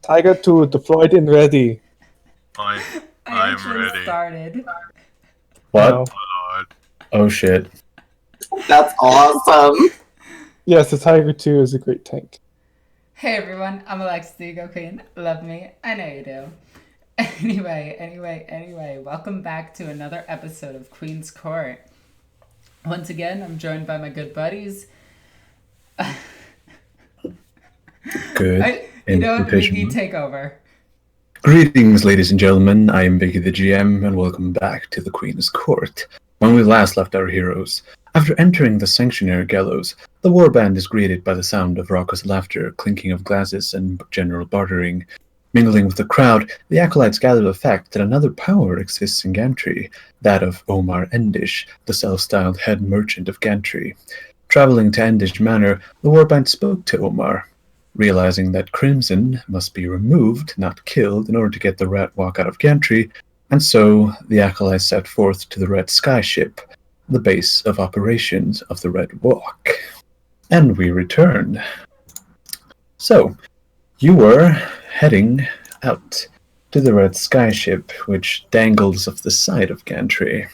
Tiger 2 deployed and ready. I I'm am ready. started. What? No. Lord. Oh shit. That's awesome. Yes, the Tiger 2 is a great tank. Hey everyone, I'm Alexis the Ego Queen. Love me. I know you do. Anyway, welcome back to another episode of Queen's Court. Once again, I'm joined by my good buddies. Good. You know what? Vicky, take over. Greetings, ladies and gentlemen. I am Vicky the GM, and welcome back to the Queen's Court. When we last left our heroes, after entering the Sanctuary Gallows, the warband is greeted by the sound of raucous laughter, clinking of glasses, and general bartering. Mingling with the crowd, the acolytes gather the fact that another power exists in Gantry, that of Omar Endish, the self-styled head merchant of Gantry. Traveling to Endish Manor, the warband spoke to Omar, realizing that Crimson must be removed, not killed, in order to get the Rat Walk out of Gantry, and so the acolytes set forth to the Red Sky Ship, the base of operations of the Red Walk. And we return. So, you were heading out to the Red Sky Ship, which dangles off the side of Gantry.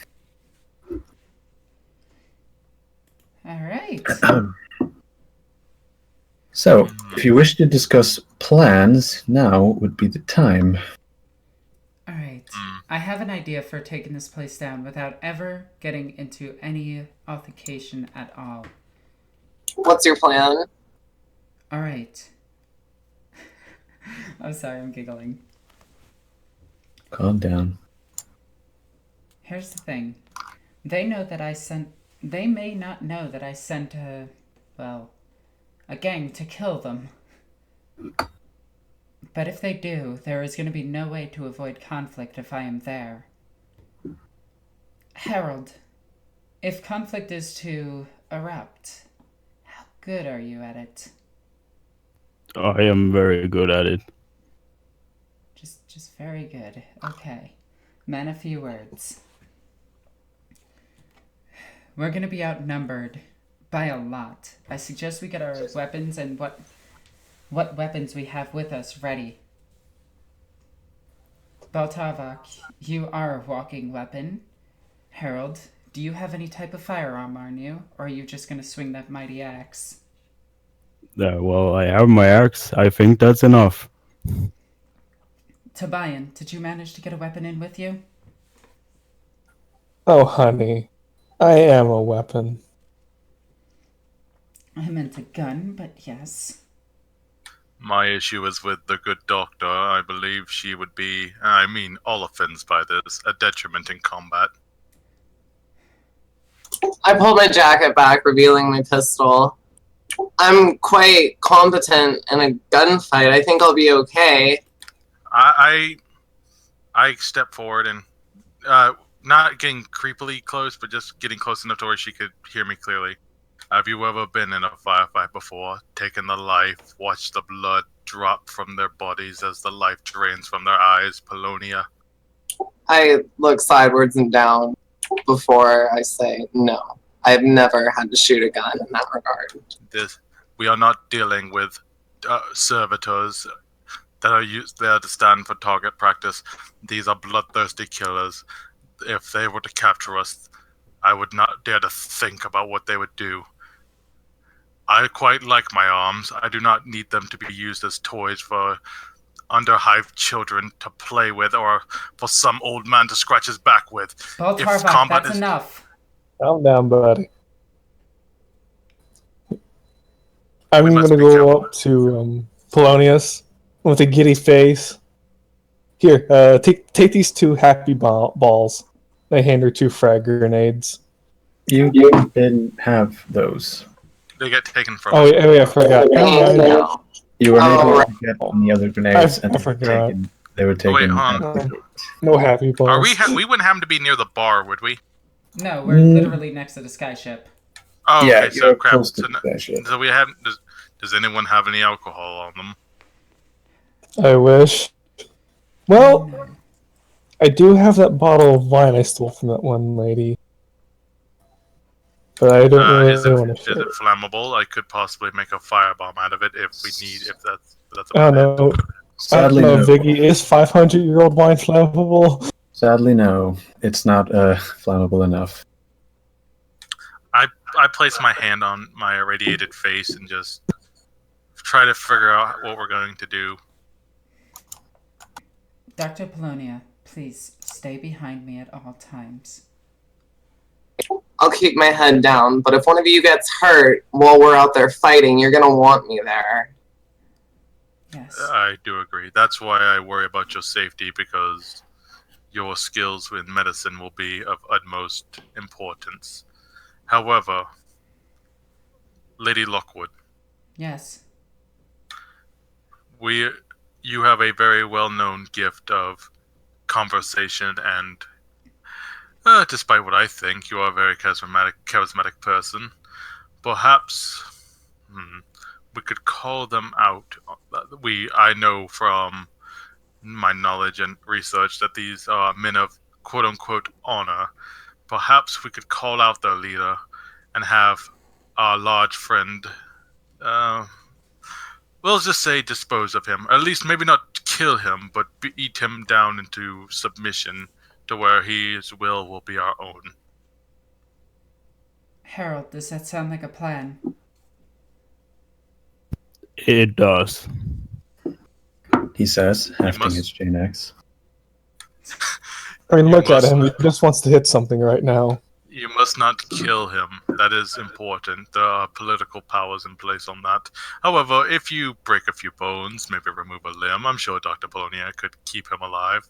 Alright. So, if you wish to discuss plans, now would be the time. Alright. I have an idea for taking this place down without ever getting into any altercation at all. What's your plan? Alright. I'm sorry, I'm giggling. Calm down. Here's the thing. They may not know that I sent a gang to kill them. But if they do, there is going to be no way to avoid conflict if I am there. Harold, if conflict is to erupt, how good are you at it? I am very good at it. Just very good. Okay. Men, a few words. We're going to be outnumbered by a lot. I suggest we get our weapons and what weapons we have with us ready. Baltavak, you are a walking weapon. Harold, do you have any type of firearm on you, or are you just going to swing that mighty axe? Well, I have my axe. I think that's enough. Tobian, did you manage to get a weapon in with you? Oh, honey. I am a weapon. I meant a gun, but yes. My issue is with the good doctor. I believe she would be, all offense by this, a detriment in combat. I pulled my jacket back, revealing my pistol. I'm quite competent in a gunfight. I think I'll be okay. I step forward and, not getting creepily close, but just getting close enough to where she could hear me clearly. Have you ever been in a firefight before? Taken the life, watched the blood drop from their bodies as the life drains from their eyes, Polonia? I look sideways and down before I say no. I've never had to shoot a gun in that regard. We are not dealing with servitors that are used there to stand for target practice. These are bloodthirsty killers. If they were to capture us, I would not dare to think about what they would do. I quite like my arms. I do not need them to be used as toys for underhived children to play with or for some old man to scratch his back with. Baltavak, that's enough. Calm down, buddy. I'm going to go up to Polonius with a giddy face. Here, take these two happy balls. I hand her 2 frag grenades. You didn't have those. They get taken from Oh, yeah, I forgot. No. You were able to get the other grenades, I forgot. They were taken. wait, hold on. No happy balls. We wouldn't have to be near the bar, would we? No, we're literally next to the sky ship. Oh, Yeah, okay, so you're crap. close to that shit. So we have. Does anyone have any alcohol on them? I wish. Well, I do have that bottle of wine I stole from that one lady. But I don't really want to Is it flammable? I could possibly make a firebomb out of it if we need. If that's. Oh no! Sadly, I don't know, no. Viggy, is 500-year-old wine flammable? Sadly, no. It's not flammable enough. I place my hand on my irradiated face and just try to figure out what we're going to do. Dr. Polonia, please stay behind me at all times. I'll keep my head down, but if one of you gets hurt while we're out there fighting, you're gonna want me there. Yes. I do agree. That's why I worry about your safety, because your skills in medicine will be of utmost importance. However, Lady Lockwood, Yes. you have a very well-known gift of conversation, and despite what I think, you are a very charismatic person. Perhaps we could call them out. I know from my knowledge and research that these are men of quote-unquote honor. Perhaps we could call out their leader and have our large friend, we'll just say, dispose of him. Or at least maybe not kill him, but eat him down into submission to where his will be our own. Harold, does that sound like a plan? It does. He says, hefting must- his chain axe. I mean, You look at must- him. He just wants to hit something right now. You must not kill him. That is important. There are political powers in place on that. However, if you break a few bones, maybe remove a limb, I'm sure Dr. Polonia could keep him alive.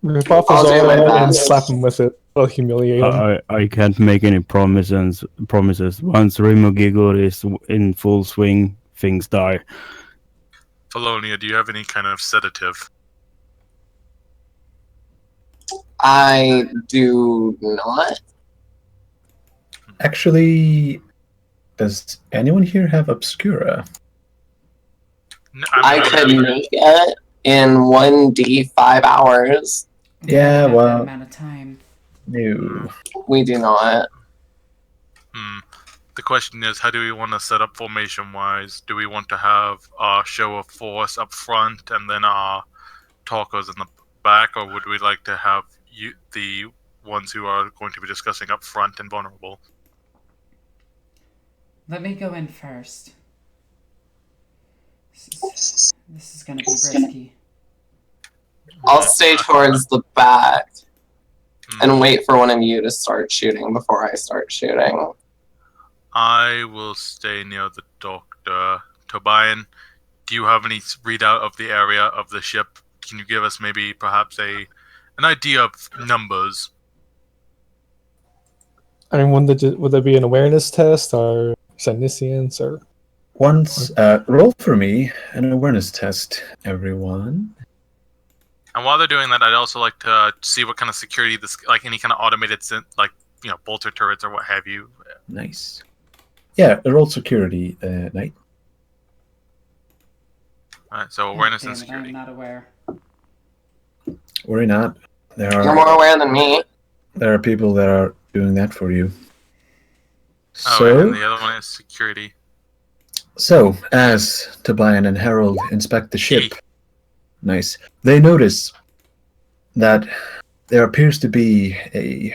Rip off I'll his do my arm and best. slap him with it. It'll humiliate him. I can't make any promises. Once Rimogigor is in full swing, things die. Polonia, do you have any kind of sedative? I do not. Actually, does anyone here have Obscura? I could make it in 1d 5 hours. We Yeah, don't have well- that amount of time. No. We do not. The question is, how do we want to set up formation-wise? Do we want to have our show of force up front and then our talkers in the back, or would we like to have the ones who are going to be discussing up front and vulnerable? Let me go in first. This is gonna be risky. I'll stay towards the back and wait for one of you to start shooting before I start shooting. I will stay near the doctor. Tobian, do you have any readout of the area of the ship? Can you give us maybe perhaps an idea of numbers? I mean, would there be an awareness test or omniscience or? Once, roll for me an awareness test, everyone. And while they're doing that, I'd also like to see what kind of security like any kind of automated, bolter turrets or what have you. Nice. Yeah, roll security, Knight. Alright, so awareness Damn and it, security. I'm not aware. Worry not. There You're are more aware than me. people that are doing that for you. Oh, and the other one is security. So, as Tobian and Harold inspect the ship, nice, they notice that there appears to be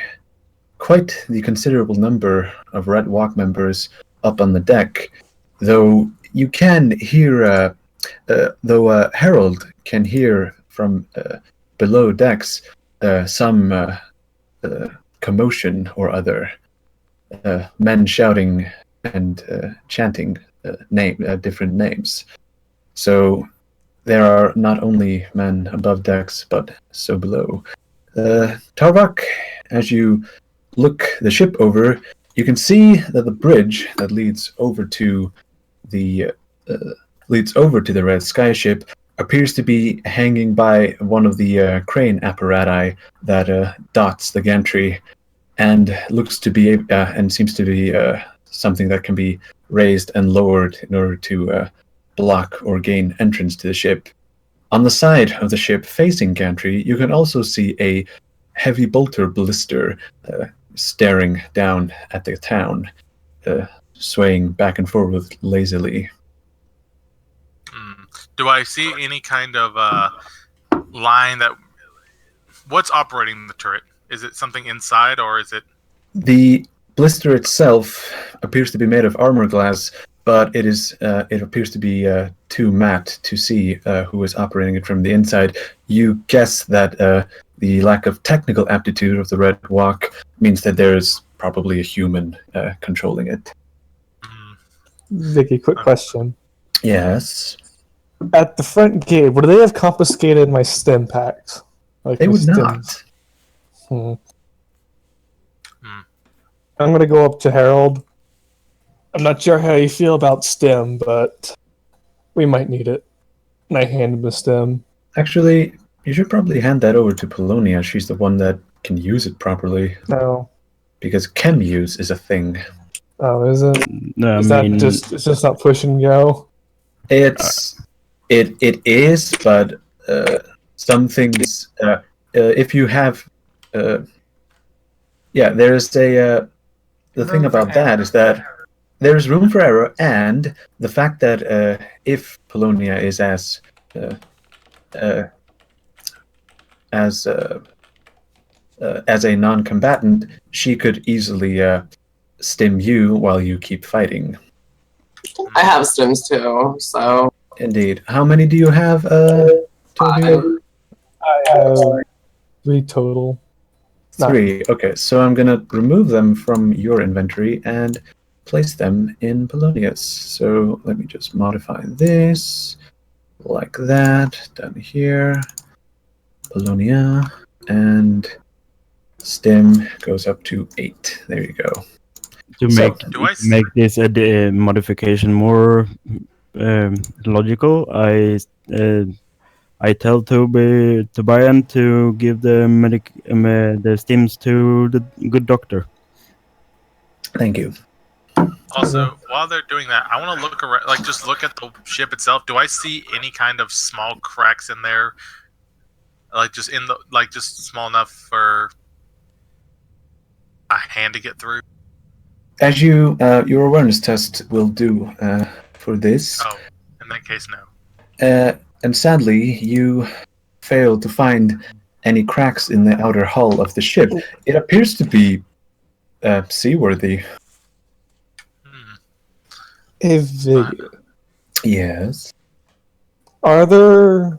quite the considerable number of Red Walk members up on the deck, though you can hear, Harold can hear from below decks some commotion or other, men shouting and chanting different names. So there are not only men above decks, but so below. Tarbak, as you look the ship over, you can see that the bridge that leads over to the Red Sky ship appears to be hanging by one of the crane apparati that dots the gantry, and looks to be and seems to be something that can be raised and lowered in order to block or gain entrance to the ship. On the side of the ship facing gantry, you can also see a heavy bolter blister staring down at the town, swaying back and forth lazily. Do I see any kind of line that... What's operating the turret? Is it something inside, or is it... The blister itself appears to be made of armor glass, but it appears to be too matte to see who is operating it from the inside. You guess that the lack of technical aptitude of the Red Walk means that there is probably a human controlling it. Vicky, quick question. Yes. At the front gate, would they have confiscated my stim packs? Like They my would stims? not. I'm gonna go up to Harold. I'm not sure how you feel about stim, but we might need it. And I hand him the stim. Actually, you should probably hand that over to Polonia. She's the one that can use it properly. No. Because can use is a thing. Oh, is it? No, Is that just it's just not push and go? It is, but some things. If you have, there is a. The thing about that is that there is room for error, and the fact that if Polonia is as a non-combatant, she could easily stim you while you keep fighting. I have stims too, so... Indeed. How many do you have, Toby? 5. I have 3 total. 3. Okay, so I'm gonna remove them from your inventory and place them in Polonius. So let me just modify this like that. Down here, Polonia, and stim goes up to 8. There you go. To make this modification more logical, I tell Tobian to give the the stims to the good doctor. Thank you. Also, while they're doing that, I want to look around, like just look at the ship itself. Do I see any kind of small cracks in there? Like just in the, like just small enough for a hand to get through? As you, your awareness test will do for this. Oh, in that case, no. And sadly, you fail to find any cracks in the outer hull of the ship. It appears to be seaworthy. Hey, Vicky. Yes. Are there...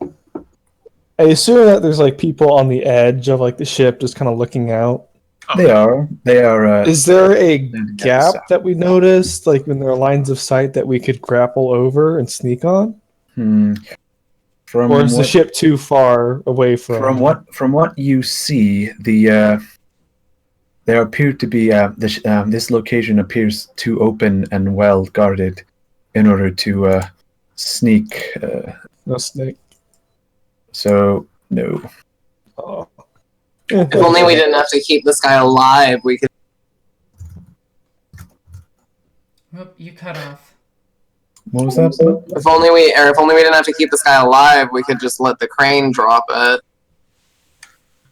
I assume that there's like people on the edge of like the ship just kind of looking out. Oh, They are. They are. Is there a gap that we noticed, like when there are lines of sight that we could grapple over and sneak on? Or is the ship too far away from? From what you see, there appear to be this location appears too open and well guarded in order to sneak. No snake. So no. Oh. If only we didn't have to keep this guy alive, we could... Whoop, you cut off. What was that? If only we didn't have to keep this guy alive, we could just let the crane drop it.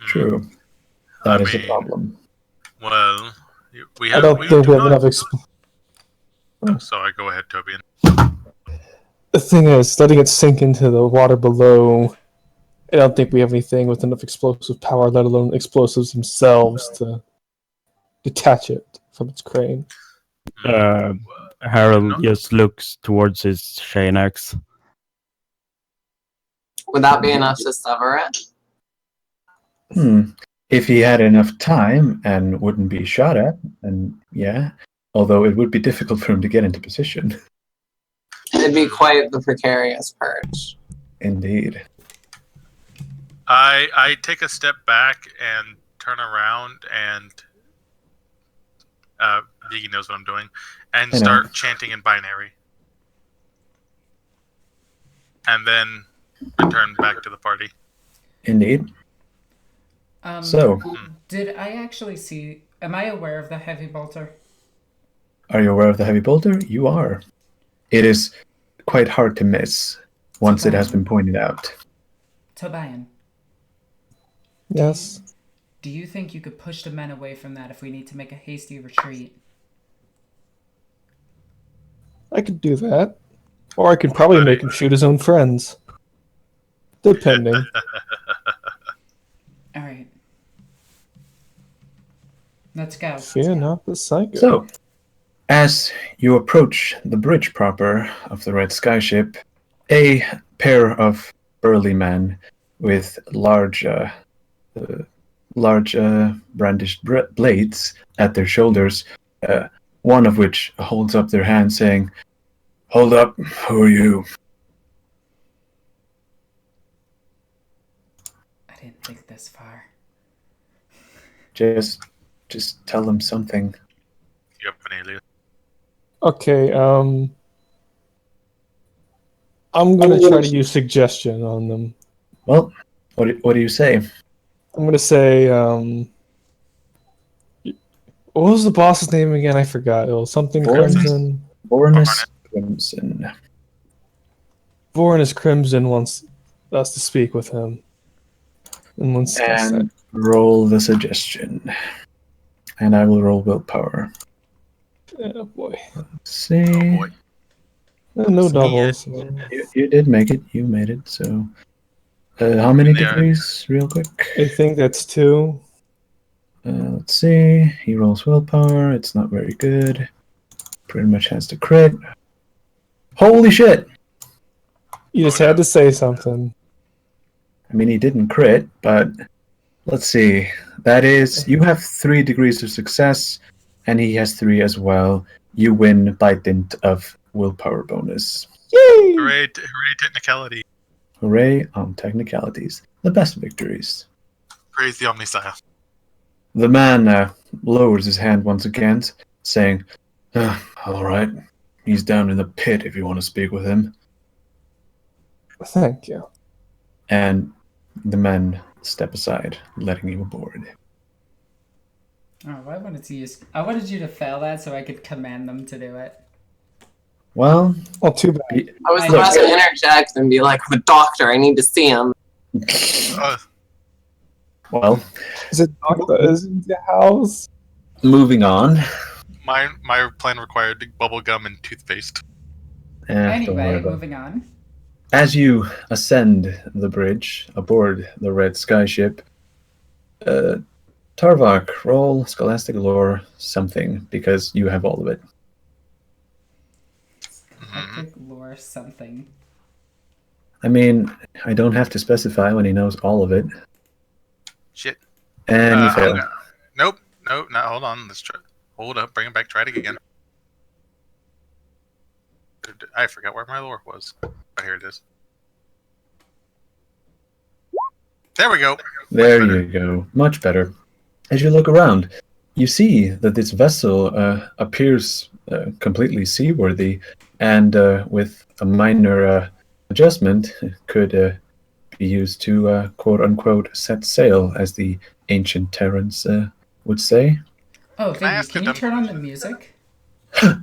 True. That is a problem. Well, we have... I don't think we have enough Oh, sorry, go ahead, Toby. The thing is, letting it sink into the water below, I don't think we have anything with enough explosive power, let alone explosives themselves, to detach it from its crane. Harold just looks towards his chain axe. Would that be enough to sever it? If he had enough time and wouldn't be shot at, then yeah. Although it would be difficult for him to get into position. It'd be quite the precarious purge. Indeed. I take a step back and turn around, and Biggie knows what I'm doing, and start chanting in binary. And then return back to the party. Indeed. Did I actually see... Am I aware of the heavy bolter? Are you aware of the heavy bolter? You are. It is quite hard to miss once it has been pointed out. Tobian. Yes? Do you think you could push the men away from that if we need to make a hasty retreat? I could do that. Or I could probably make him shoot his own friends. Depending. All right. Let's go. Fear not the psycho. So, as you approach the bridge proper of the Red Skyship, a pair of burly men with large brandished blades at their shoulders, one of which holds up their hand saying, "Hold up, who are you?" I didn't think this far. Just tell them something. You have an alias. Okay, I'm gonna try to use suggestion on them. Well, what do you say? I'm gonna say, what was the boss's name again? I forgot. It was something Vornas. Crimson. Vornas Crimson. Vornas Crimson wants us to speak with him. And let's discuss that. And roll the suggestion. And I will roll willpower. Oh boy. Let's see. Oh boy. No doubles. You did make it. You made it. So, how many Yeah. degrees, real quick? I think that's 2. Let's see. He rolls willpower. It's not very good. Pretty much has to crit. Holy shit! You just had to say something. I mean, he didn't crit, but let's see. That is, you have 3 degrees of success, and he has 3 as well. You win by dint of willpower bonus. Yay! Hooray, technicality. Hooray on technicalities. The best victories. Praise the Omniscient. The man lowers his hand once again, saying, "All right, he's down in the pit if you want to speak with him." Thank you. And the men step aside, letting you aboard. Oh, I wanted you to fail that so I could command them to do it. Well, Too bad. I was about to interject and be like, "The doctor, I need to see him." well, Is it Doctor is in the house? moving on. My plan required bubble gum and toothpaste. Don't worry Anyway, about it. moving on. As you ascend the bridge aboard the Red Skyship, Tarvok, roll Scholastic Lore something, because you have all of it. Epic lore something. I mean, I don't have to specify when he knows all of it. Shit. And you fail. Nope. No, hold on. Let's try. Hold up. Bring it back. Try it again. I forgot where my lore was. Oh, here it is. There we go. There you go. Much better. As you look around, you see that this vessel appears completely seaworthy, and with a minor adjustment could be used to quote-unquote set sail, as the ancient Terrans would say. Oh, Can I Viggy, ask a can you dumb turn on the question? music?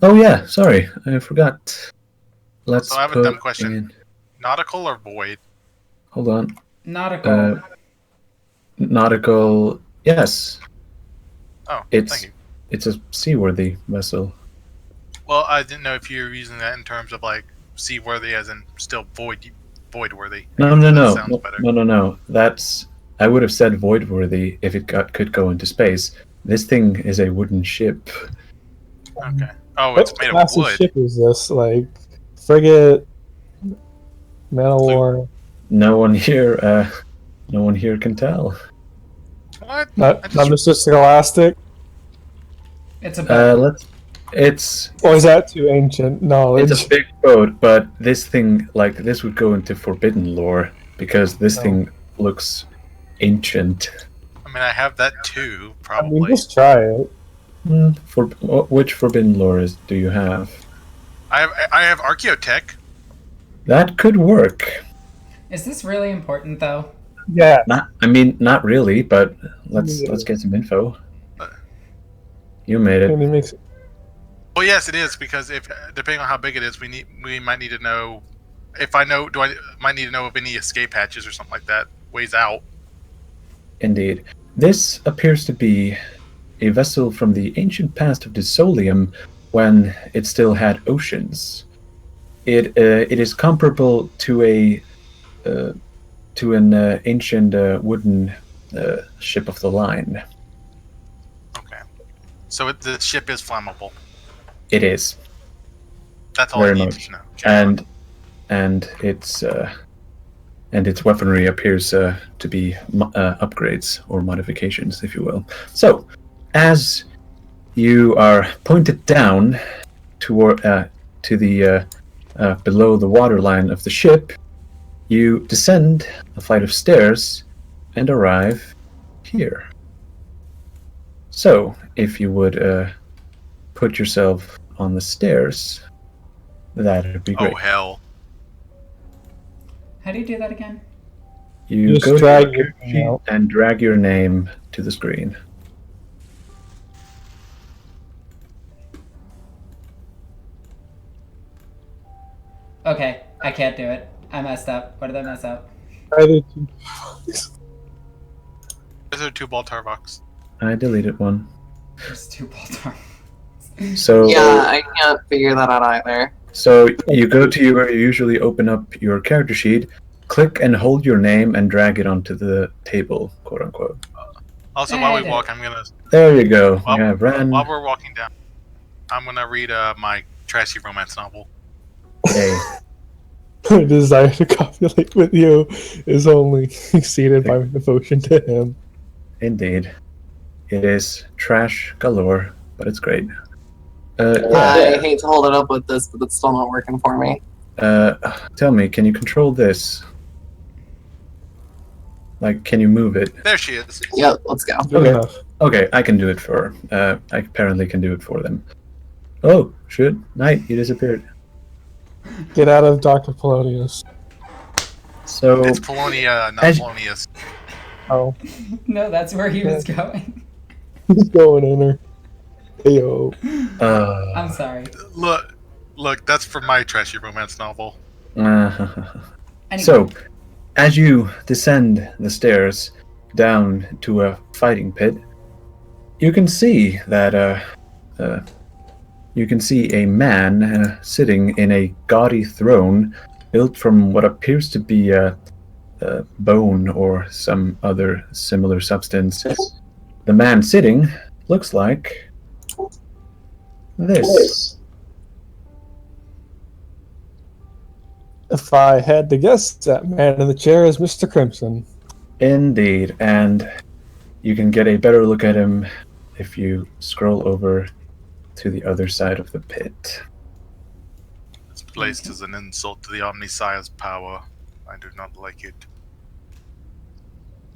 Oh yeah, sorry, I forgot. Let's So I have a put dumb question. in- Nautical or void? Hold on. Nautical. Nautical, yes. Oh, It's thank you. it's a seaworthy vessel. Well, I didn't know if you were using that in terms of like seaworthy, as in still void worthy. No. Sounds better. No. That's, I would have said void-worthy if it could go into space. This thing is a wooden ship. Okay. Oh, What it's made of class of wood. ship is this? Like, frigate, man of war? No one here can tell. What? I Not just- Mr. Scholastic? It's a boat. It's Or is that too ancient knowledge? a big boat, but this thing, like, this would go into forbidden lore because this Oh. thing looks ancient. I mean, I have that too, I probably. mean, just try it. Which forbidden lore do you have? I have Archaeotech. That could work. Is this really important, though? Yeah. Not really, but let's Yeah. get some info. You made it. And it makes Well, yes, it is, because if depending on how big it is, we might need to know. If I know, might need to know of any escape hatches or something like that ways out. Indeed. This appears to be a vessel from the ancient past of Disolium, when it still had oceans. It is comparable to an ancient wooden ship of the line. Okay. So the ship is flammable. It is. That's all Very I need much. to know. And its weaponry appears to be upgrades or modifications, if you will. So, as you are pointed down toward to the below the waterline of the ship, you descend a flight of stairs and arrive here. So, if you would put yourself on the stairs, that would be great. Oh, hell. How do you do that again? You Just go to drag your your character name sheet out. and drag your name to the screen. Okay, I can't do it. I messed up. What did I mess up? Either two. Those are 2 ball Tarvox. I deleted one. There's 2 Boltar. So Yeah, I can't figure that out either. So you go to where you usually open up your character sheet, click and hold your name and drag it onto the table, quote unquote. Also, Hey, while I we did walk, it. I'm gonna. There you go. While, Yeah, Ren. while we're walking down, I'm gonna read my trashy romance novel. Hey, My desire to copulate with you is only exceeded by my devotion to him. indeed. It is trash galore, but it's great. I hate to hold it up with this, but it's still not working for me. Tell me, can you control this? Like, can you move it? There she is. Yep, let's go. Good Okay. enough. Okay, I can do it for. I apparently can do it for them. Oh, shit! Knight, you disappeared. Get out of Dr. Polonius. So It's Polonia, not as- Polonius. Oh, No, that's where he was going. he's going in her. Ayo. I'm sorry. Look, that's from my trashy romance novel. Anyway, So, as you descend the stairs down to a fighting pit, you can see that you can see a man sitting in a gaudy throne built from what appears to be bone or some other similar substance. The man sitting looks like this. If I had to guess, that man in the chair is Mr. Crimson. Indeed, and you can get a better look at him if you scroll over to the other side of the pit. This place is an insult to the Omnissiah's power. I do not like it.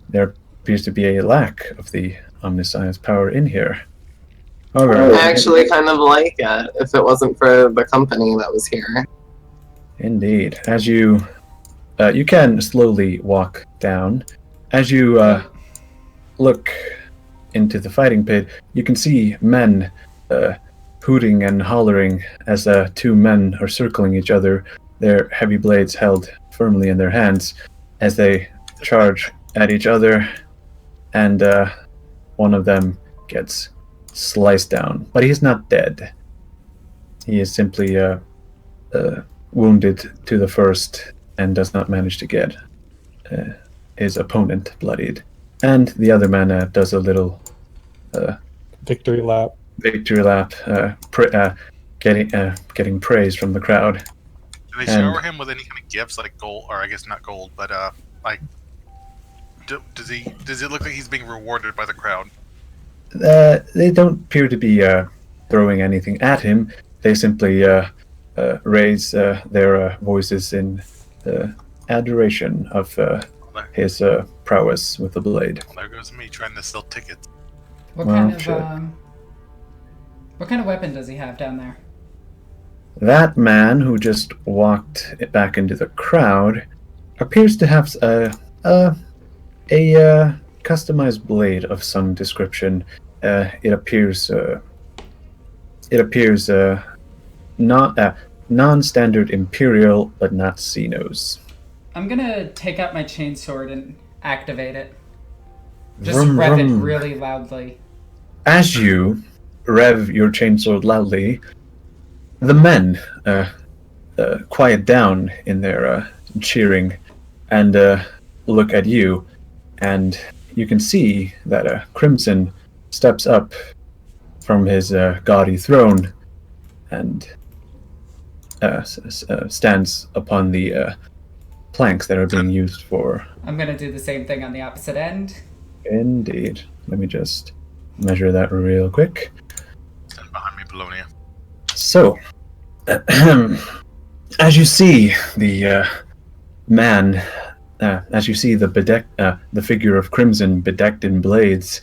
There appears to be a lack of the Omnissiah's power in here. I However, actually kind of like it if it wasn't for the company that was here. indeed, as you you can slowly walk down. As you look into the fighting pit, you can see men hooting and hollering as 2 men are circling each other, their heavy blades held firmly in their hands as they charge at each other, and one of them gets sliced down. But he's not dead. He is simply wounded to the first and does not manage to get his opponent bloodied. And the other man does a little Victory lap. victory lap, getting praise from the crowd. Do they shower him with any kind of gifts, like gold, or I guess not gold, but like, does it look like he's being rewarded by the crowd? They don't appear to be throwing anything at him. They simply raise their voices in adoration of his prowess with the blade. Well, there goes me trying to sell tickets. what well, kind of shit. what kind of weapon does he have down there? That man who just walked back into the crowd appears to have a customized blade of some description. It appears not non-standard imperial, but not Xenos. I'm gonna take out my chainsword and activate it. Just Vroom, rev it vroom. really loudly. As you rev your chainsword loudly, the men quiet down in their cheering and look at you, and you can see that Crimson steps up from his gaudy throne and stands upon the planks that are being used for... I'm gonna do the same thing on the opposite end. Indeed. Let me just measure that real quick. Stand behind me, Bologna. So, as you see the man, as you see the figure of Crimson bedecked in blades,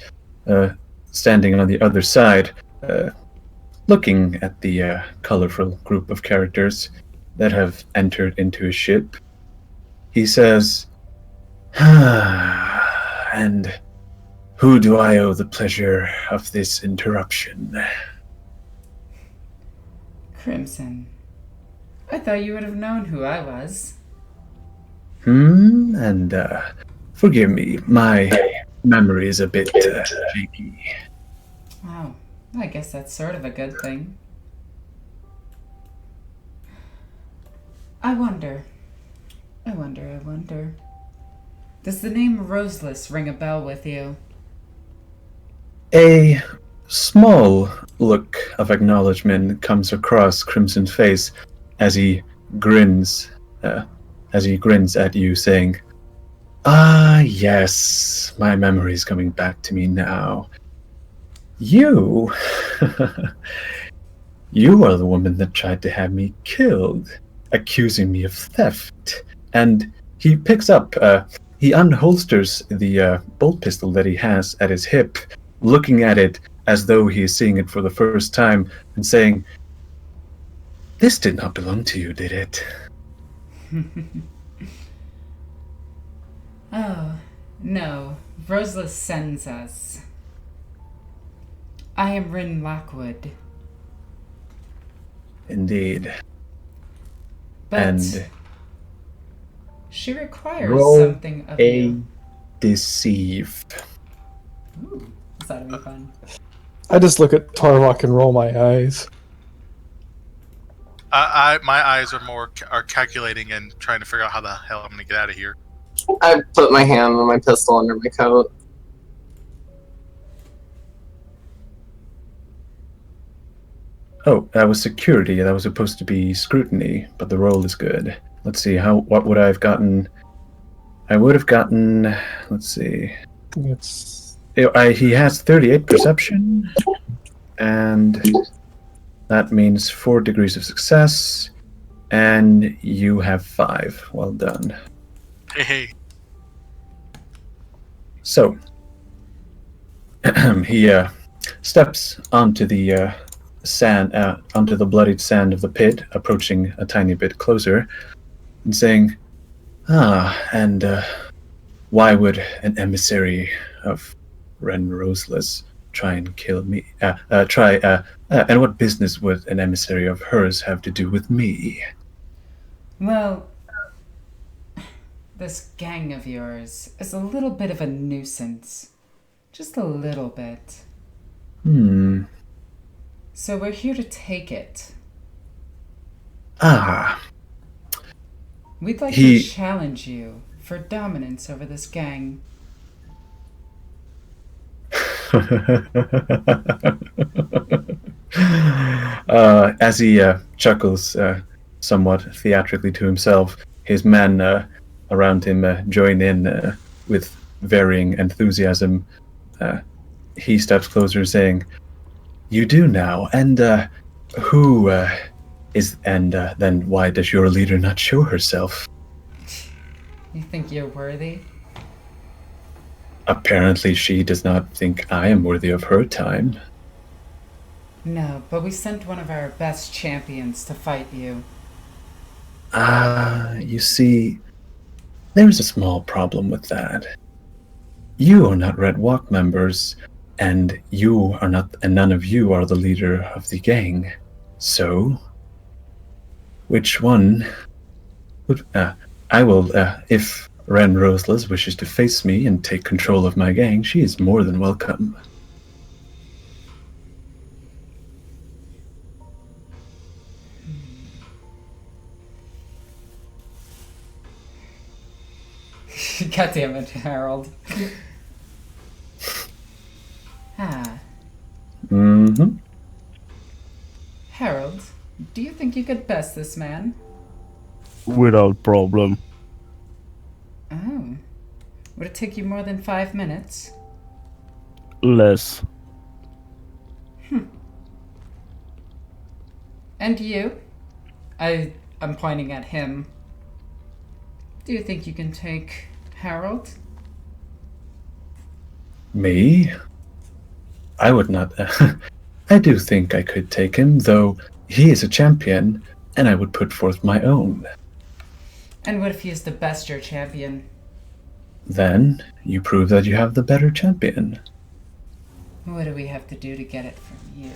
standing on the other side, looking at the colorful group of characters that have entered into his ship, he says, "And who do I owe the pleasure of this interruption?" Crimson. I thought you would have known who I was. And forgive me, my memory is a bit shaky. Wow. I guess that's sort of a good thing. I wonder. Does the name Roseless ring a bell with you? A small look of acknowledgement comes across Crimson's face as he grins at you, saying, "Ah, yes, my memory's coming back to me now. You, you are the woman that tried to have me killed, accusing me of theft." And he picks up, he unholsters the bolt pistol that he has at his hip, looking at it as though he is seeing it for the first time, and saying, "This did not belong to you, did it?" Oh, no. Roseless sends us. I am Rin Lockwood. Indeed. But And she requires roll something of a you. deceive. Ooh, this ought to be fun. I just look at Tarvok and roll my eyes. My eyes are calculating and trying to figure out how the hell I'm gonna get out of here. I put my hand on my pistol under my coat. Oh, that was security. That was supposed to be scrutiny, but the roll is good. Let's see, what would I have gotten? I would have gotten, let's see. He has 38 perception, and that means 4 degrees of success, and you have 5. Well done. Hey. So, he steps onto the sand, onto the bloodied sand of the pit, approaching a tiny bit closer, and saying, and why would an emissary of Ren Roseless try and kill me? And what business would an emissary of hers have to do with me? Well, this gang of yours is a little bit of a nuisance. Just a little bit. So we're here to take it. We'd like to challenge you for dominance over this gang. As he chuckles somewhat theatrically to himself, his men around him join in with varying enthusiasm. He steps closer, saying, "You do now, and who is, and then why does your leader not show herself?" You think you're worthy? Apparently she does not think I am worthy of her time. No, but we sent one of our best champions to fight you. You see, there's a small problem with that. You are not Red Walk members, and you are not, and none of you are the leader of the gang. So, which one would, I will, if Ren Roseless wishes to face me and take control of my gang, she is more than welcome. God damn it, Harold. Mm-hmm. Harold, do you think you could best this man? Without problem. Oh. Would it take you more than 5 minutes? Less. And you? I'm pointing at him. Do you think you can take Harold? Me? I would not. I do think I could take him, though he is a champion, and I would put forth my own. And what if he is the best your champion? Then you prove that you have the better champion. What do we have to do to get it from you?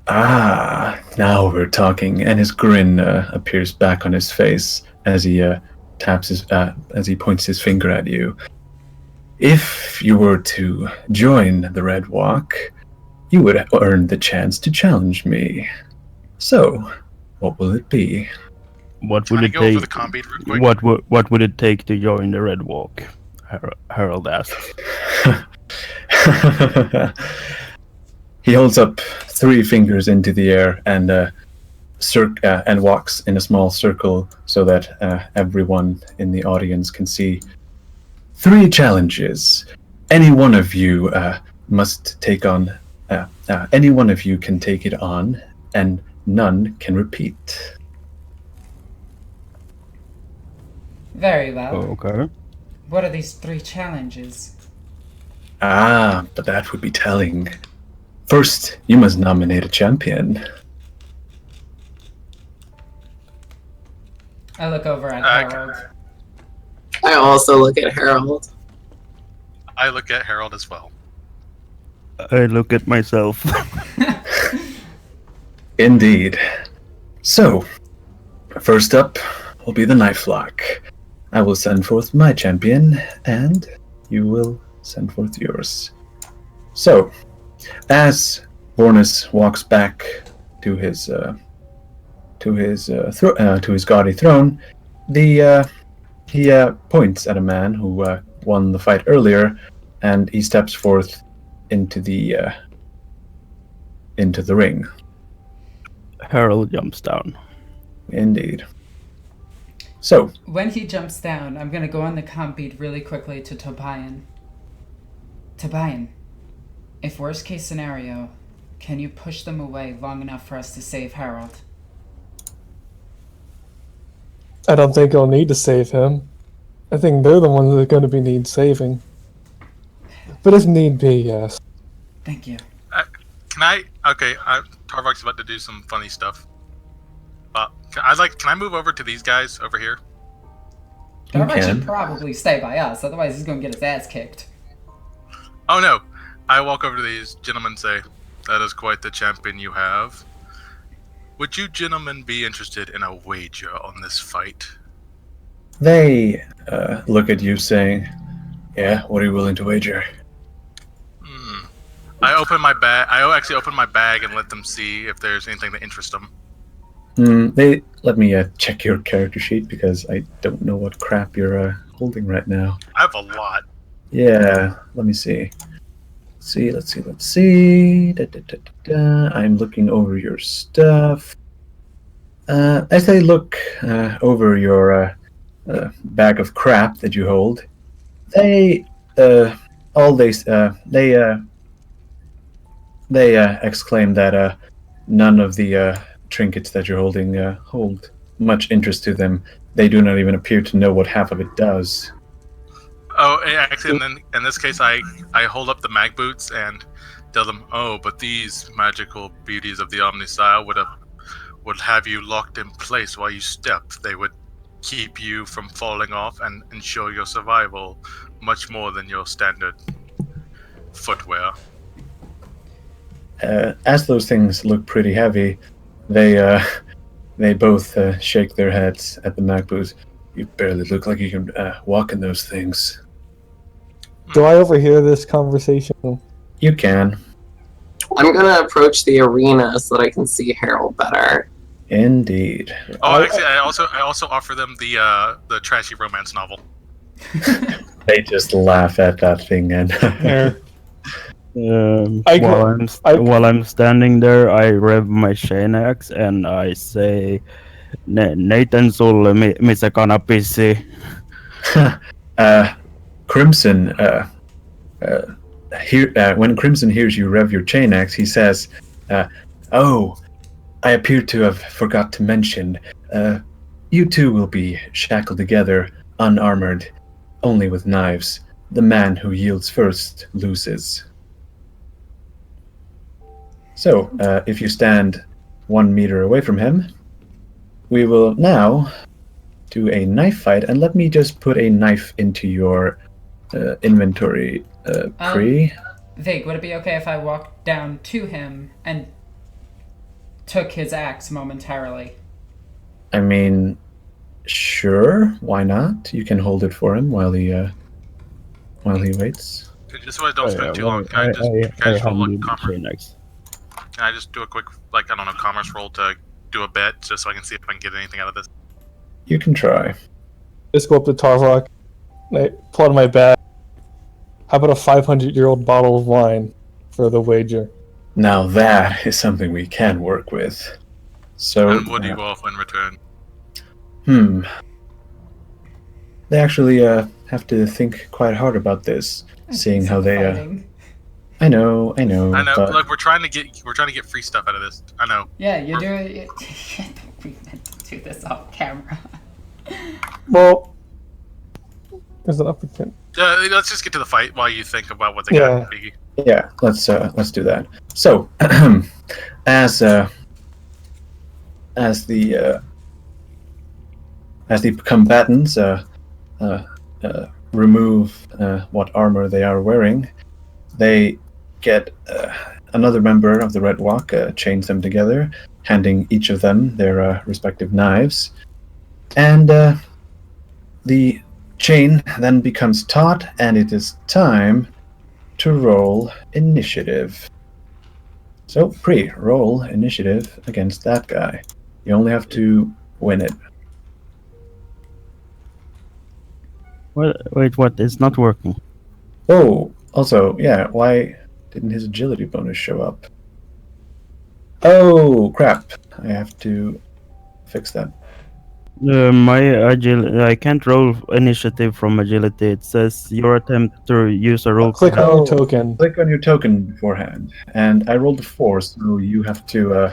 Ah, now we're talking, and his grin appears back on his face as he as he points his finger at you. If you were to join the Red Walk, you would earn the chance to challenge me. So, what will it be? What Can would I it go over take? the combat real quick? What would it take to join the Red Walk? Harold asks. He holds up 3 fingers into the air and walks in a small circle so that everyone in the audience can see. 3 challenges. Any one of you must take on. Any one of you can take it on, and none can repeat. Very well. Okay. What are these 3 challenges? Ah, but that would be telling. First, you must nominate a champion. I look over at Harold. I also look at Harold. I look at Harold as well. I look at myself. Indeed. So, first up will be the Knifelock. I will send forth my champion, and you will send forth yours. So, as Vornas walks back to his gaudy throne, he points at a man who won the fight earlier, and he steps forth into the ring. Harold jumps down. Indeed. So, When he jumps down, I'm gonna go on the comp beat really quickly to Tobian. Tobian, if worst case scenario, can you push them away long enough for us to save Harold? I don't think I'll need to save him. I think they're the ones that are going to be need saving. But if need be, yes. Thank you. Can I? Okay, Tarvok's about to do some funny stuff. Can I move over to these guys over here? Darvok can. should probably stay by us, otherwise he's gonna get his ass kicked. Oh no! I walk over to these gentlemen and say, "That is quite the champion you have. Would you gentlemen be interested in a wager on this fight?" they look at you saying, "Yeah, what are you willing to wager?" I open my bag. I actually open my bag and let them see if there's anything that interests them. They let me check your character sheet because I don't know what crap you're holding right now. I have a lot. Yeah, let me see. Let's see. I'm looking over your stuff. As I look over your bag of crap that you hold, they exclaim that none of the trinkets that you're holding hold much interest to them. They do not even appear to know what half of it does. Oh, actually, and then in this case, I hold up the mag boots and tell them, "Oh, but these magical beauties of the Omniscire would have you locked in place while you step. They would keep you from falling off and ensure your survival much more than your standard footwear." As those things look pretty heavy, they both shake their heads at the mag boots. You barely look like you can walk in those things. Do I overhear this conversation? You can. I'm gonna approach the arena so that I can see Harold better. Indeed. Oh, actually, I also offer them the trashy romance novel. They just laugh at that thing and There. While I'm standing there, I rev my chain axe and I say, Nathan sulle, missä kanapisi? Crimson, when Crimson hears you rev your chain axe, he says, "Oh, I appear to have forgot to mention, you two will be shackled together, unarmored, only with knives. The man who yields first loses." So, if you stand 1 meter away from him, we will now do a knife fight, and let me just put a knife into your inventory, Pre. Vig, would it be okay if I walked down to him and took his axe momentarily? I mean, sure, why not? You can hold it for him while he waits. Just so I don't spend too long, can I just roll a commerce? Can I just do a quick, commerce roll to do a bet, just so I can see if I can get anything out of this? You can try. Just go up to Tarvok. I pull out of my bag. How about a 500-year-old bottle of wine for the wager? Now that is something we can work with. So. And what do you offer in return? They actually have to think quite hard about this, seeing how they. I know. But... Look, we're trying to get free stuff out of this. I know. Yeah, you do it. We meant to do this off camera. Well, there's an opportunity. Let's just get to the fight while you think about what they got, Biggie. Yeah, let's do that. So, as the combatants remove what armor they are wearing, they get another member of the Red Walk, chains them together, handing each of them their respective knives, and the chain then becomes taut, and it is time to roll initiative. So, roll initiative against that guy. You only have to win it. Wait, what? It's not working. Oh, also, yeah, why didn't his agility bonus show up? Oh, crap. I have to fix that. My agility, I can't roll initiative from agility. It says your attempt to use a roll. Click on your token. Click on your token beforehand. And I rolled a 4, so you have to,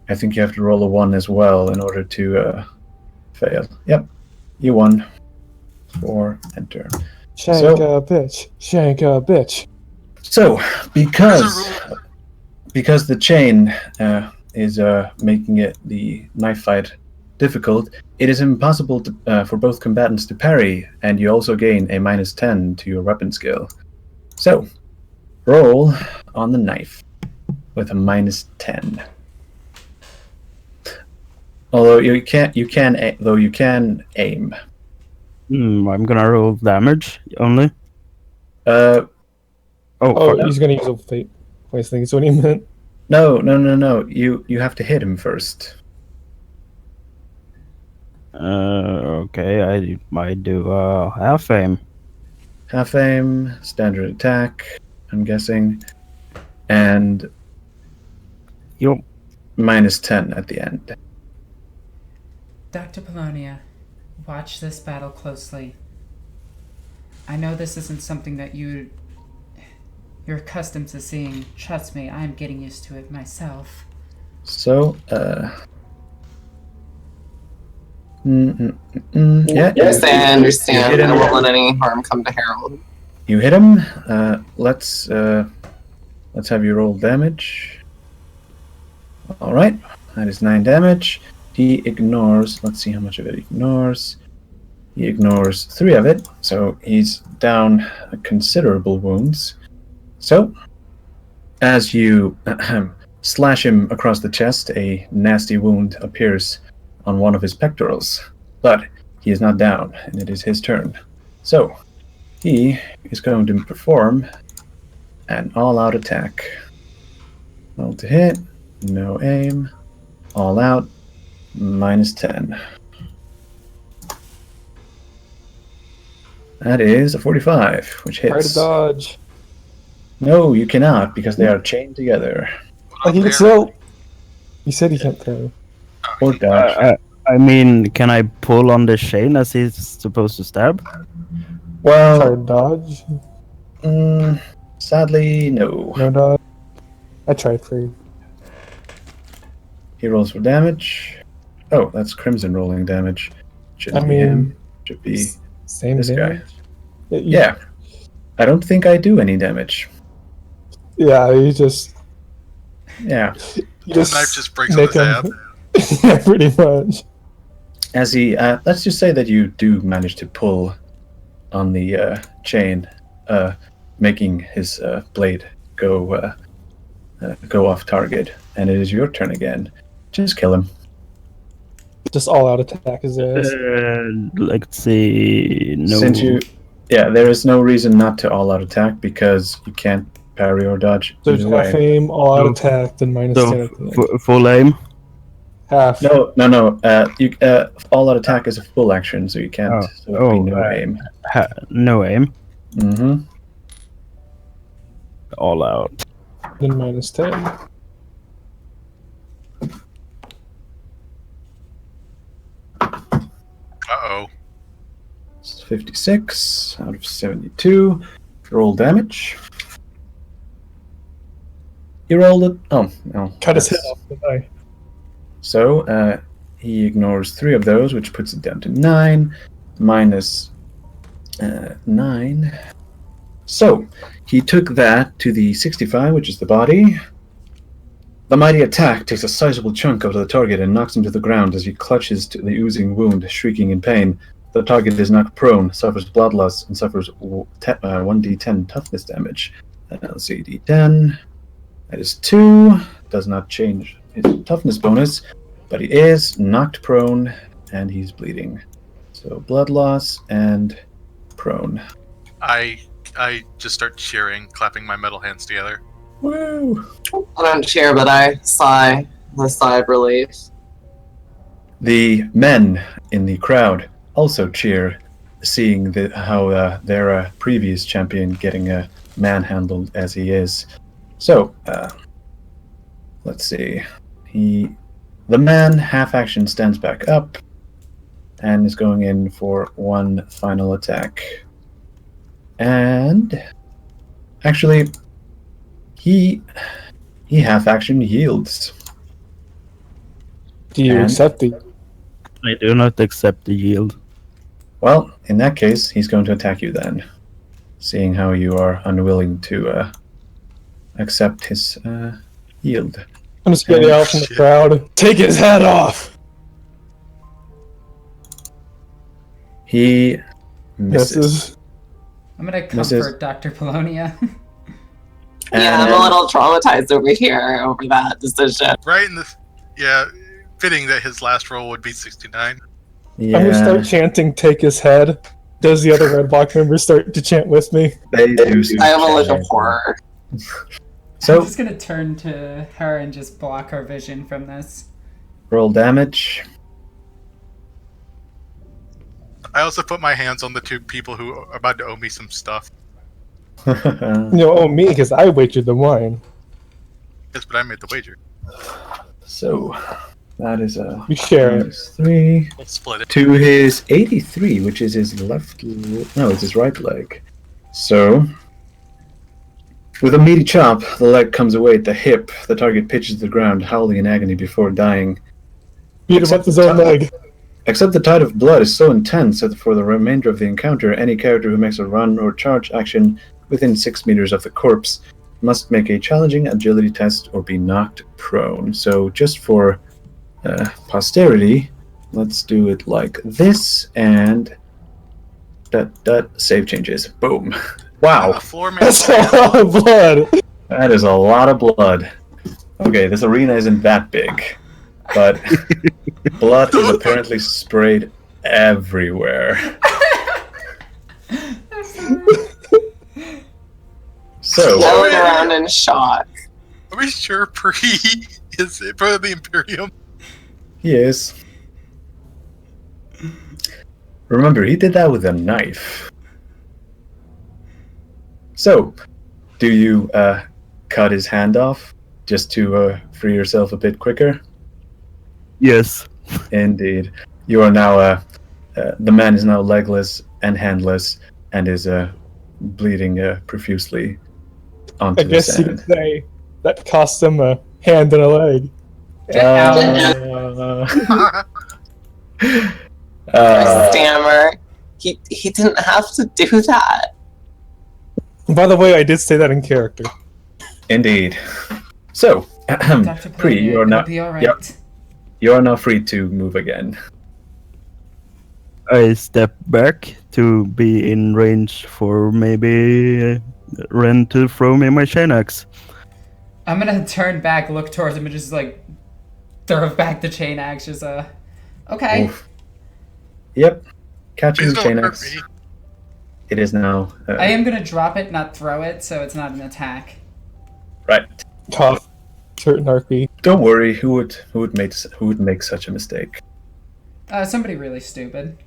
I think you have to roll a 1 as well in order to fail. Yep, you won. 4, enter. Shank a bitch. So, because the chain is making it the knife fight difficult, it is impossible for both combatants to parry, and you also gain a -10 to your weapon skill. So, roll on the knife with a -10. Although you can aim. I'm gonna roll damage only. He's gonna use a fate. I was thinking, so what do you meant? No. You have to hit him first. Okay, I might do half aim. Half aim, standard attack, I'm guessing, and -10 at the end. Dr. Polonia, watch this battle closely. I know this isn't something that you're accustomed to seeing. Trust me, I'm getting used to it myself. So, yeah. Yes, I understand. I won't let any harm come to Harold. You hit him. Let's have you roll damage. All right, that is 9 damage. He ignores. Let's see how much of it he ignores. He ignores 3 of it, so he's down considerable wounds. So, as you slash him across the chest, a nasty wound appears on one of his pectorals, but he is not down, and it is his turn. So, he is going to perform an all-out attack. Roll to hit, no aim, all out, -10. That is a 45, which Try to hits. dodge. No, you cannot, because they are chained together. Like he can still. He said he can't throw. Or dodge. I mean, can I pull on the chain as he's supposed to stab? Try Well, to dodge. sadly, no. No dodge. I tried for you. He rolls for damage. Oh, that's Crimson rolling damage. Shouldn't I be mean, him. Should be Same this guy. damage. Yeah. I don't think I do any damage. Yeah, you just. Yeah. You The knife just breaks on nick his hand. him. Yeah, pretty much. As he, let's just say that you do manage to pull on the chain, making his blade go off target, and it is your turn again. Just kill him. Just all out attack is there. Let's see. No. There is no reason not to all out attack because you can't parry or dodge. So either half way. aim, all out No. attack, then minus So 10 at the end. full aim. Half. No. You all out attack is a full action, so you can't. So it'd be no aim. No aim. Mm-hmm. All out. Then minus 10. Uh-oh. It's 56 out of 72. Roll damage. He rolled it. Oh no! Cut his head that's- off the die. So he ignores 3 of those, which puts it down to 9, minus 9. So he took that to the 65, which is the body. The mighty attack takes a sizable chunk out of the target and knocks him to the ground as he clutches to the oozing wound, shrieking in pain. The target is knocked prone, suffers blood loss, and suffers 1d10 toughness damage. Let's see, d10. That is 2. Does not change his toughness bonus, but he is knocked prone and he's bleeding. So blood loss and prone. I just start cheering, clapping my metal hands together. Woo! I don't cheer, but I sigh. A sigh of relief. The men in the crowd also cheer, seeing how their previous champion getting manhandled as he is. So, let's see. The man half action stands back up and is going in for one final attack. And actually, he half action yields. Do you And- accept it? I do not accept the yield. Well, in that case, he's going to attack you then, seeing how you are unwilling to accept his yield. I'm just getting out from the Shit. crowd. Take his head off! He misses. Misses. I'm gonna This is- comfort Dr. Polonia. Yeah, I'm a little traumatized over here over that decision. Right in the... Yeah, fitting that his last roll would be 69. Yeah, I'm gonna start chanting, take his head. Does the other Red Block members start to chant with me? they do. I have a look of horror. I'm So just gonna turn to her and just block our vision from this. roll damage. I also put my hands on the 2 people who are about to owe me some stuff. Oh, me, because I wagered the wine. Yes, but I made the wager. So that is a You share it. -3 We'll split it. to his 83, which is his it's his right leg. So with a meaty chop, the leg comes away at the hip. The target pitches to the ground, howling in agony before dying. Beat him up his own leg. Except the tide of blood is so intense that for the remainder of the encounter, any character who makes a run or charge action within 6 meters of the corpse must make a challenging agility test or be knocked prone. So just for posterity, let's do it like this, and that save changes. Boom. Wow, The floor That's makes a lot of blood. that is a lot of blood. Okay, this arena isn't that big, but blood is apparently sprayed everywhere. So, I look around in shock. Are we sure Pre is it for the Imperium? he is. Remember, he did that with a knife. So, do you cut his hand off just to free yourself a bit quicker? Yes. Indeed. You are now, the man is now legless and handless and is bleeding profusely onto I guess the you sand. could say that cost him a hand and a leg. Stammer. He didn't have to do that. By the way, I did say that in character. Indeed. So, Dr. Pri, Polonia, you are it'll now be alright. yep. You are now free to move again. I step back to be in range for maybe Ren to throw me my chain axe. I'm gonna turn back, look towards him, and just like throw back the chain axe. Just okay. Oof. Yep. Catching Please the don't chain hurt axe. me. It is now. I am gonna drop it, not throw it, so it's not an attack. Right. Cough. Certain RP. Don't worry. Who would make such a mistake? Somebody really stupid.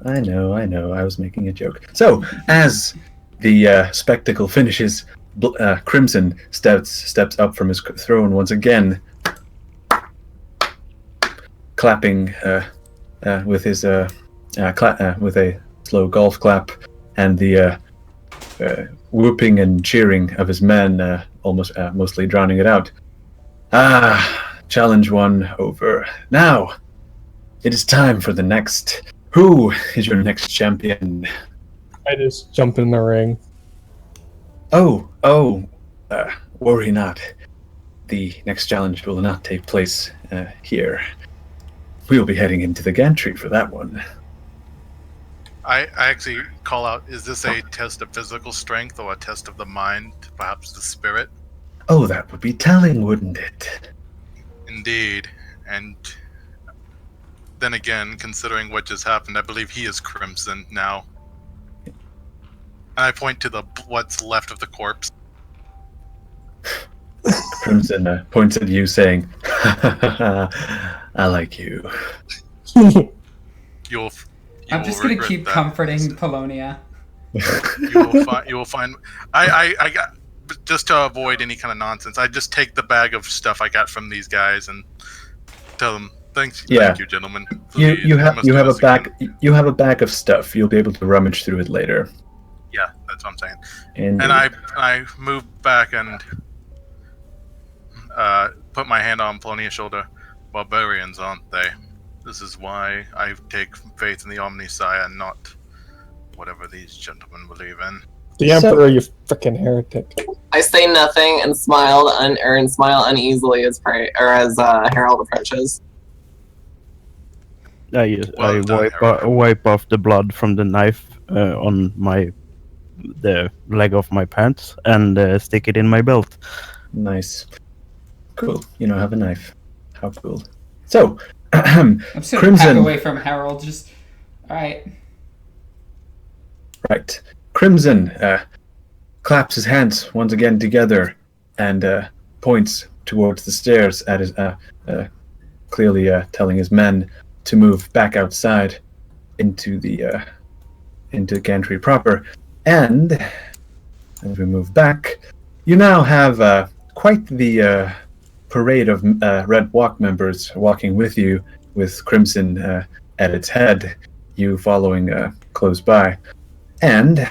I know. I was making a joke. So, as the spectacle finishes, Crimson steps up from his throne once again, clapping with his with a slow golf clap, and the whooping and cheering of his men mostly drowning it out. Challenge 1 over. Now, it is time for the next. Who is your next champion? I just jump in the ring. Worry not. The next challenge will not take place here. We will be heading into the gantry for that one. I actually call out, is this a test of physical strength or a test of the mind, perhaps the spirit? Oh, that would be telling, wouldn't it? Indeed. And then again, considering what just happened, I believe he is Crimson now. And I point to what's left of the corpse. Crimson points at you, saying, "I like you." I'm just gonna keep comforting Polonia. You will find. I got, just to avoid any kind of nonsense. I just take the bag of stuff I got from these guys and tell them, Thank you, gentlemen. Please, you have a bag. You have a bag of stuff. You'll be able to rummage through it later. Yeah, that's what I'm saying. And I move back and put my hand on Polonia's shoulder. Barbarians, aren't they? This is why I take faith in the Omnisci and not whatever these gentlemen believe in. The Emperor, you frickin' heretic. I say nothing and smile uneasily as Harold approaches. I done, wipe off the blood from the knife on the leg of my pants and stick it in my belt. Nice. Cool. You now have a knife. How cool. So, I'm just gonna Crimson. back away from Harold. Just alright. Right. Crimson claps his hands once again together and points towards the stairs at his, clearly telling his men to move back outside into the gantry proper. And as we move back, you now have quite the parade of Red Walk members walking with you, with Crimson at its head, you following close by. And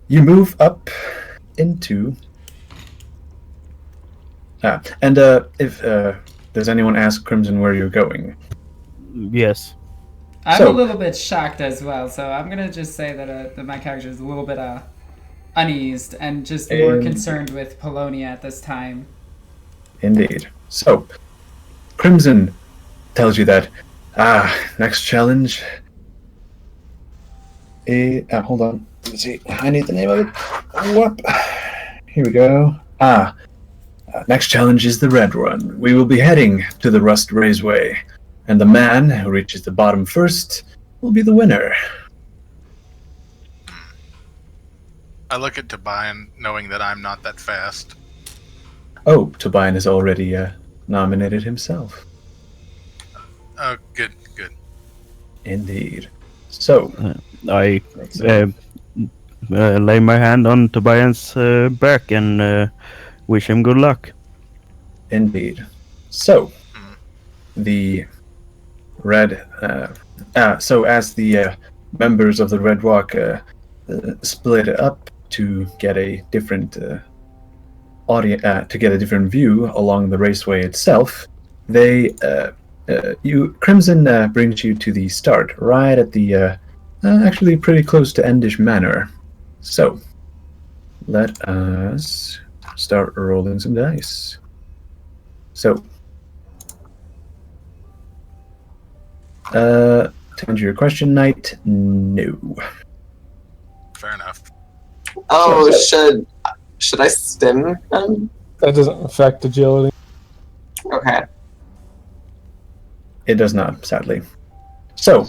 you move up into... if does anyone ask Crimson where you're going? Yes. I'm a little bit shocked as well, so I'm gonna just say that my character is a little bit uneased and just more concerned with Polonia at this time. Indeed. So, Crimson tells you that, next challenge... hold on. Let's see. I need the name of it. Whoop. Here we go. Next challenge is the Red Run. We will be heading to the Rust Raceway, and the man who reaches the bottom first will be the winner. I look at Tobian, knowing that I'm not that fast. Oh, Tobian has already nominated himself. Oh, good. Indeed. So, I lay my hand on Tobias' back and wish him good luck. Indeed. So, the red. So as the members of the Red Walk split up to get a different to get a different view along the raceway itself, Crimson brings you to the start, right at the actually pretty close to Endish Manor. So, let us start rolling some dice. So, to answer your question, Knight, no. Fair enough. Oh, should I stim him? That doesn't affect agility. Okay. It does not, sadly. So,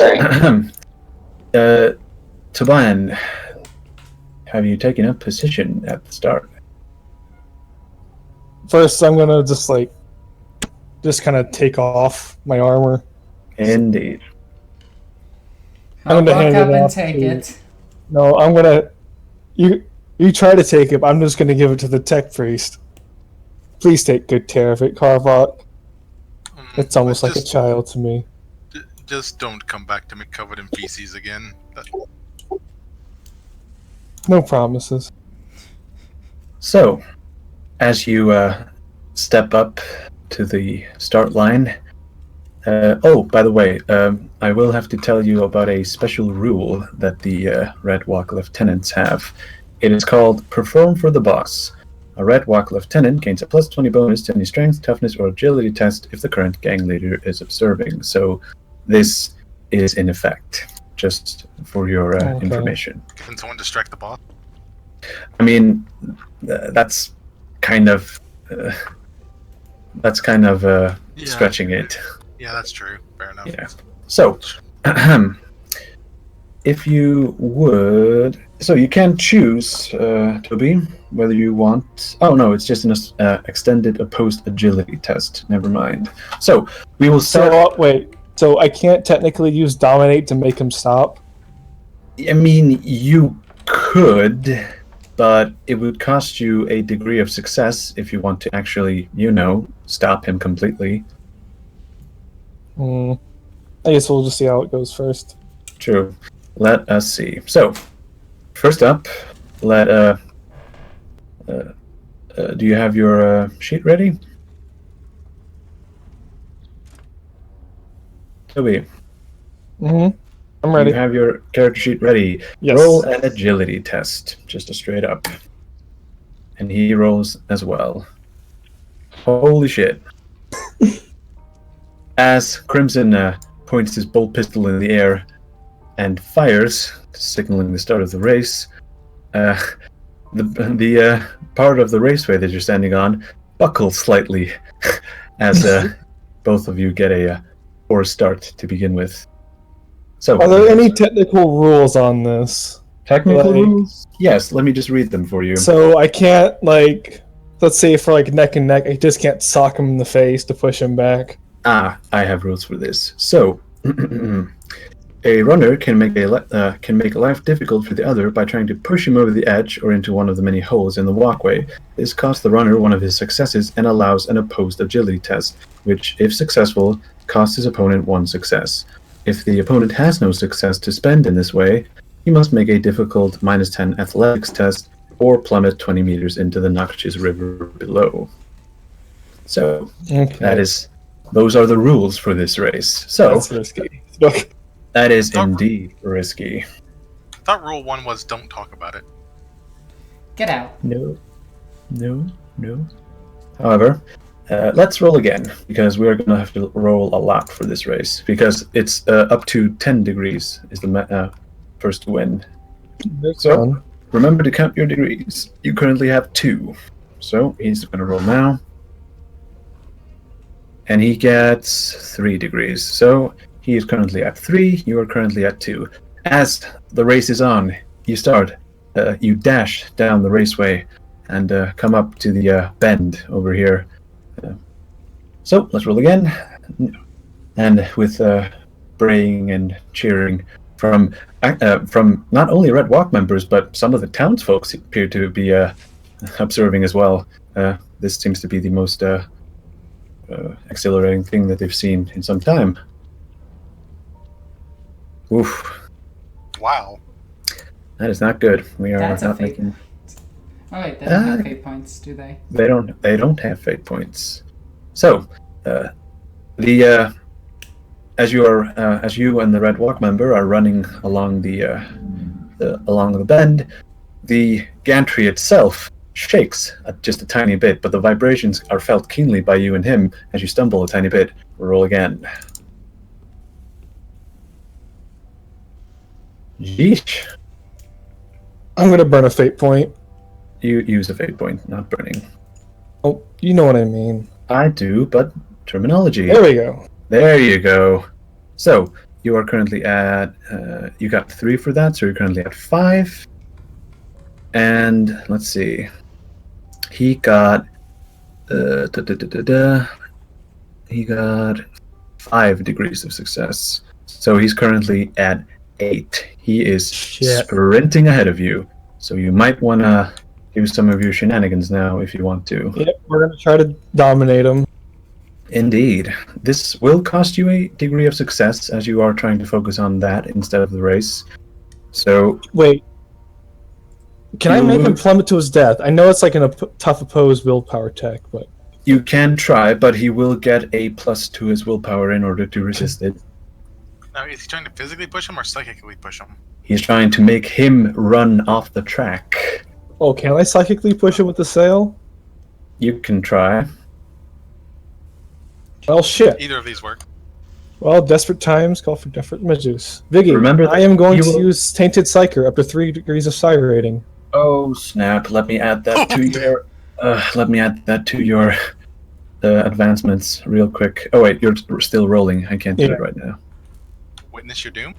Tobian, have you taken up position at the start? First, I'm gonna just kind of take off my armor. Indeed. I'll I'm gonna walk hand up it and off take to- it. No, I'm gonna. You try to take it. But I'm just gonna give it to the tech priest. Please take good care of it, Carvok. It's almost like a child to me. Just don't come back to me covered in feces again. No promises. So, as you step up to the start line, oh, by the way, I will have to tell you about a special rule that the Red Walk Lieutenants have. It is called Perform for the Boss. A Red Walk Lieutenant gains a plus 20 bonus to any strength, toughness, or agility test if the current gang leader is observing. So, this is in effect, just for your information. Can someone distract the boss? I mean, that's kind of stretching it. Yeah, that's true. Fair enough. Yeah. So, if you would, so you can choose, Toby, whether you want. Oh no, it's just an extended opposed agility test. Never mind. So we will start. So wait. So I can't technically use dominate to make him stop. I mean, you could, but it would cost you a degree of success if you want to actually, stop him completely. I guess we'll just see how it goes first. True. Let us see. So, first up, do you have your sheet ready? Toby. I'm ready. You have your character sheet ready. Yes. Roll an agility test, just a straight up. And he rolls as well. Holy shit. As Crimson points his bolt pistol in the air and fires, signaling the start of the race, the part of the raceway that you're standing on buckles slightly as both of you get a poor start to begin with. So, Are there any technical rules on this? technical rules? Yes, let me just read them for you. So I can't, let's say for neck and neck, I just can't sock him in the face to push him back. I have rules for this. So, a runner can make life difficult for the other by trying to push him over the edge or into one of the many holes in the walkway. This costs the runner one of his successes and allows an opposed agility test, which, if successful, costs his opponent one success. If the opponent has no success to spend in this way, he must make a difficult -10 athletics test or plummet 20 meters into the noxious river below. So, Okay. those are the rules for this race. So, That's risky. that is indeed risky. I thought rule 1 was don't talk about it. Get out. No. However, let's roll again, because we are going to have to roll a lot for this race, because it's up to 10 degrees is the first win. So, remember to count your degrees. You currently have 2. So, he's going to roll now. And he gets 3 degrees. So, he is currently at 3, you are currently at 2. As the race is on, you dash down the raceway and come up to the bend over here. So, let's roll again. And with braying and cheering from from not only Red Walk members, but some of the townsfolk appear to be observing as well. This seems to be the most exhilarating thing that they've seen in some time. Oof. Wow. That is not good. We are That's a not fate. making. Oh wait, they don't have fate points, do they? They don't have fate points. So, as you and the Red Walk member are running along the bend, the gantry itself shakes just a tiny bit, but the vibrations are felt keenly by you and him as you stumble a tiny bit. Roll again. Yeesh. I'm gonna burn a fate point. You use a fate point, not burning. Oh, you know what I mean. I do, but terminology. There we go. There you go. So, you are currently at... you got 3 for that, so you're currently at 5. And, let's see. He got... he got 5 degrees of success. So he's currently at 8. He is sprinting ahead of you. So you might want to use some of your shenanigans now if you want to. Yep, we're gonna try to dominate him. Indeed. This will cost you a degree of success as you are trying to focus on that instead of the race. So... Wait. Can I make him plummet to his death? I know it's like a tough opposed willpower tech, but... You can try, but he will get a plus to his willpower in order to resist it. Now, is he trying to physically push him or psychically push him? He's trying to make him run off the track. Oh, can I psychically push him with the sail? You can try. Well, shit. Either of these work. Well, desperate times call for desperate measures. Viggy, Remember that I am going you to will- use Tainted Psyker up to 3 degrees of psi rating. Oh snap! Let me add that to your. Let me add that to your advancements real quick. Oh wait, you're still rolling. I can't do it right now. Witness your doom?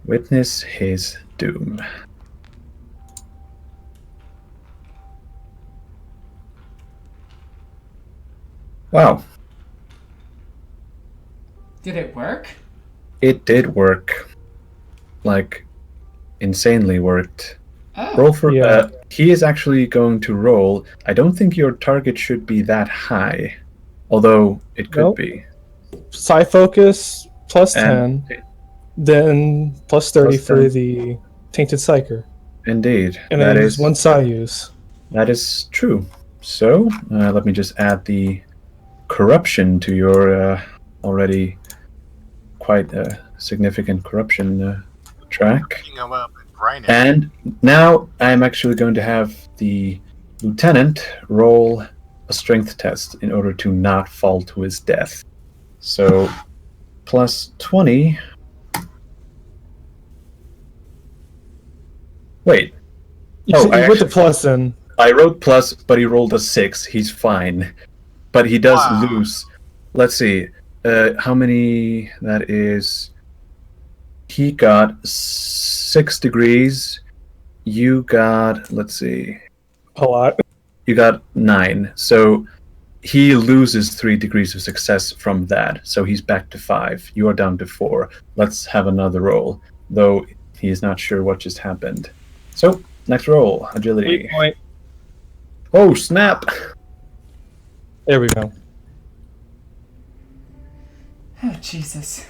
Witness his doom. Wow, Did it work? it did work. Like, insanely worked. Oh. Roll for. Yeah. He is actually going to roll. I don't think your target should be that high, although it could Nope. be. Psi focus plus 10, And then plus 30 Plus for 10. the Tainted Psyker. indeed, And that then is one psi use. that is true. So let me just add the corruption to your already quite significant corruption track. Picking him up and grinding. And now I'm actually going to have the lieutenant roll a strength test in order to not fall to his death. So, plus 20. Wait, You Oh, put I the actually- plus in. I wrote plus, but he rolled a 6. He's fine. But he does Wow. lose. Let's see. How many that is? He got 6 degrees. You got, let's see. A lot. You got 9. So he loses 3 degrees of success from that. So he's back to 5. You are down to 4. Let's have another roll. Though he is not sure what just happened. So, next roll. Agility. 8 point. Oh, snap! There we go. Oh, Jesus.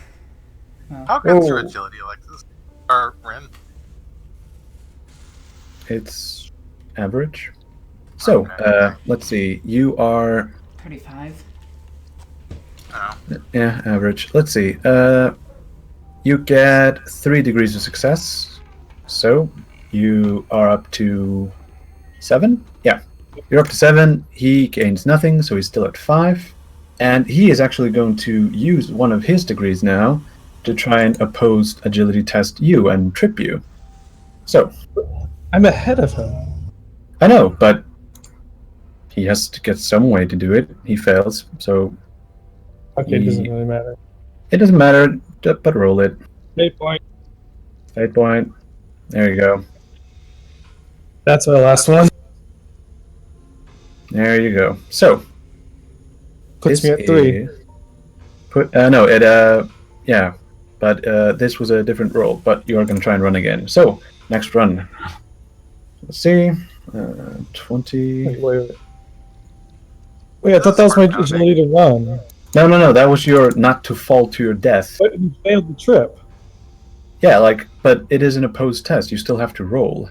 How good's your Oh. agility, Alexis? Or Ren? It's average. So, Okay. let's see. You are 35. Oh. yeah, average. Let's see. You get 3 degrees of success. So you are up to 7. Yeah, you're up to 7. He gains nothing, so he's still at 5. And he is actually going to use one of his degrees now to try and oppose agility test you and trip you. So I'm ahead of him. I know, but he has to get some way to do it. He fails, so Okay, it doesn't really matter. it doesn't matter, but roll it. 8 point. 8 point. There you go. That's my last one. There you go. So Puts this me at 3. is- Put no, it yeah. but this was a different roll. But you are going to try and run again. So next run. Let's see. 20. Wait, I thought that was my agility to run. No. That was your not to fall to your death. But you failed the trip. Yeah, but it is an opposed test. You still have to roll.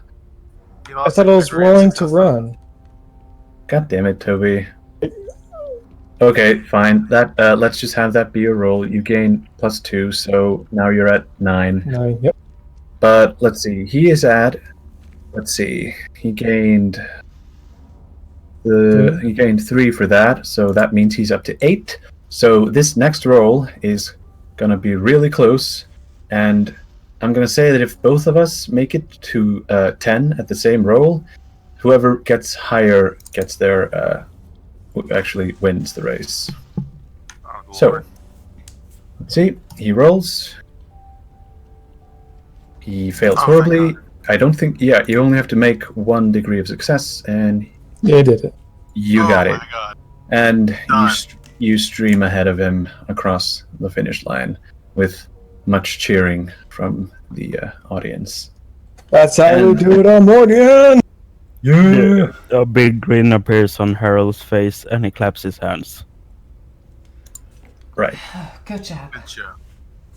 I thought I was rolling to run. God damn it, Toby. Okay, fine. That let's just have that be your roll. You gain +2, so now you're at 9. 9, yep. But let's see. He is at. Let's see. He gained 3 for that, so that means he's up to 8. So this next roll is gonna be really close, and I'm gonna say that if both of us make it to 10 at the same roll, whoever gets higher gets their actually wins the race. Oh, So let's see. He rolls. He fails horribly. I don't think. Yeah, you only have to make 1 degree of success, and Yeah, I did it. you got it. Oh my god. And Darn. you stream ahead of him across the finish line with much cheering from the audience. That's how And- we do it on Morgan! Yeah. A big grin appears on Harold's face, and he claps his hands. Right. Good job. Good show.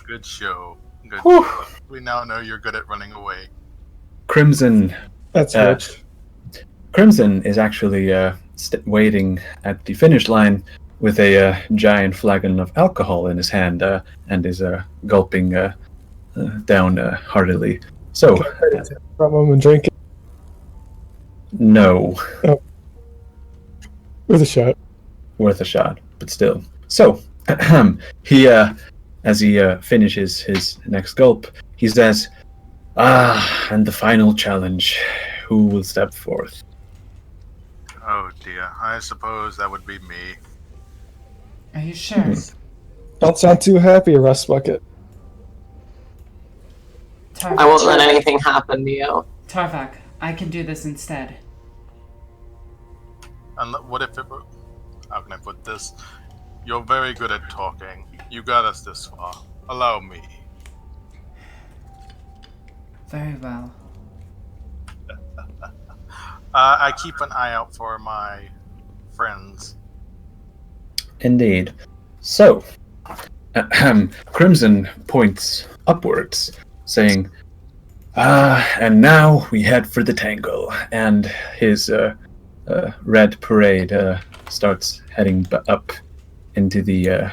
Good show. Good Whew. show. We now know you're good at running away. Crimson. That's Uh, rich. Crimson is actually waiting at the finish line with a giant flagon of alcohol in his hand and is gulping down heartily. So, From him and drink it no, with a shot. worth a shot, but still. So, he, as he finishes his next gulp, he says, and the final challenge. Who will step forth? Oh dear. I suppose that would be me. Are you sure? Don't sound too happy, Rust Bucket. I won't let anything happen to you. Tarvak, I can do this instead. And what if it were... How can I put this? You're very good at talking. You got us this far. Allow me. Very well. I keep an eye out for my friends. Indeed. So, Crimson points upwards, saying, and now we head for the tangle. And his red parade starts heading up into the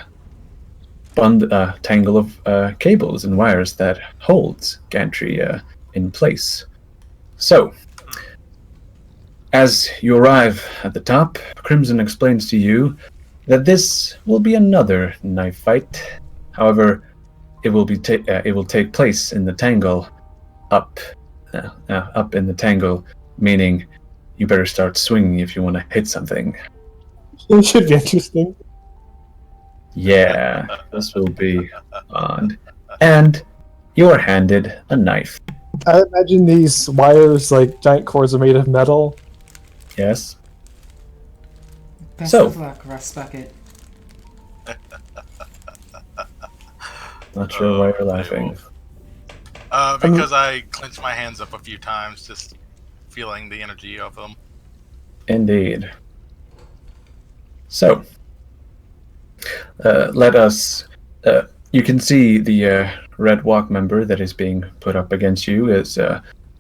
tangle of cables and wires that holds Gantry in place. So, as you arrive at the top, Crimson explains to you that this will be another knife fight. However, it will take place in the tangle, up in the tangle, meaning you better start swinging if you want to hit something. It should be interesting. Yeah, this will be on. And you are handed a knife. I imagine these wires, like giant cords, are made of metal. Yes. Best So- of luck, Rust Bucket. Not sure why you're laughing. Because I clenched my hands up a few times, just feeling the energy of them. Indeed. So, let us. You can see the Red Walk member that is being put up against you is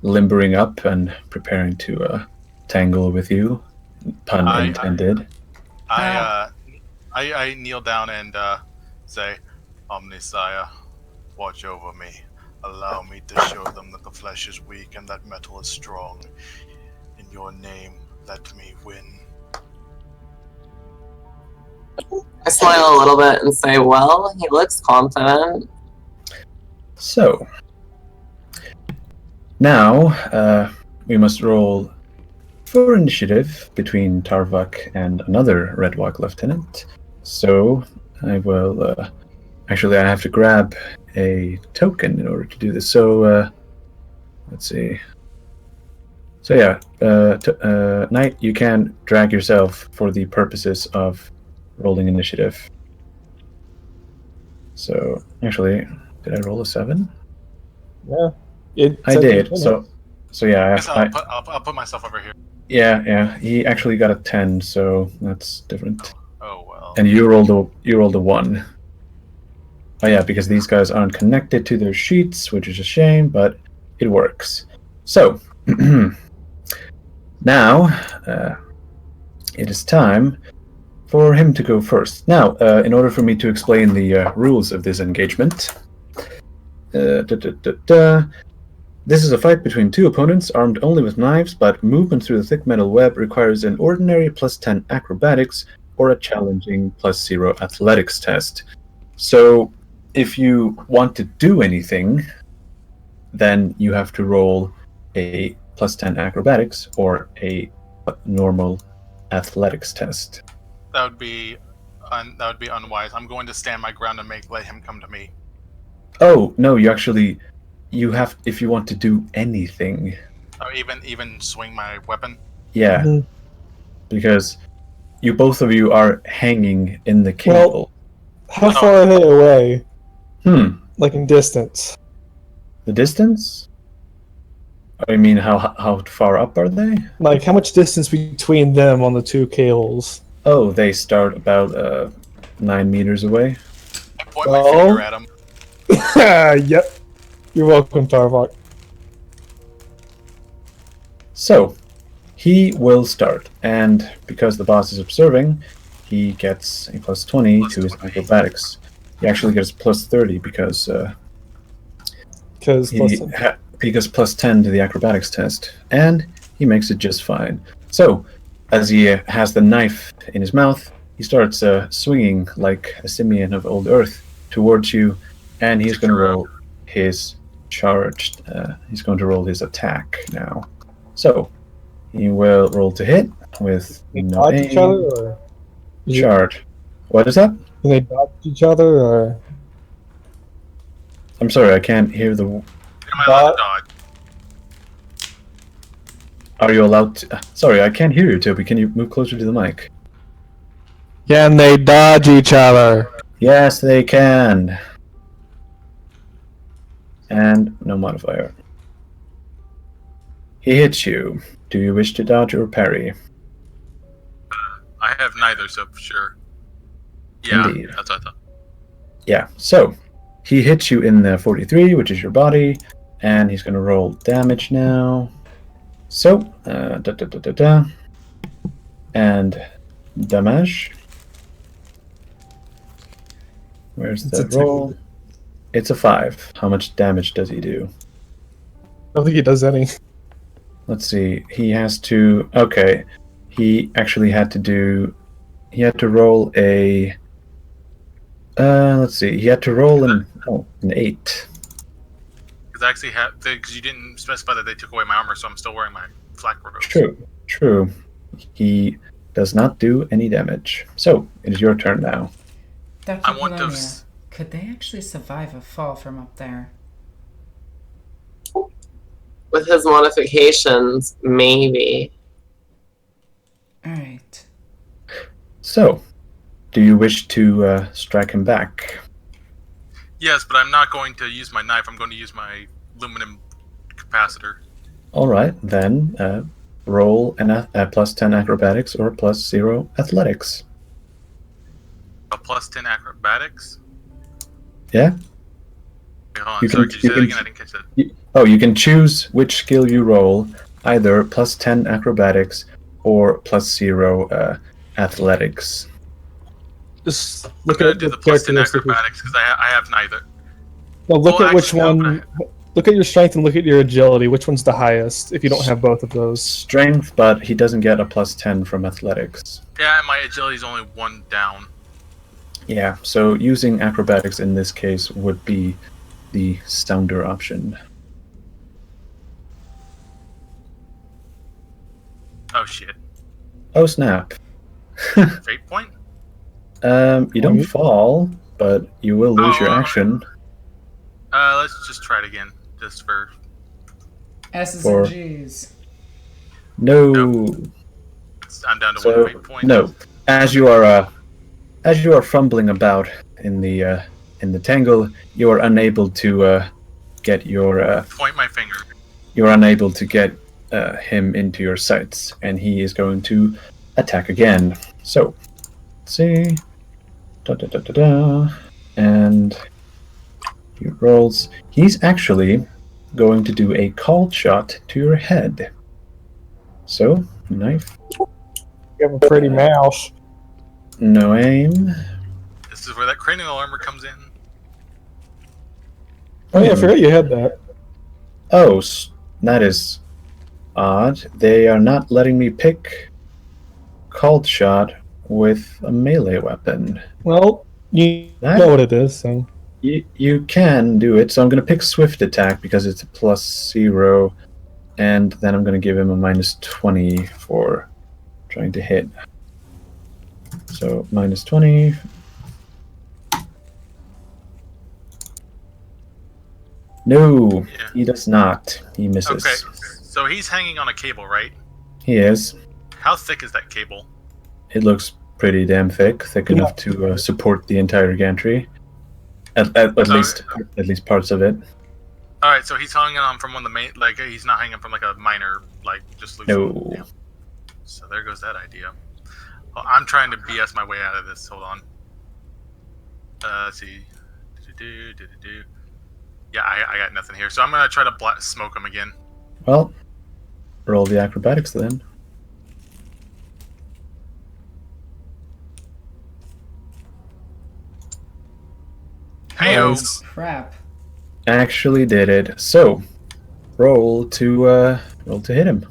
limbering up and preparing to tangle with you. Pun intended. I kneel down and say, Omnisire, watch over me. Allow me to show them that the flesh is weak and that metal is strong. In your name, let me win. I smile a little bit and say, well, he looks confident. So, now we must roll for initiative between Tarvak and another Red Walk lieutenant. So, I will. Actually, I have to grab a token in order to do this. So, let's see. So, yeah, Knight, you can drag yourself for the purposes of rolling initiative. So, actually, Did I roll a 7? Yeah. I did. So yeah, Guess I'll put myself over here. yeah. He actually got a 10, so that's different. Oh well. And you rolled a 1. Oh yeah, because these guys aren't connected to their sheets, which is a shame, but it works. So now it is time for him to go first. Now, in order for me to explain the rules of this engagement, this is a fight between two opponents armed only with knives, but movement through the thick metal web requires an ordinary +10 acrobatics or a challenging +0 athletics test. So, if you want to do anything, then you have to roll a +10 acrobatics or a normal athletics test. That would be unwise. I'm going to stand my ground and let him come to me. Oh no! You have if you want to do anything. Or even swing my weapon. Yeah, because both of you are hanging in the cable. How far are they away? Like in distance? The distance? I mean, how far up are they? Like, how much distance between them on the two cables? Oh, they start about 9 meters away. I point my finger at him. Yep. You're welcome, Tarvok. So, he will start, and because the boss is observing, he gets a +20 to his acrobatics. He actually gets +30 because +10 to the acrobatics test, and he makes it just fine. So, as he has the knife in his mouth, he starts swinging like a simian of old Earth towards you, and he's going to roll his charge. He's going to roll his attack now. So, he will roll to hit with no aim. Each other, or charge. What is that? Can they dodge each other, or? I'm sorry, I can't hear the. Am I allowed to dodge? Are you allowed to? Sorry, I can't hear you, Toby. Can you move closer to the mic? Can they dodge each other? Yes, they can. And no modifier. He hits you. Do you wish to dodge or parry? I have neither, so sure. Yeah, Indeed. that's what I thought. Yeah, so he hits you in the 43, which is your body, and he's going to roll damage now. So, and damage. Where's the roll? It's a 5. How much damage does he do? I don't think he does any. Let's see. He has to. Okay. He actually had to do. He had to roll a. Let's see. He had to roll an 8. Because you didn't specify that they took away my armor, so I'm still wearing my flak robes. True. He does not do any damage. So it is your turn now. Dr. I want Polonia, to. could they actually survive a fall from up there? With his modifications, maybe. Alright. So, do you wish to strike him back? Yes, but I'm not going to use my knife. I'm going to use my aluminum capacitor. All right, then roll a +10 acrobatics or +0 athletics. A +10 acrobatics? Yeah. Wait, hold on. You Sorry, can- could you say you that can- again? I didn't catch that. You can choose which skill you roll, either +10 acrobatics or +0 athletics. Just I'm look going at to do the the +10 characteristics. acrobatics because I have neither. No, look Well, at which actually, no, one. Look at your strength and look at your agility. Which one's the highest? If you don't have both of those. Strength, but he doesn't get a +10 from athletics. Yeah, and my agility is only 1 down. Yeah, so using acrobatics in this case would be the sounder option. Oh shit. Oh snap. Fate point? You don't fall, but you will lose your Oh, action. Let's just try it again, just for. S's Or- and G's. No. I'm down to So 1 fate point. no. As you are fumbling about in the in the tangle, you are unable to get your. Point my finger. You're unable to get him into your sights, and he is going to attack again. So, let's see. And he rolls. He's actually going to do a called shot to your head. So, knife. You have a pretty mouse. No aim. This is where that cranial armor comes in. Oh yeah, I forgot you had that. Oh, that is odd. They are not letting me pick called shot with a melee weapon. Well, you know what it is, so. You can do it, so I'm going to pick Swift Attack because it's a +0, and then I'm going to give him a -20 for trying to hit. So, -20. No, Yeah. he does not. He misses. Okay, so he's hanging on a cable, right? He is. How thick is that cable? It looks pretty damn thick enough to support the entire gantry. At least parts of it. All right, so he's hanging on from one of the main, like he's not hanging from like a minor, like just loose. No. Yeah. So there goes that idea. Well, I'm trying to BS my way out of this. Hold on. Let's see. Yeah, I got nothing here, so I'm gonna try to smoke him again. Well, roll the acrobatics then. Hey-o. Nice. Crap. Actually did it. So, roll to hit him.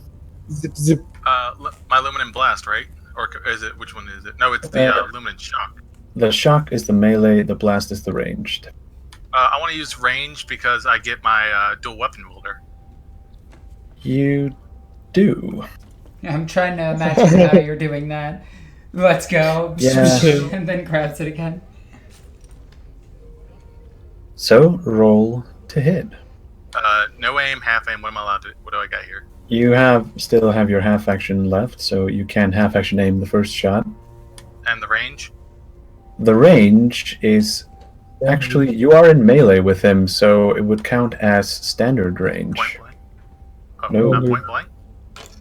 Zip, zip. My Luminant Blast, right? Or is it? Which one is it? No, it's the Luminant Shock. The shock is the melee. The blast is the ranged. I want to use range because I get my dual weapon wielder. You do. I'm trying to imagine how you're doing that. Let's go. Yeah. And then grabs it again. So, roll to hit. No aim, half aim. What am I allowed to? What do I got here? You still have your half action left, so you can half action aim the first shot. And the range? The range is actually you are in melee with him, so it would count as standard range. Point blank. Oh, No. not point blank.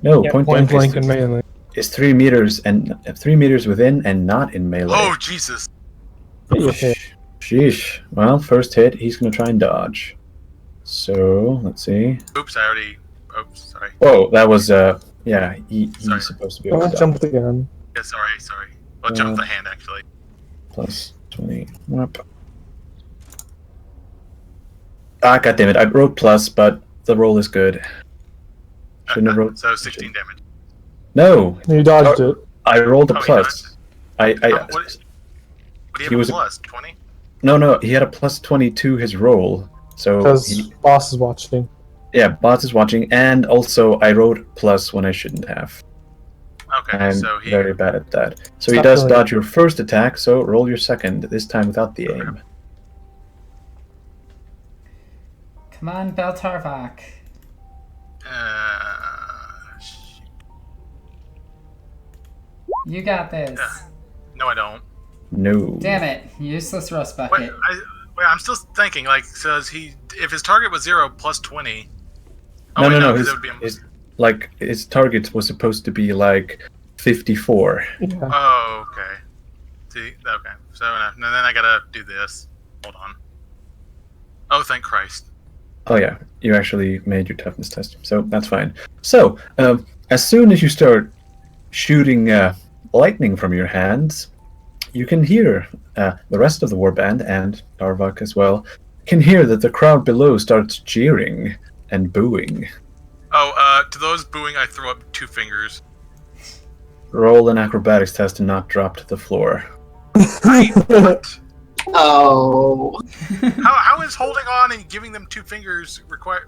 No, Yeah, point point blank blank and melee. is 3 meters and 3 meters within and not in melee. Oh Jesus! You hit. Sheesh. Well, first hit, he's gonna try and dodge. So let's see. Oops, I already. Oops, sorry. Whoa, that was yeah. He's Sorry. supposed to be able Oh, to jump the gun. Yeah, sorry. I'll jump the hand actually. Plus 20. Whoop. Ah, goddammit, I wrote plus, but the roll is good. Shouldn't have wrote. So 16 damage. No, You dodged it. I rolled a Oh, he plus. Oh, what do you He have was a a- plus? 20? No, he had a plus 20 to his roll. So Because boss is watching. yeah, boss is watching, and also I wrote plus when I shouldn't have. Okay, I'm so he. very bad at that. So he Stop does doing dodge your first attack, so roll your second, this time without the aim. Come on, Beltarvak. Shit. You got this. Yeah. No, I don't. No. Damn it. Useless rust Wait, bucket. I'm still thinking. Like, says he if his target was 0 plus 20. Oh, No, wait, no. 'cause it would be His target was supposed to be like 54. Yeah. Oh, okay. See, okay. So and then I gotta do this. Hold on. Oh, thank Christ. Oh yeah, you actually made your toughness test, so that's fine. So, as soon as you start shooting lightning from your hands, you can hear the rest of the warband, and Darvak as well, can hear that the crowd below starts cheering and booing. Oh, to those booing, I throw up 2 fingers. Roll an acrobatics test and not drop to the floor. What? Oh. How is holding on and giving them 2 fingers required?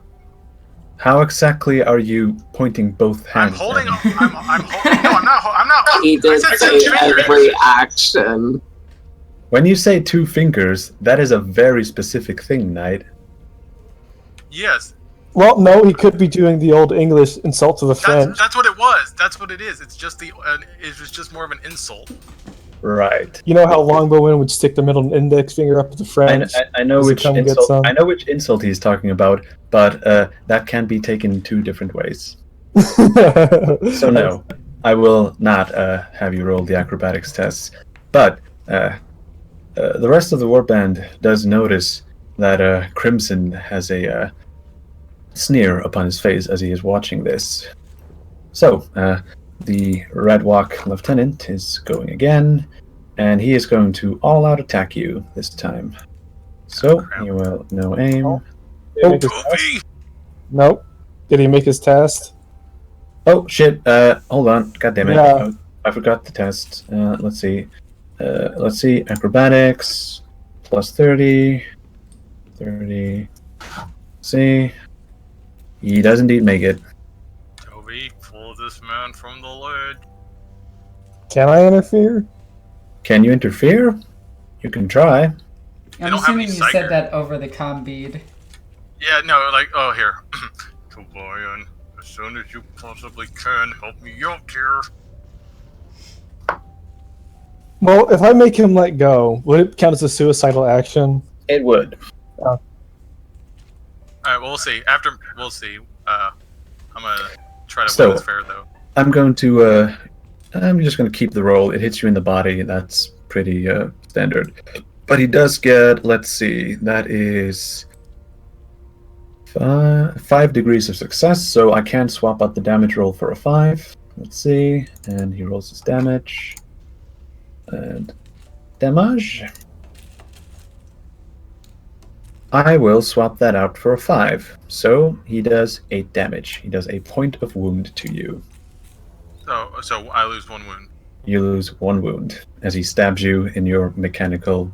How exactly are you pointing both hands? I'm holding. at? I'm holding. No, I'm not. I'm not. He did I said say 2 fingers. every action. When you say 2 fingers, that is a very specific thing, Knight. Yes, Well, no, he could be doing the old English insult to the French. that's what it was. That's what it is. It's just it was just more of an insult. Right. You know how Longbowmen would stick the middle index finger up to the French? I know Does it which come get insult. some? I know which insult he's talking about, but that can be taken 2 different ways. So no, I will not have you roll the acrobatics tests. But the rest of the warband does notice that Crimson has a sneer upon his face as he is watching this. So the Red Walk Lieutenant is going again, and he is going to all-out attack you this time. So he will no aim. Did he make his test? Nope. Did he make his test? Oh shit! Hold on. God damn it! Yeah. Oh, I forgot the test. Let's see. Let's see. Acrobatics plus 30. 30. See, he does indeed make it. Toby, pull this man from the ledge. Can I interfere? Can you interfere? You can try. I'm don't have assuming any you psyker. said that over the comm bead. Yeah, no, like, oh, here. Tobian, as soon as you possibly can, help me out here. Well, if I make him let go, would it count as a suicidal action? It would. Alright, we'll see. We'll see. I'm gonna try to So- win this fair, though. I'm going to. I'm just going to keep the roll. It hits you in the body. That's pretty standard. But he does get. Let's see. That is 5 degrees of success. So I can swap out the damage roll for a 5. Let's see. And he rolls his damage. And damage. I will swap that out for a 5. So he does 8 damage. He does a point of wound to you. So I lose 1 wound. You lose 1 wound as he stabs you in your mechanical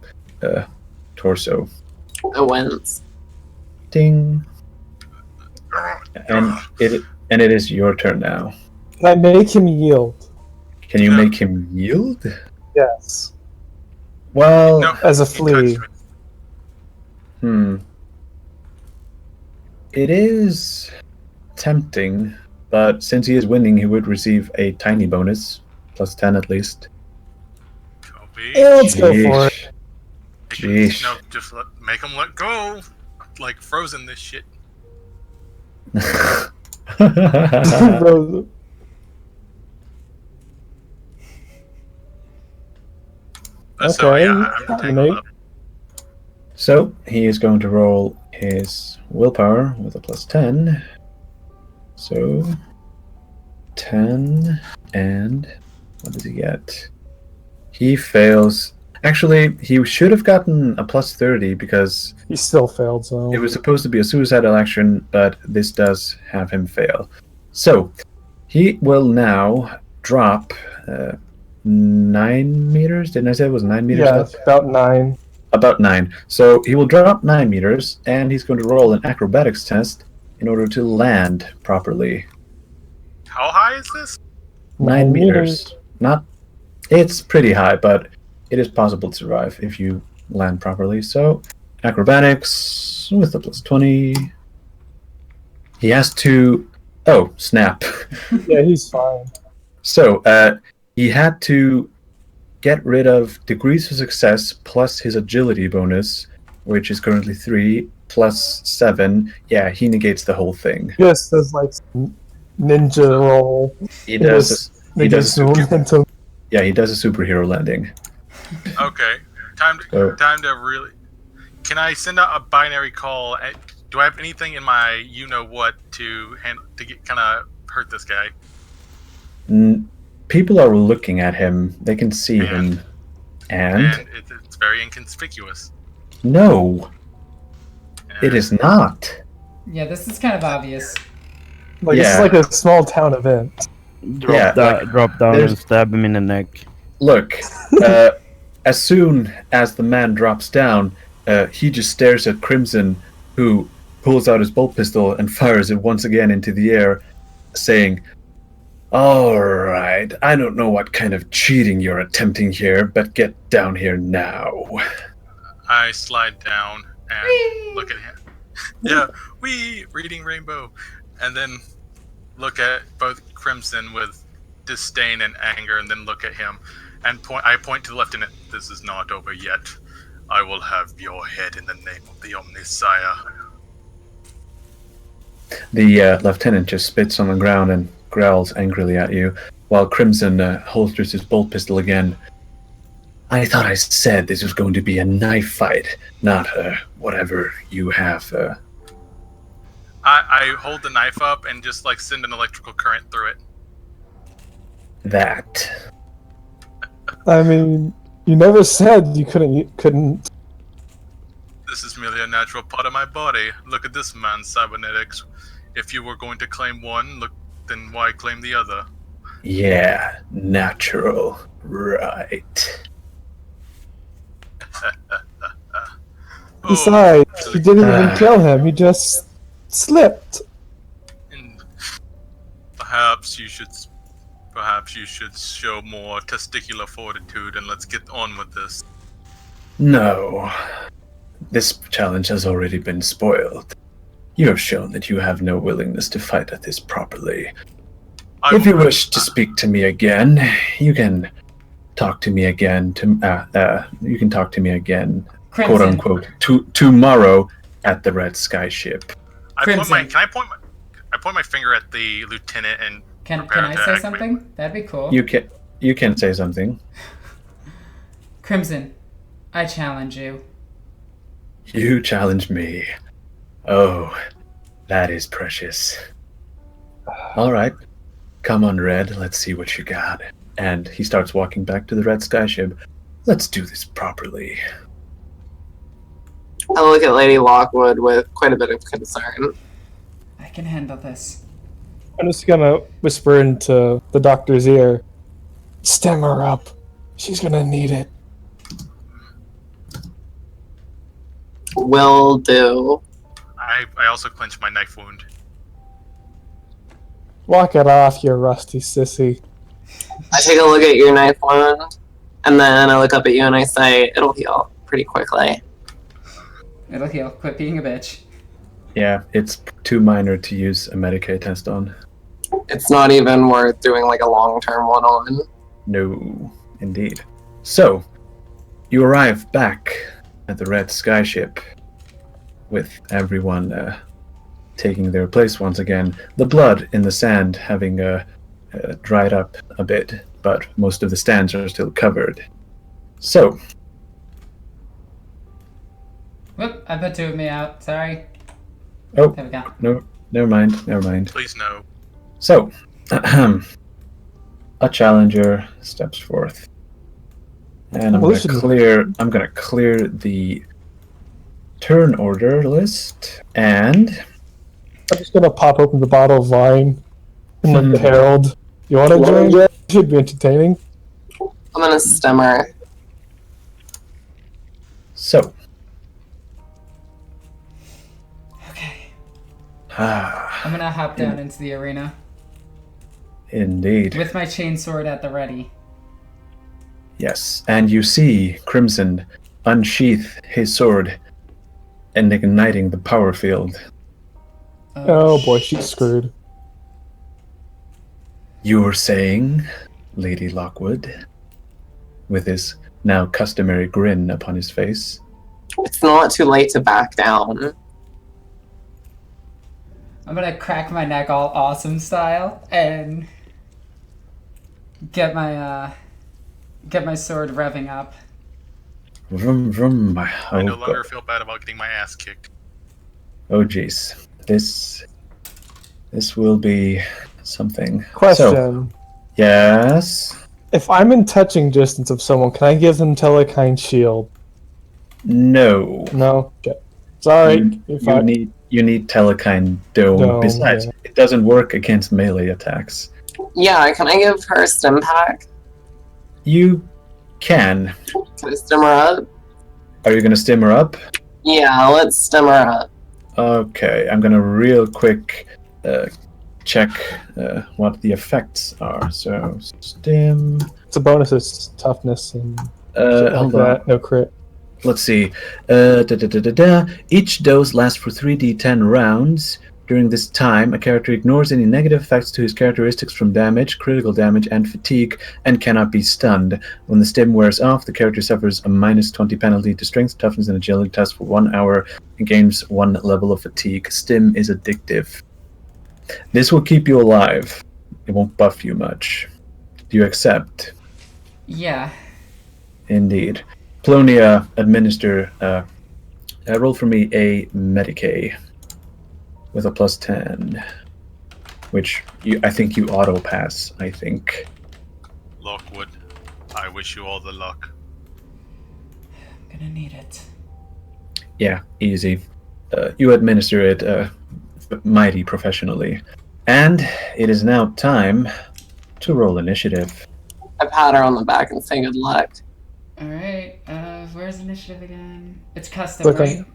torso. It wins. Ding. And it is your turn now. Can I make him yield? Can you No. make him yield? Yes. Well, No, As a he flea. touched me. It is tempting, but since he is winning, he would receive a tiny bonus, plus 10 at least. Toby, Yeah, let's go for it. Jeez. No, just make him let go. Like Frozen this shit. So Okay, yeah, I'm tangled up. So he is going to roll his willpower with a plus 10. So 10, and what does he get? He fails. Actually, he should have gotten a plus 30 because He still failed, so. it was supposed to be a suicidal action, but this does have him fail. So he will now drop 9 meters. Didn't I say it was 9 meters Yeah, up? about 9. About 9. So he will drop 9 meters, and he's going to roll an acrobatics test in order to land properly. How high is this? 9 meters. Not. It's pretty high, but it is possible to survive if you land properly. So acrobatics with the plus 20. He has to. Oh, snap. Yeah, he's fine. So he had to get rid of degrees of success plus his agility bonus, which is currently 3, plus 7. Yeah, he negates the whole thing. Yes, does like ninja roll. He does. He does. Momentum. Yeah, he does a superhero landing. Okay, time to really. Can I send out a binary call? Do I have anything in my you-know-what to get kind of hurt this guy? People are looking at him. They can see him. And? It's very inconspicuous. No, And it is not. Yeah, this is kind of obvious. Like, Yeah. This is like a small town event. Yeah, Drop down there's- and stab him in the neck. Look, as soon as the man drops down, he just stares at Crimson, who pulls out his bolt pistol and fires it once again into the air, saying, "All right, I don't know what kind of cheating you're attempting here, but get down here now." I slide down and look at him. Yeah, reading Rainbow, and then look at both Crimson with disdain and anger, and then look at him. And I point to the lieutenant. This is not over yet. I will have your head in the name of the Omnisire. The lieutenant just spits on the ground and growls angrily at you, while Crimson holsters his bolt pistol again. I thought I said this was going to be a knife fight, not whatever you have. I hold the knife up and just like send an electrical current through it. That. I mean, you never said you couldn't. This is merely a natural part of my body. Look at this man's cybernetics. If you were going to claim one, then why claim the other? Yeah, natural. Right. Besides, you didn't even kill him. You just slipped. Perhaps you should show more testicular fortitude and let's get on with this. No. This challenge has already been spoiled. You have shown that you have no willingness to fight at this properly. If you wish to speak to me again, you can talk to me again. You can talk to me again, Crimson. quote unquote, tomorrow at the Red Sky ship. I point my finger at the lieutenant and Can prepare I to say activate. something? That'd be cool. You can say something. Crimson, I challenge you. You challenge me. Oh, that is precious. All right, come on, Red. Let's see what you got. And he starts walking back to the Red Sky ship. Let's do this properly. I look at Lady Lockwood with quite a bit of concern. I can handle this. I'm just gonna whisper into the doctor's ear. Stem her up. She's gonna need it. Will do. I also clench my knife wound. Walk it off, you rusty sissy. I take a look at your knife wound, and then I look up at you and I say, it'll heal pretty quickly. It'll heal. Quit being a bitch. Yeah, it's too minor to use a Medicaid test on. It's not even worth doing like a long-term one on. No, indeed. So, you arrive back at the Red Sky ship with everyone taking their place once again. The blood in the sand having dried up a bit, but most of the stands are still covered. So, Whoop, I put two of me out. Sorry. oh, There we go. no, never mind. Please no. So, a challenger steps forth. And I'm gonna clear the turn order list, and I'm just gonna pop open the bottle of wine and let the herald. You wanna join? It should be entertaining. I'm gonna stem her. so. Okay. Ah, I'm gonna hop down into the arena indeed. with my chainsword at the ready. Yes, and you see Crimson unsheath his sword and igniting the power field. Oh boy, she's screwed. You were saying, Lady Lockwood, with his now customary grin upon his face. It's not too late to back down. I'm gonna crack my neck all awesome style and get my sword revving up. Vroom, vroom. I no longer feel bad about getting my ass kicked. Oh, jeez. This will be something. Question. So, yes? If I'm in touching distance of someone, can I give them Telekind Shield? No. No? Okay. Sorry. You need Telekind Dome. Besides, it doesn't work against melee attacks. Yeah, can I give her a stim pack? You can. Can I stim her up? Are you gonna stim her up? Yeah, let's stim her up. Okay, I'm gonna real quick check what the effects are. So, stim. It's a bonus, it's toughness and shit like Hold on. that. No crit. Let's see. Each dose lasts for 3d10 rounds. During this time, a character ignores any negative effects to his characteristics from damage, critical damage, and fatigue, and cannot be stunned. When the stim wears off, the character suffers a -20 penalty to strength, toughness, and agility test for 1 hour and gains 1 level of fatigue. Stim is addictive. This will keep you alive. It won't buff you much. Do you accept? Yeah. Indeed. Polonia, administer. Roll for me a Medicae with a +10, which I think you auto pass. I think. Lockwood, I wish you all the luck. I'm gonna need it. Yeah, easy. You administer it mighty professionally, and it is now time to roll initiative. I pat her on the back and say good luck. Alright, where's initiative again? It's custom, Click on- right?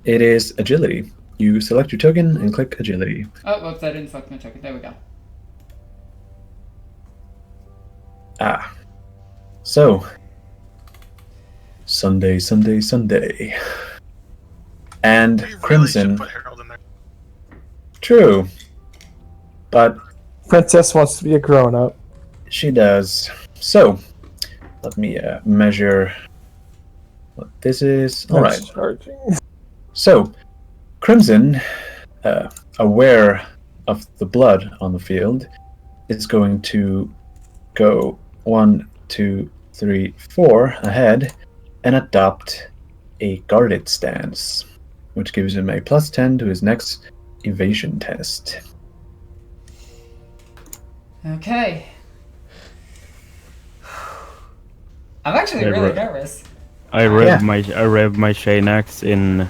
It is agility. You select your token and click agility. Oh, whoops, I didn't select my token. There we go. So, Sunday. And We really Crimson. should put Harold in there. True. But Princess wants to be a grown-up. she does. So, let me measure what this is. Alright. Charging. So, Crimson, aware of the blood on the field, is going to go 1, 2, 3, 4 ahead and adopt a guarded stance, which gives him a +10 to his next evasion test. Okay. I'm actually Hey, really bro. nervous. I rev my chain axe in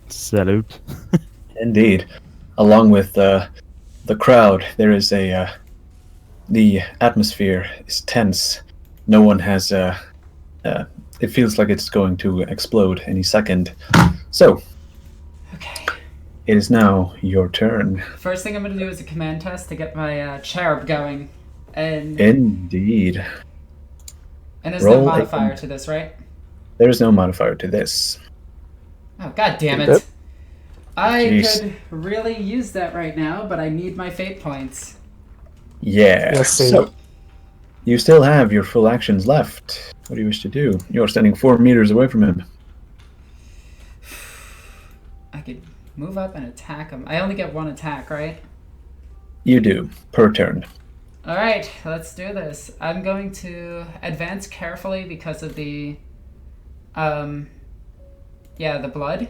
salute. Indeed. Along with the crowd, there is the atmosphere is tense. No one has it feels like it's going to explode any second. So, Okay. it is now your turn. First thing I'm gonna do is a command test to get my cherub going. And Indeed. there's roll no a modifier to this, right? There is no modifier to this. Oh, god damn Yep. it. I Jeez. could really use that right now, but I need my fate points. Yeah. Yes, save so, it. you still have your full actions left. What do you wish to do? You're standing 4 meters away from him. I could move up and attack him. I only get 1 attack, right? You do, per turn. Alright, let's do this. I'm going to advance carefully because of the the blood.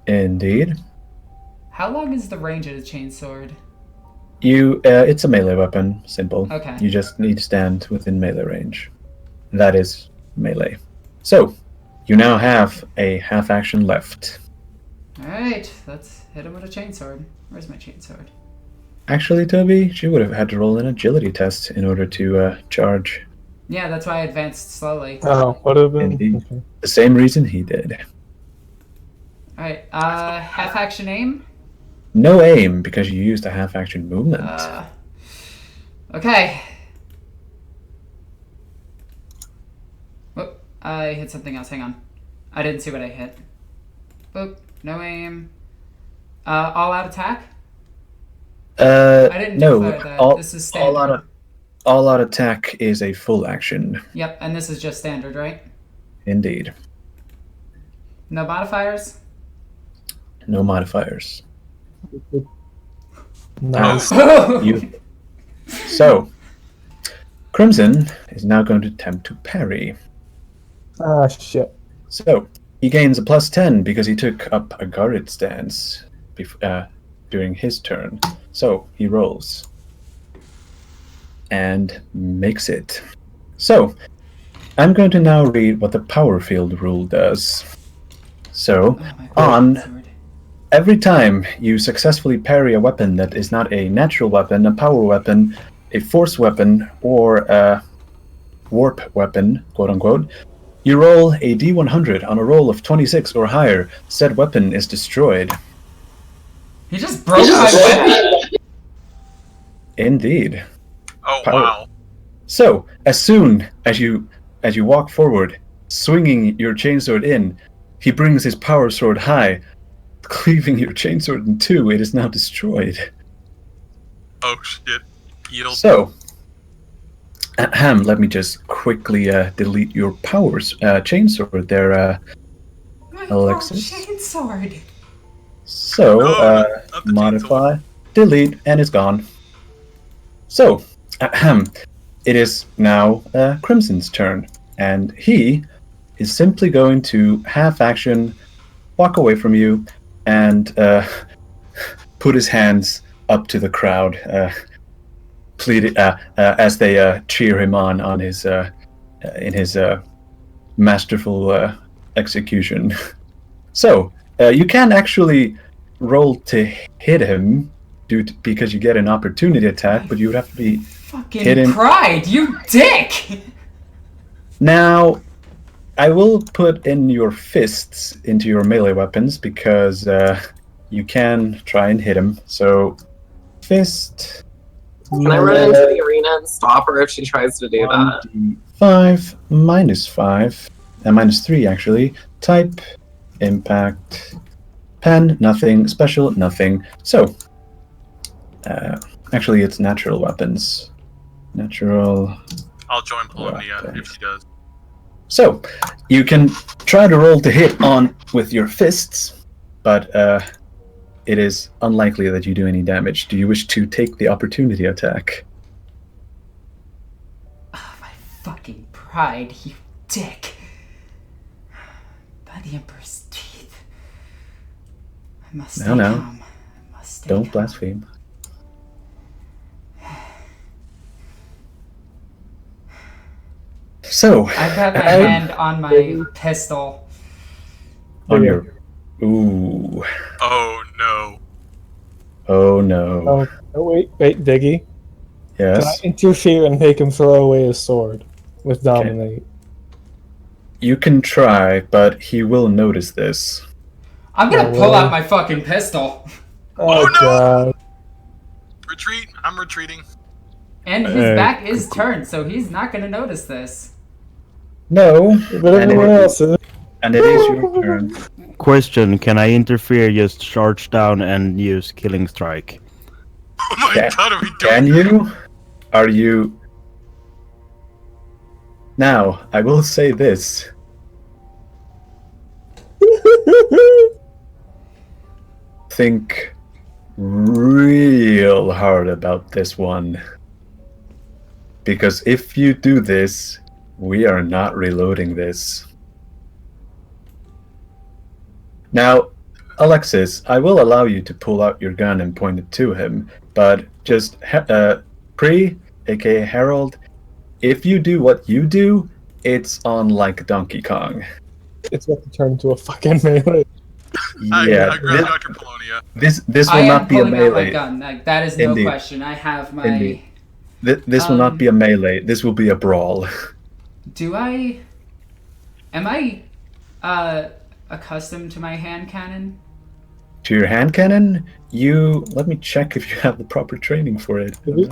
Indeed. How long is the range of the chainsword? It's a melee weapon, simple. Okay. You just need to stand within melee range. That is melee. So, you now have a half action left. Alright, let's hit him with a chainsword. Where's my chainsword? Actually, Toby, she would have had to roll an agility test in order to charge. Yeah, that's why I advanced slowly. Oh, would have been. Indeed. Okay. The same reason he did. Alright, half action aim? No aim, because you used a half action movement. Okay. Whoop, I hit something else, hang on. I didn't see what I hit. Boop, no aim. All out attack? I didn't no. declare that. This is standard. All out attack is a full action. Yep, and this is just standard, right? Indeed. No modifiers? No modifiers. Nice. You. So, Crimson is now going to attempt to parry. Ah, shit. So, he gains a +10 because he took up a guarded stance during his turn. So, he rolls. And makes it. So, I'm going to now read what the power field rule does. So, Oh my on sword. every time you successfully parry a weapon that is not a natural weapon, a power weapon, a force weapon, or a warp weapon, quote unquote, you roll a d100 on a roll of 26 or higher. Said weapon is destroyed. He just broke my weapon! Indeed. Oh, Power. wow. So, as soon as you walk forward, swinging your chainsword in, he brings his power sword high, cleaving your chainsword in two. It is now destroyed. Oh shit. Yield. So, let me just quickly delete your powers chainsword there, My Alexis. chainsword. So, No, not the modify, delete, and it's gone. So, it is now Crimson's turn, and he is simply going to half action, walk away from you, and put his hands up to the crowd, as they cheer him on his in his masterful execution. So you can actually roll to hit him because you get an opportunity attack, but you would have to be Fucking hidden. pride, you dick! Now, I will put in your fists into your melee weapons because you can try and hit him. So, fist. Can I run into the arena and stop her if she tries to do that? 5 minus 5 and minus 3 actually. Type, impact, pen, nothing. Special, nothing. So, actually, it's natural weapons. Natural. I'll join Polonia if she does. So, you can try to roll to hit on with your fists, but it is unlikely that you do any damage. Do you wish to take the opportunity attack? Oh, my fucking pride, you dick. By the Emperor's teeth. I must stay calm. I must stay Don't calm. blaspheme. So, I've got my hand on my pistol. on your... Ooh. Oh no. Oh no. Oh, wait, Diggy. Can I Yes. interfere and make him throw away his sword with Dominate? You can try, but he will notice this. I'm gonna Oh, pull really? out my fucking pistol. Oh, no! God. Retreat. I'm retreating. And his back is turned, so he's not gonna notice this. No. But And everyone it- else is. And it is your turn. Question: can I interfere? Just charge down and use Killing Strike? Oh my god, are we doing Can you? Are you... Now, I will say this. Think real hard about this one. Because if you do this, we are not reloading this. Now, Alexis, I will allow you to pull out your gun and point it to him, but just Pre, aka Harold, if you do what you do, it's on like Donkey Kong. It's about to turn into a fucking melee. I grab Dr. Polonia. This I will am not be a pulling out my melee. gun. Like, that is no Indeed. question. I have my. Indeed. This will not be a melee. This will be a brawl. Do I? Am I accustomed to my hand cannon? To your hand cannon, let me check if you have the proper training for it. Did we-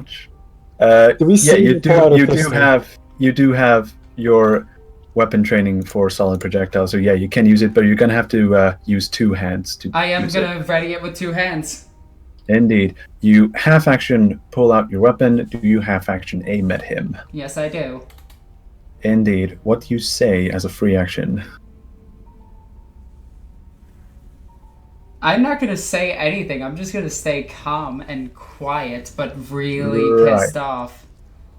Yeah, Did we see you pull out a do pistol? you do have your weapon training for solid projectile, so yeah, you can use it, but you're gonna have to use two hands to I am use it. gonna ready it with two hands. Indeed. You half action pull out your weapon. Do you half action aim at him? Yes, I do. Indeed. What do you say as a free action? I'm not gonna say anything. I'm just gonna stay calm and quiet, but really Right. pissed off.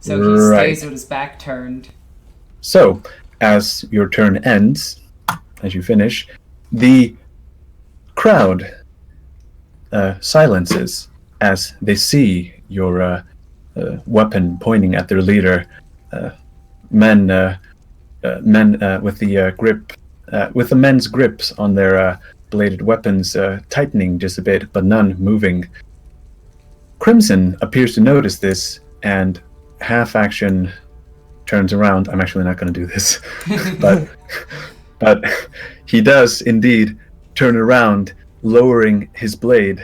So he Right. stays with his back turned. So, as your turn ends, as you finish, the crowd silences as they see your weapon pointing at their leader. Men with the grip, with the men's grips on their bladed weapons tightening just a bit, but none moving. Crimson appears to notice this and half action turns around. I'm actually not going to do this, but he does indeed turn around, lowering his blade,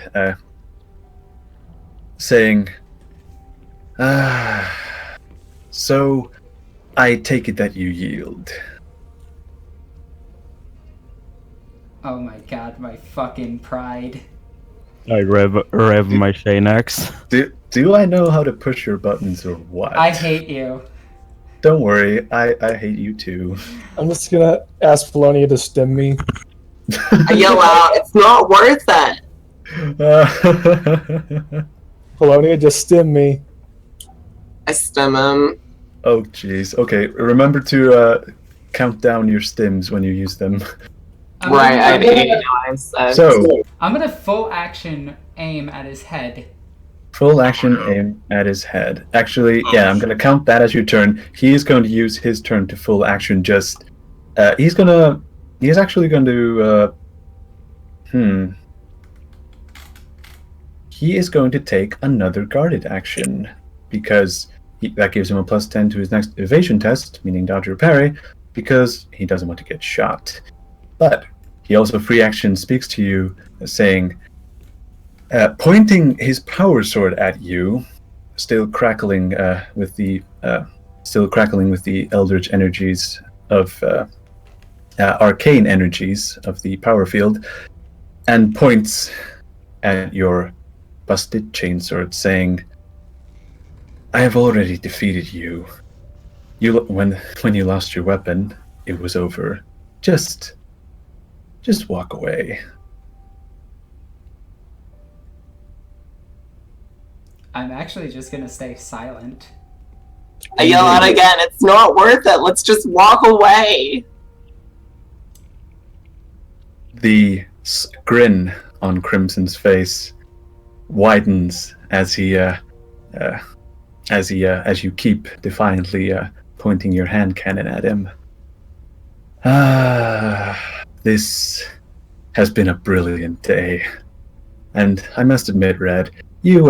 saying, "So, I take it that you yield." Oh my god, my fucking pride. I rev my chain axe. Do I know how to push your buttons or what? I hate you. Don't worry, I hate you too. I'm just gonna ask Felonia to stim me. I yell out, it's not worth it. Felonia, just stim me. I stem him. Oh jeez. Okay, remember to count down your stims when you use them. Right, I didn't know I said. So, I'm gonna full action aim at his head. full action aim at his head. Actually, yeah, I'm gonna count that as your turn. He is going to use his turn to full action. Just, he's actually going to, he is going to take another guarded action because that gives him a +10 to his next evasion test, meaning dodge or parry, because he doesn't want to get shot. But he also free action speaks to you, saying, pointing his power sword at you, still crackling with the eldritch energies of arcane energies of the power field, and points at your busted chainsword, saying, "I have already defeated you. When you lost your weapon, it was over. Just walk away." I'm actually just gonna stay silent. I yell out again, it's not worth it, let's just walk away. The grin on Crimson's face widens as you keep defiantly pointing your hand cannon at him. This has been a brilliant day, and I must admit, Red, you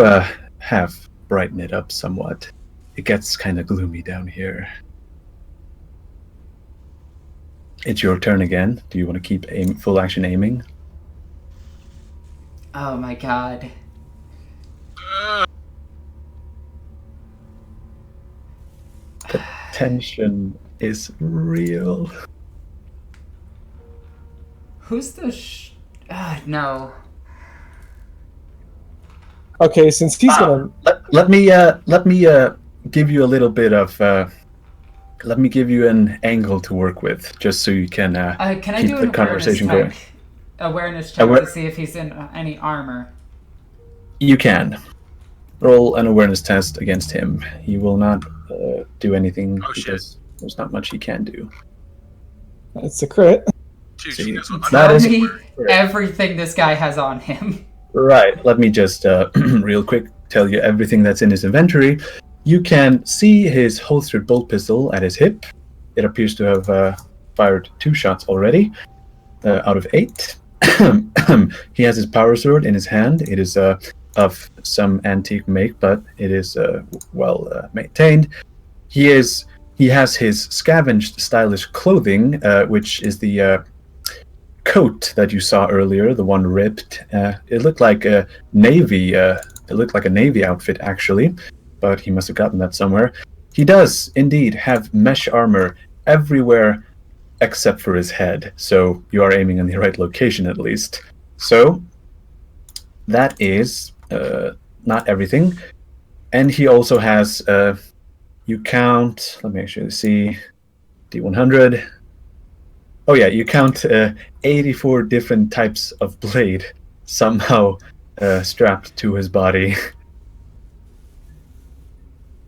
have brightened it up somewhat. It gets kind of gloomy down here. It's your turn again. Do you want to keep full action aiming? Oh my god. The tension is real. Who's the no. Okay, since he's gonna... Let me give you a little bit of let me give you an angle to work with, just so you can Can I keep do the an conversation awareness going. Awareness check to see if he's in any armor? You can roll an awareness test against him. He will not do anything because there's not much he can do. It's a crit. See, Tell that is me everything this guy has on him. right. Let me just real quick tell you everything that's in his inventory. You can see his holstered bolt pistol at his hip. It appears to have fired 2 shots already out of 8. He has his power sword in his hand. It is of some antique make, but it is well maintained. He has his scavenged stylish clothing, which is the coat that you saw earlier, the one ripped. It looked like a navy. It looked like a navy outfit actually, but he must have gotten that somewhere. He does indeed have mesh armor everywhere except for his head, so you are aiming in the right location at least. So that is not everything, and he also has you count. Let me actually see. D100. Oh yeah, you count 84 different types of blade somehow strapped to his body.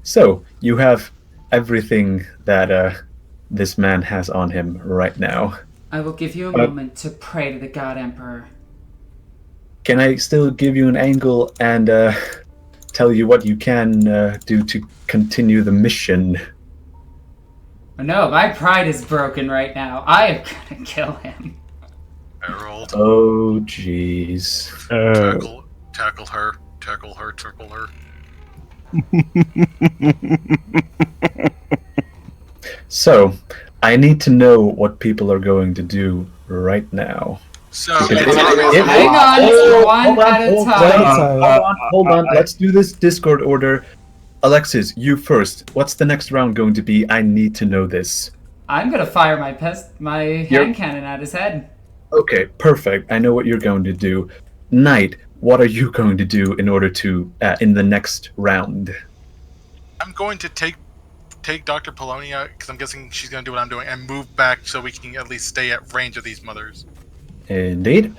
So you have everything that this man has on him right now. I will give you a moment to pray to the God Emperor. Can I still give you an angle and tell you what you can do to continue the mission? No, my pride is broken right now. I am gonna kill him. Harold, Oh, jeez. tackle her, triple her. So, I need to know what people are going to do right now. So, Hang Hang on, one at a time. Hold on. Let's do this Discord order. Alexis, you first. What's the next round going to be? I need to know this. I'm gonna fire my hand cannon at his head. Okay, perfect. I know what you're going to do. Knight, what are you going to do in order to in the next round? I'm going to take Dr. Polonia, because I'm guessing she's going to do what I'm doing, and move back so we can at least stay at range of these mothers. Indeed.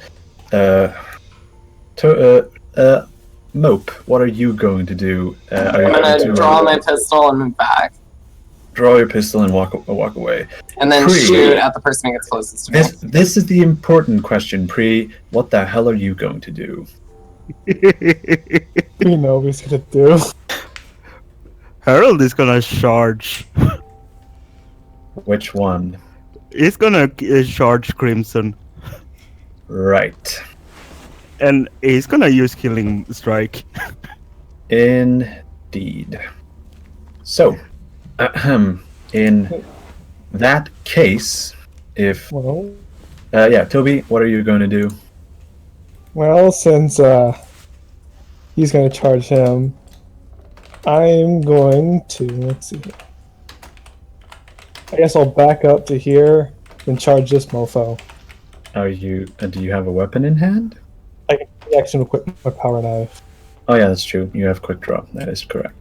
Mope, what are you going to do? Are you I'm going gonna to draw my pistol and move back. draw your pistol and walk away? And then Pre. shoot at the person who gets closest to me. This is the important question, Pre. What the hell are you going to do? We know what he's gonna do. Harold is gonna charge. Which one? He's gonna charge Crimson. Right. And he's gonna use Killing Strike. Indeed. So, in that case, if Well, yeah, Toby, what are you going to do? well, since he's gonna charge him, I'm going to let's see. I guess I'll back up to here and charge this mofo. Are you? Do you have a weapon in hand? I can action equip my power knife. Oh yeah, that's true. You have quick draw. That is correct.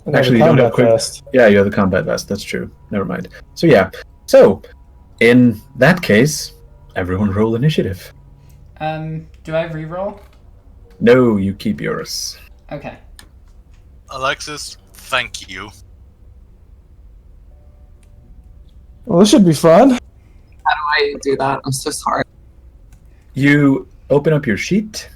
And I have Actually, a you don't have combat quick. vest. Yeah, you have the combat vest. That's true. Never mind. So yeah. So, in that case, everyone roll initiative. Do I reroll? No, you keep yours. Okay. Alexis, thank you. Well, this should be fun. How do I do that? I'm so sorry. You open up your sheet.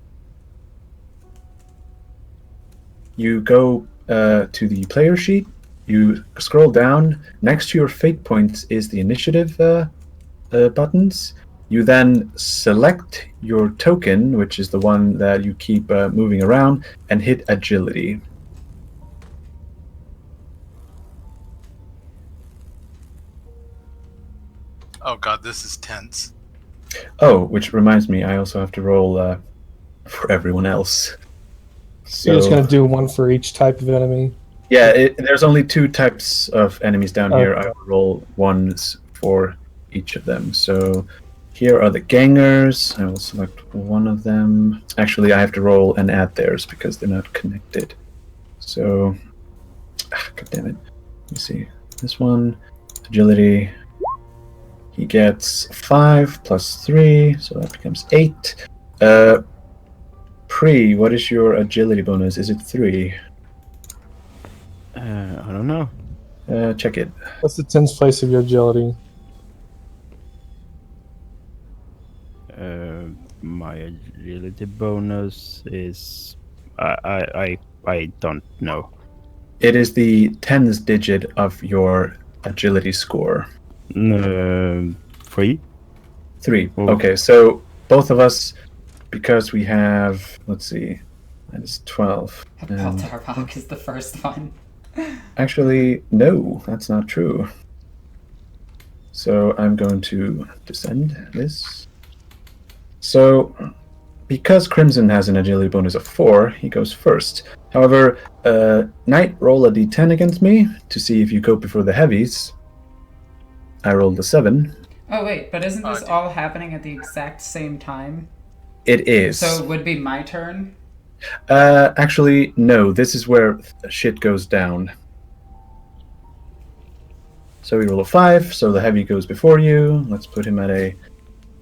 You go to the player sheet. You scroll down. Next to your fate points is the initiative buttons. You then select your token, which is the one that you keep moving around, and hit agility. Oh god, this is tense. Oh, which reminds me, I also have to roll for everyone else. So, You're just gonna do one for each type of enemy. yeah, there's only 2 types of enemies down here. Okay. I will roll ones for each of them. So here are the gangers. I will select one of them. Actually, I have to roll and add theirs because they're not connected. So, god damn it. Let me see. This one, agility. He gets 5 plus 3, so that becomes 8. Pre, what is your agility bonus? Is it 3? I don't know. Check it. What's the 10th place of your agility? My agility bonus is I don't know. It is the 10th digit of your agility score. 3. 3. Oh. Okay, so both of us, because we have, let's see, that is 12. Baltarok is the first one. Actually, no, that's not true. So I'm going to descend this. So, because Crimson has an agility bonus of 4, he goes first. However, Knight, roll a d10 against me to see if you go before the heavies. I rolled a 7. Oh wait, but isn't this all happening at the exact same time? It is. So it would be my turn? Actually, no. This is where shit goes down. So we roll a 5, so the heavy goes before you. Let's put him at a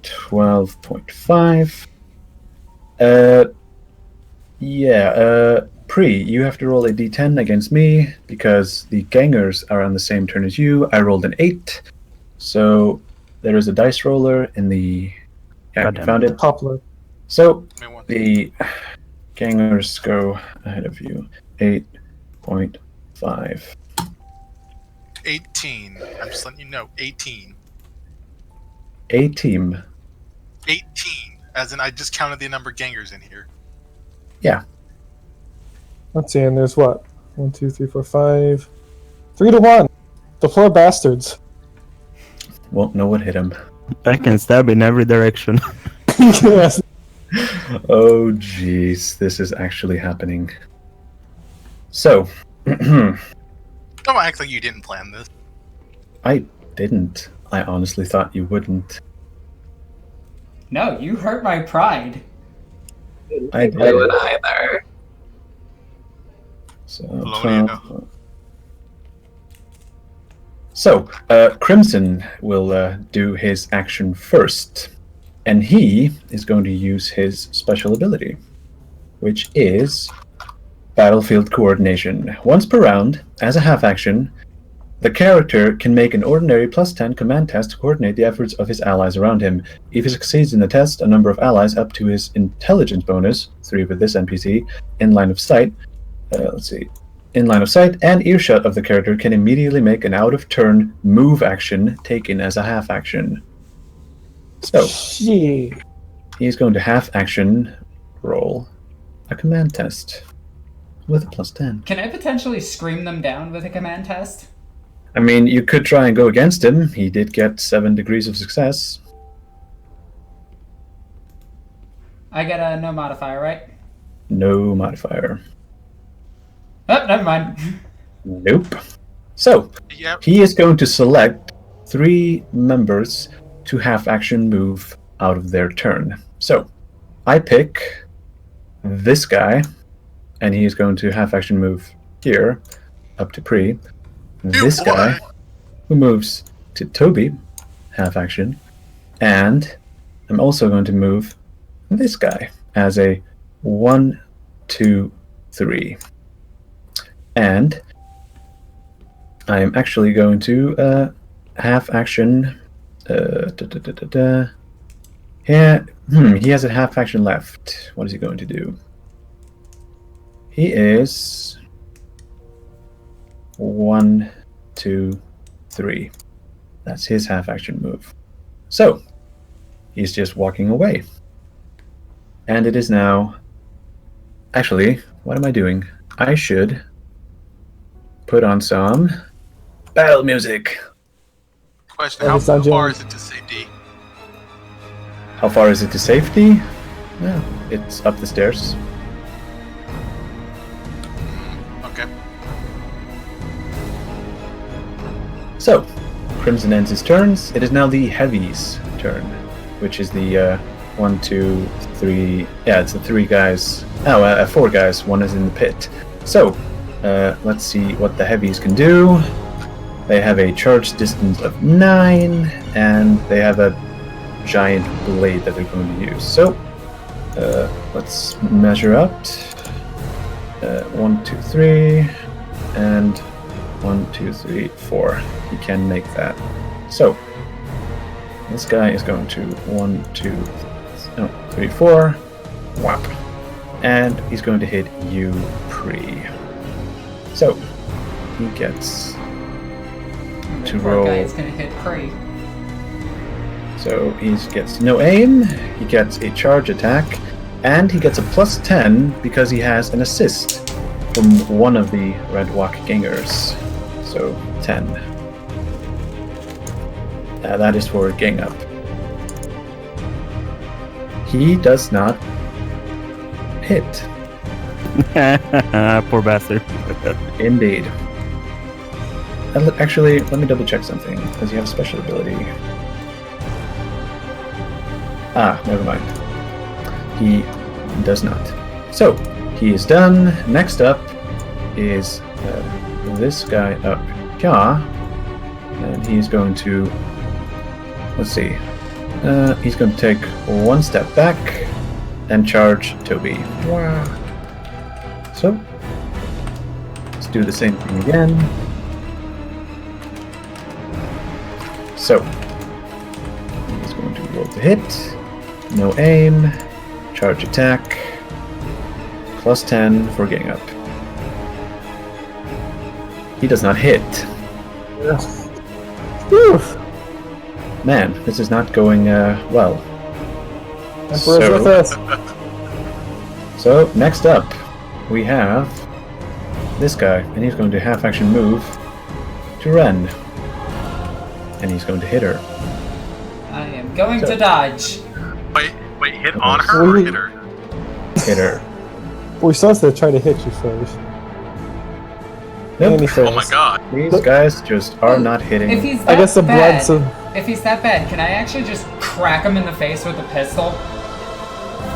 12.5. Pre, you have to roll a d10 against me because the gangers are on the same turn as you. I rolled an 8. So there is a dice roller in the... Yeah, I found it. Poplar. So the gangers go ahead of you. 8.5. 18. I'm just letting you know. 18. A team. 18. As in, I just counted the number of gangers in here. Yeah. Let's see, and there's what? 1, 2, 3, 4, 5. 3 to 1. The poor bastards. Won't know what hit him. I can stab in every direction. Yes. Oh, jeez. This is actually happening. So. Don't act like you didn't plan this. I didn't. I honestly thought you wouldn't. No, you hurt my pride. I I did. would either. So, Polonia. Crimson will do his action first, and he is going to use his special ability, which is Battlefield Coordination. Once per round, as a half action, the character can make an ordinary +10 command test to coordinate the efforts of his allies around him. If he succeeds in the test, a number of allies up to his intelligence bonus, 3 with this NPC, in line of sight, in line of sight and earshot of the character can immediately make an out-of-turn move action taken as a half action. So, Shit. he's going to half action roll a command test with a +10. Can I potentially scream them down with a command test? I mean, you could try and go against him. He did get 7 degrees of success. I get a no modifier, right? No modifier. Oh, never mind. Nope. So, Yep. he is going to select 3 members to half action move out of their turn. So, I pick this guy, and he is going to half action move here, up to Pre. This guy, who moves to Toby, half action, and I'm also going to move this guy as a 1, 2, 3. And I am actually going to half action. Yeah, he has a half action left. What is he going to do? He is 1, 2, 3. That's his half action move. So he's just walking away. And it is now. Actually, what am I doing? I should put on some battle music. Question: How far is it to safety? How far is it to safety? Well, it's up the stairs. Okay. So, Crimson ends his turns. It is now the Heavy's turn, which is the 1, 2, 3. Yeah, it's the 3 guys. 4 guys. One is in the pit. So, let's see what the Heavies can do. They have a charge distance of 9, and they have a giant blade that they're going to use. So, let's measure up. 1, 2, 3, and 1, 2, 3, 4. He can make that. So, this guy is going to 1, 2, 3, 4. Whap. And he's going to hit you, Pre. So, he gets to Poor roll. guy is gonna hit Pre. So he gets no aim, he gets a charge attack, and he gets a +10 because he has an assist from one of the Red Walk Gangers. So 10. That is for gang up. He does not hit. Poor bastard. Indeed. Actually, let me double check something. Does he have a special ability? Never mind. He does not. So, he is done. Next up is this guy up here. And he's going to... Let's see. He's going to take 1 step back and charge Toby. Wow. So, let's do the same thing again. So, he's going to roll to hit. No aim. Charge attack. +10 for getting up. He does not hit. Man, this is not going well. Emperor's with us. So, next up, we have this guy, and he's going to half action move to Ren. And he's going to hit her. I am going to dodge. Wait, hit on her or hit her? Hit her. We still have to try to hit you first. Nope. And he Oh my fails. god. These guys just are not hitting. If he's I guess the that blood's bad, if he's that bad, can I actually just crack him in the face with a pistol?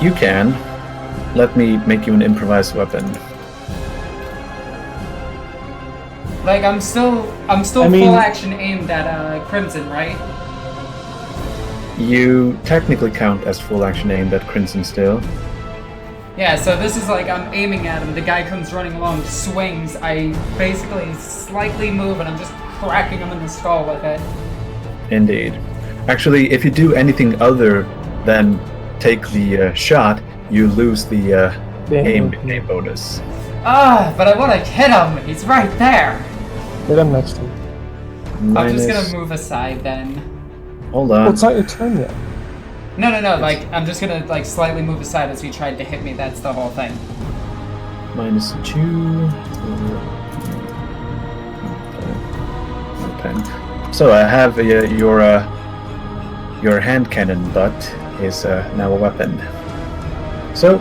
You can. Let me make you an improvised weapon. Like, I'm still I mean- full action aimed at Crimson, right? You technically count as full action aimed at Crimson still. Yeah, so this is like I'm aiming at him, the guy comes running along, swings, I basically slightly move and I'm just cracking him in the skull with it. Indeed. Actually, if you do anything other than take the shot, you lose the aim bonus. But I want to hit him, he's right there! Hit him next time. I'm just gonna move aside then. Hold Well, on. it's not your turn yet. No, like, I'm just gonna, like, slightly move aside as he tried to hit me, that's the whole thing. -2. Okay. So I have your hand cannon butt is now a weapon. So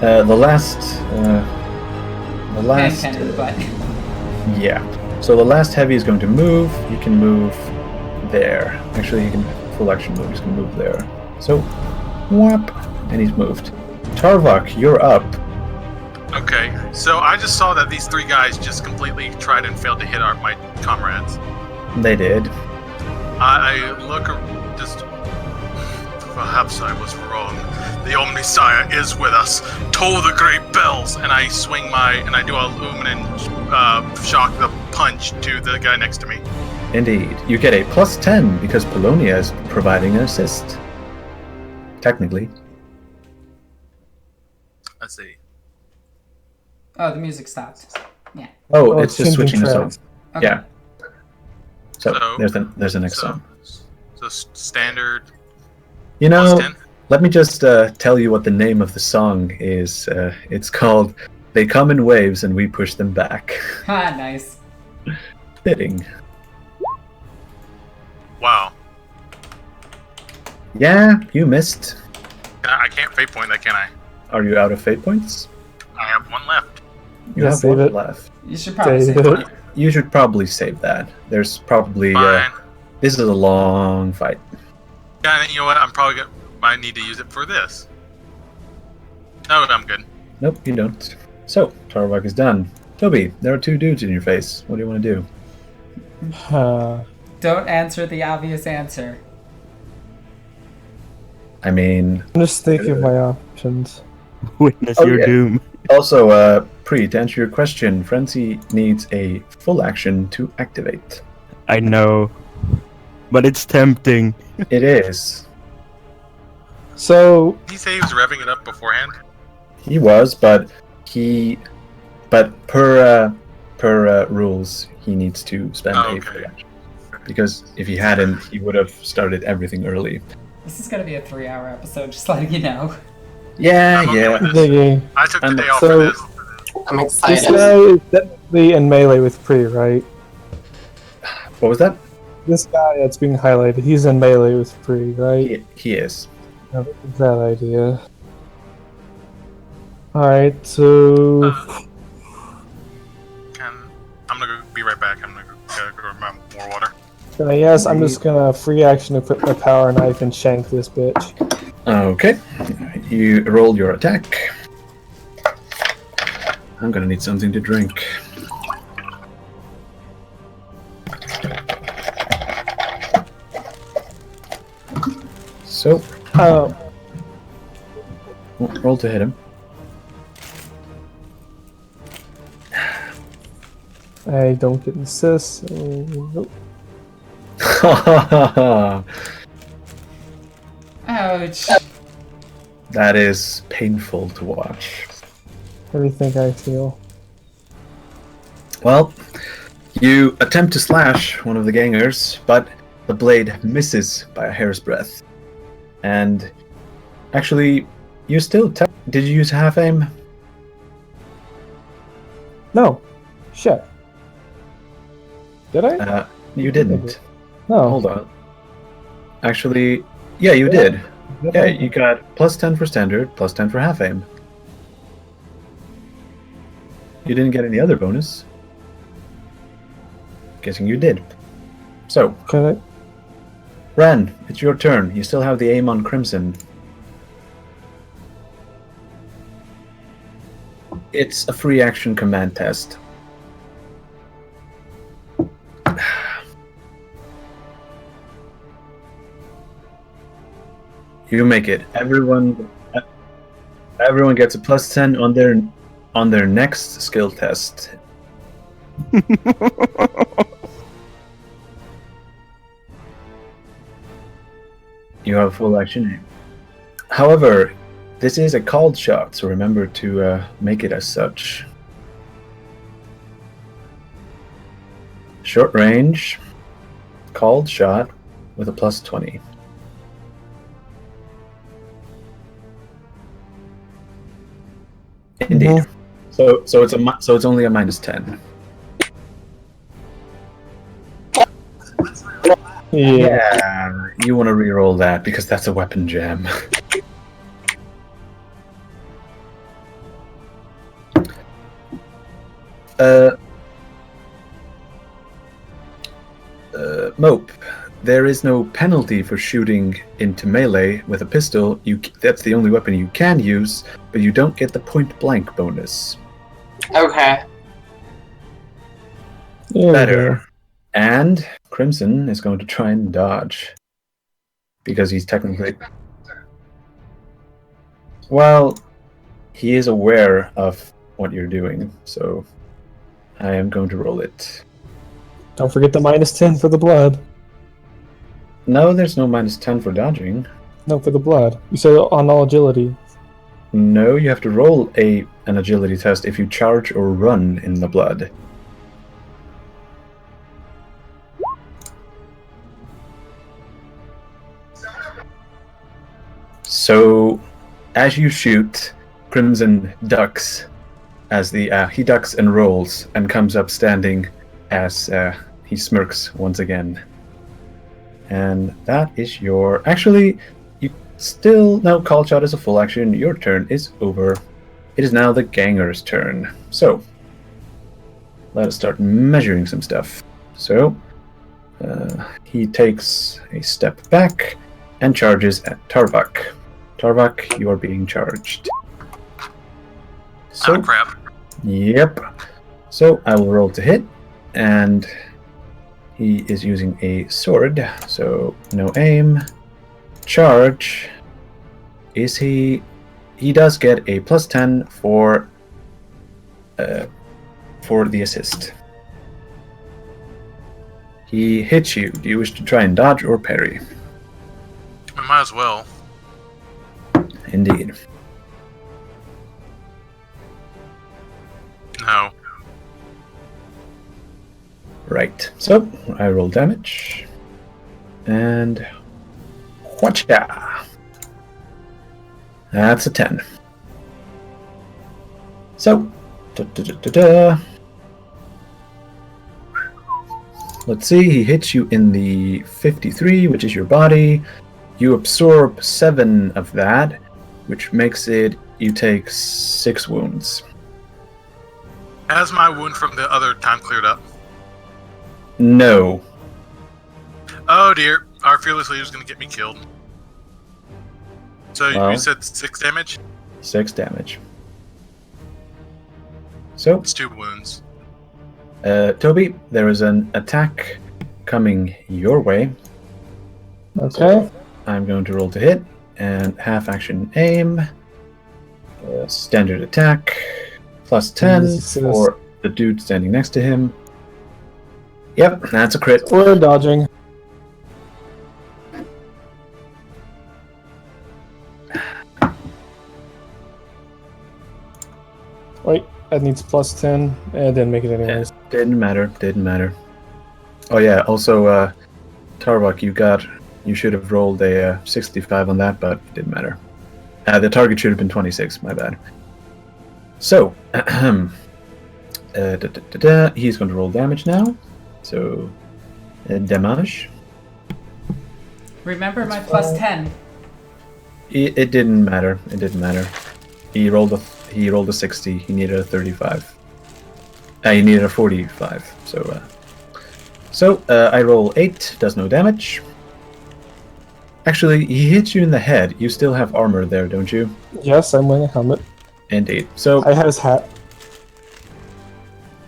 the last Hand cannon, but... yeah. So the last heavy is going to move. You can move there. Actually, you can full action move. He's going to move there. So, whap, and he's moved. Tarvok, you're up. Okay, so I just saw that these three guys just completely tried and failed to hit my comrades. They did. I look, just perhaps I was wrong. The Omnisire is with us. Toll the great bells, and I swing and I do a luminant shock the punch to the guy next to me. Indeed. You get a +10 because Polonia is providing an assist. Technically. Let's see. Oh, the music stopped. Yeah. Oh, Oh, it's just changing switching the song. tracks. Okay. Yeah. So, So- there's the next So, song. so standard You know, +10. let me just tell you what the name of the song is. It's called "They Come in Waves and We Push Them Back." Ha, nice. Fitting. Wow. Yeah, you missed. I can't fate point that, can I? Are you out of fate points? I have one left. You Yeah, have save one it. left. You should probably Save save it. it. You should probably save that. There's probably Fine. this is a long fight. Yeah, and you know what? I need to use it for this. No, I'm good. Nope, you don't. So, Tarvok is done. Toby, there are two dudes in your face. What do you want to do? Don't answer the obvious answer. I mean, I'm just thinking of my options. Witness Oh, your yeah. doom. also, Pre, to answer your question, Frenzy needs a full action to activate. I know. But it's tempting. It is. So, Did he say he was revving it up beforehand? He was, but per rules, he needs to spend Oh, a full okay. action. Because if he hadn't, he would have started everything early. This is gonna be a 3-hour episode, just letting you know. Yeah, I'm okay yeah. with this. Diggy. I took the And day off so- for this. I'm This excited. guy is definitely in melee with Pre, right? What was that? This guy that's being highlighted, he's in melee with Pre, right? He is. No, that idea. Alright, so... I'm gonna go be right back. I'm gonna go grab more water. I guess I'm just gonna free action equip my power knife and shank this bitch. Okay. You roll your attack. I'm gonna need something to drink. So, Oh, roll to hit him. I don't get an assist, so... Nope. Ouch. That is painful to watch. How do you think I feel? Well, you attempt to slash one of the gangers, but the blade misses by a hair's breadth. And actually, you still did you use half aim? No. Shit. Did I? You didn't. No. Hold on. Actually, yeah, you did. Yeah, you got +10 for standard, +10 for half aim. You didn't get any other bonus. Guessing you did. So, Can Ren, it's your turn. You still have the aim on Crimson. It's a free action command test. You make it. Everyone gets a +10 on their next skill test. You have full action aim. However, this is a called shot, so remember to make it as such. Short range, called shot with a +20. Indeed. So it's only a -10. Yeah, you want to reroll that because that's a weapon jam. Mope. There is no penalty for shooting into melee with a pistol. That's the only weapon you can use, but you don't get the point blank bonus. Okay. Yeah, Better. And Crimson is going to try and dodge. Because he's technically... Well, he is aware of what you're doing, so I am going to roll it. Don't forget the -10 for the blood. No, there's no -10 for dodging. No, for the blood. You said on all agility. No, you have to roll an agility test if you charge or run in the blood. So, as you shoot, Crimson ducks as he ducks and rolls and comes up standing as he smirks once again. And that is your... Actually, you still... No, call shot is a full action. Your turn is over. It is now the Ganger's turn. So, let us start measuring some stuff. So, he takes a step back and charges at Tarvak. Tarvak, you are being charged. So, crap. Yep. So, I will roll to hit, and... He is using a sword, so no aim. Charge. Is he... He does get a +10 for the assist. He hits you. Do you wish to try and dodge or parry? I might as well. Indeed. No. Right. So, I roll damage. And... Whatcha! That's a 10. So... Let's see, he hits you in the 53, which is your body. You absorb 7 of that, which makes it... You take 6 wounds. Has my wound from the other time cleared up? No. Oh dear, our fearless leader is going to get me killed. So Well, you said 6 damage? 6 damage. So, It's 2 wounds. Toby, there is an attack coming your way. Okay. So I'm going to roll to hit, and half action aim. Standard attack. +10 for the dude standing next to him. Yep, that's a crit. We're dodging. Wait, that needs +10. It didn't make it anyways. Didn't matter. Oh yeah, also, Tarvak, you should have rolled a 65 on that, but it didn't matter. The target should have been 26, my bad. So, he's going to roll damage now. So, damage. Remember my +10. It didn't matter. He rolled a 60. He needed a 35. He needed a 45. So I roll 8. Does no damage. Actually, he hits you in the head. You still have armor there, don't you? Yes, I'm wearing a helmet. Indeed. So I have his hat.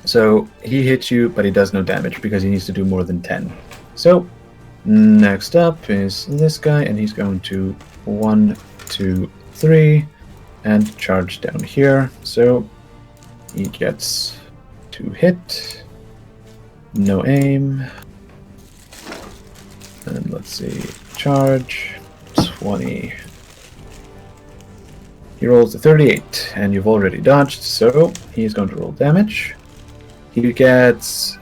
So he hits you, but he does no damage because he needs to do more than 10. So next up is this guy, and he's going to 1, 2, 3, and charge down here. So he gets 2 hit, no aim, and let's see, charge 20. He rolls a 38, and you've already dodged, so he's going to roll damage. He gets,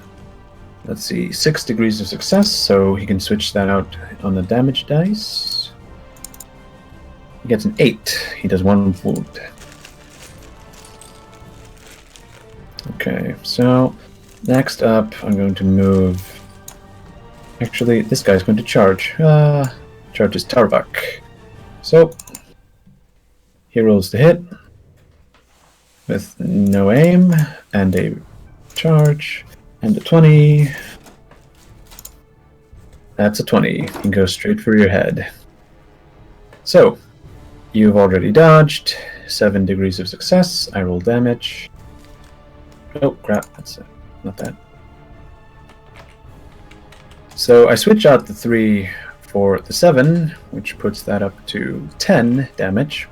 let's see, 6 degrees of success, so he can switch that out on the damage dice. He gets an 8. He does 1 wound. Okay, so next up, I'm going to move. Actually, this guy's going to charge. Charges Tarbak. So he rolls the hit with no aim and a charge and a 20. That's a 20. You go straight for your head. So you've already dodged. 7 degrees of success. I roll damage. Oh crap, that's it. Not that. So I switch out the 3 for the 7, which puts that up to 10 damage.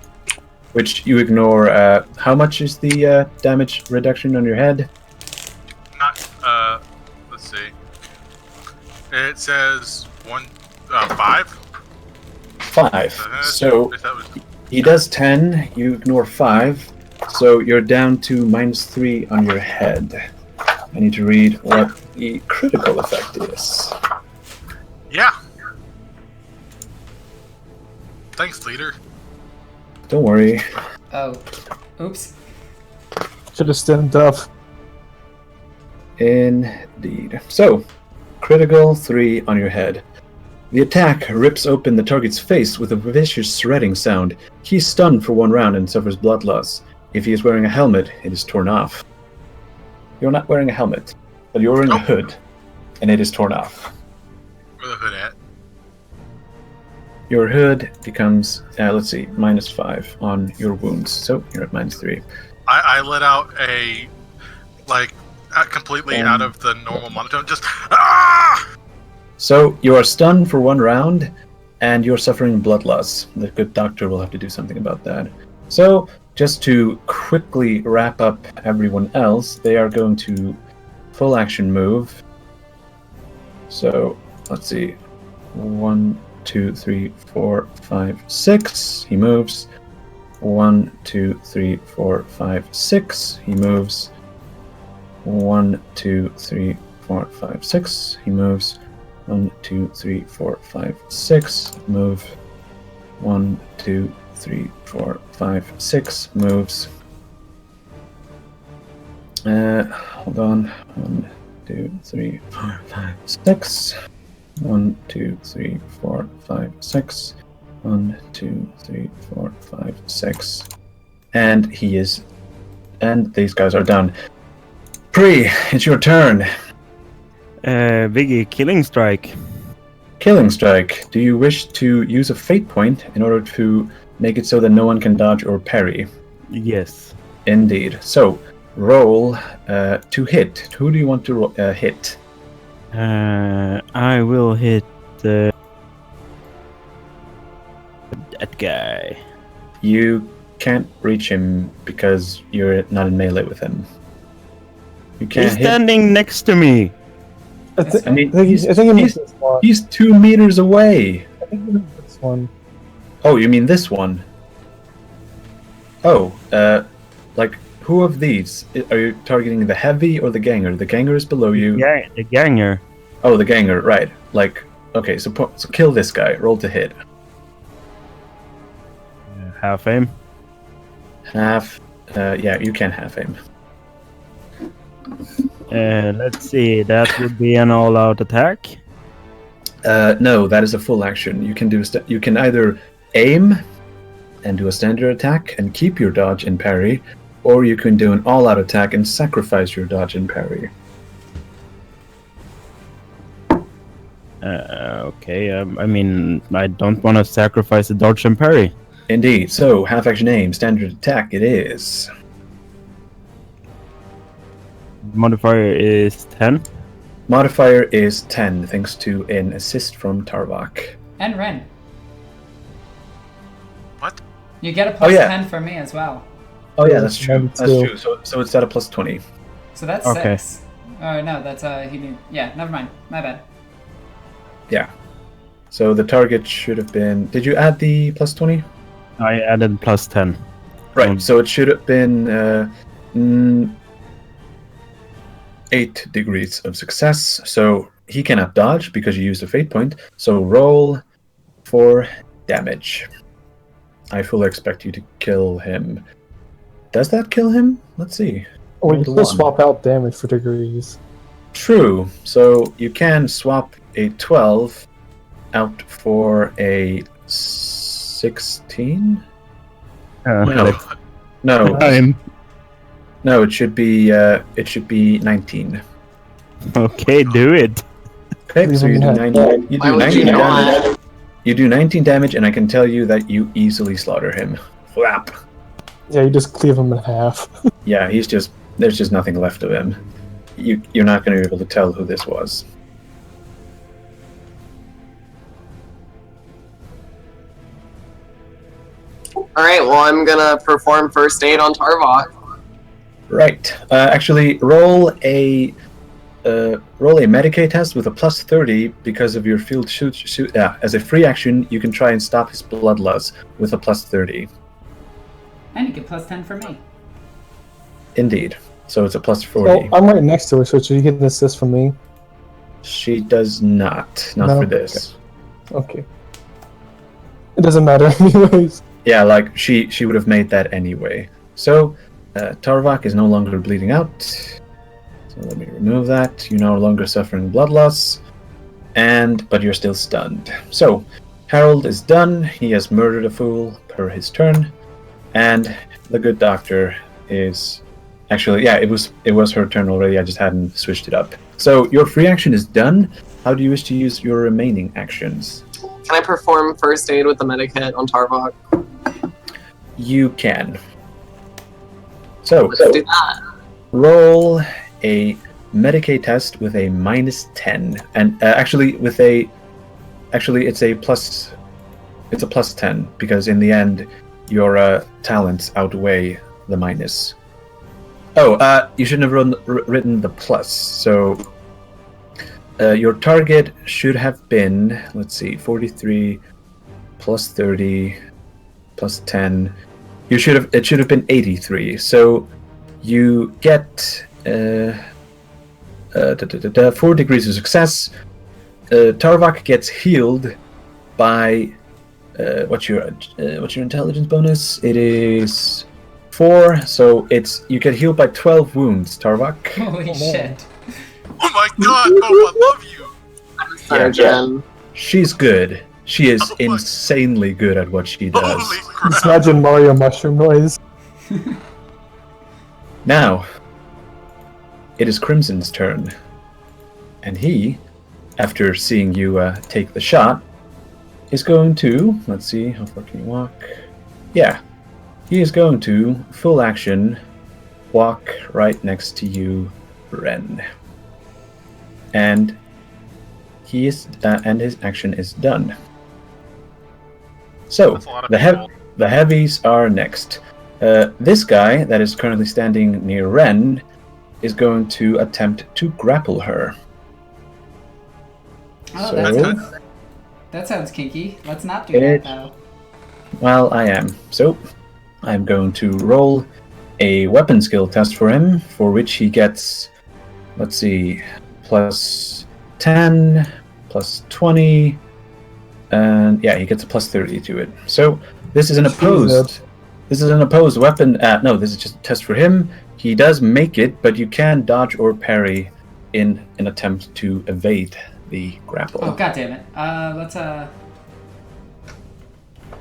Which you ignore. How much is the damage reduction on your head? Let's see. It says 5. 5. So he does 10. You ignore 5. So you're down to -3 on your head. I need to read what the critical effect is. Yeah. Thanks, leader. Don't worry. Oh, oops. Should have stand up. Indeed. So, critical 3 on your head. The attack rips open the target's face with a vicious shredding sound. He is stunned for 1 round and suffers blood loss. If he is wearing a helmet, it is torn off. You're not wearing a helmet, but you're wearing a hood, and it is torn off. Where the hood at? Your hood becomes, let's see, -5 on your wounds, so you're at -3. I let out a, completely out of the normal monotone, just, ah! So you are stunned for 1 round, and you're suffering blood loss. The good doctor will have to do something about that. So, just to quickly wrap up everyone else, they are going to full action move. So, let's see. 1, 2, 3, 4, 5, 6. He moves. 1, 2, 3, 4, 5, 6. He moves. 1, 2, 3, 4, 5, 6. He moves. 1, 2, 3, 4, 5, 6. Move. 1, 2, 3, 4, 5, 6. Moves. Hold on. 1, 2, 3, 4, 5, 6. 1, 2, 3, 4, 5, 6. 1, 2, 3, 4, 5, 6. And he is. And these guys are done. Pri, it's your turn. Biggie, killing strike. Killing strike. Do you wish to use a fate point in order to make it so that no one can dodge or parry? Yes. Indeed. So, roll to hit. Who do you want to hit? I will hit that guy. You can't reach him because you're not in melee with him. You can't He's hit. standing next to me. I think he means this one. He's 2 meters away. I think he means this one. Oh, you mean this one? Oh, who of these? Are you targeting the heavy or the ganger? The ganger is below you. Yeah, the ganger. Oh, the ganger, right. Okay, so kill this guy. Roll to hit. Half aim. Half. Yeah, you can half aim. Let's see, that would be an all-out attack. No, that is a full action. You can do. You can either aim and do a standard attack and keep your dodge and parry, or you can do an all-out attack and sacrifice your dodge and parry. Okay, I mean, I don't want to sacrifice a dodge and parry. Indeed. So, half action aim, standard attack it is. Modifier is 10. Modifier is 10, thanks to an assist from Tarvok. And Ren. What? You get a plus yeah. 10 for me as well. Oh yeah, that's true. Mine That's too. true. So it's at a plus 20. So that's Okay. 6. Oh no, that's he need. Yeah, never mind. My bad. Yeah. So the target should have been. Did you add the plus 20? I added plus 10. Right. So it should have been 8 degrees of success. So he cannot dodge because you used a fate point. So roll for damage. I fully expect you to kill him. Does that kill him? Let's see. Oh, you Roll can the swap out damage for degrees. True. So you can swap a 12 out for a 16? No. No. Nine. No, it should be 19. Okay, do it. Okay, so you do 19. You Why do would you 19 not? damage. You do 19 damage, and I can tell you that you easily slaughter him. Flap. Yeah, you just cleave him in half. Yeah, there's just nothing left of him. You're not going to be able to tell who this was. Alright, well, I'm gonna perform first aid on Tarvok. Right. Actually, roll a Medicaid test with a plus 30 because of your field shoot. As a free action, you can try and stop his blood loss with a plus 30. And you get plus 10 for me. Indeed. So it's a plus 40. Well, I'm right next to her, so should you get an assist from me? She does not. Not No? for this. Okay. It doesn't matter anyways. Yeah, like she would have made that anyway. So Tarvok is no longer bleeding out. So let me remove that. You're no longer suffering blood loss, but you're still stunned. So Harold is done. He has murdered a fool per his turn, and the good doctor is actually it was her turn already. I just hadn't switched it up. So your free action is done. How do you wish to use your remaining actions? Can I perform first aid with the medikit on Tarvok? You can. So Let's do that. roll a Medicaid test with a minus 10, and it's a plus 10 because in the end your talents outweigh the minus. You shouldn't have written the plus. So your target should have been, let's see, 43 plus 30 plus 10. It should have been 83. So you get 4 degrees of success. Tarvok gets healed by what's your intelligence bonus? It is 4. So you get healed by 12 wounds, Tarvok. Holy shit. Oh my god, Bob, I love you! Surgeon. She's good. She is insanely good at what she does. Holy crap! Just imagine Mario mushroom noise. Now, it is Crimson's turn. And he, after seeing you take the shot, is going to... Let's see, how far can you walk? Yeah. He is going to, full action, walk right next to you, Ren. And he is... and his action is done. So, That's a lot of the people. heavies are next. This guy that is currently standing near Ren is going to attempt to grapple her. Oh, So- that sounds kinky. Let's not do that though. Well, I am. So, I'm going to roll a weapon skill test for him, for which he gets, let's see, plus 10, plus 20, and yeah, he gets a plus 30 to it. So, this is an opposed weapon. No, this is just a test for him. He does make it, but you can dodge or parry in an attempt to evade the grapple. Oh god damn it. Let's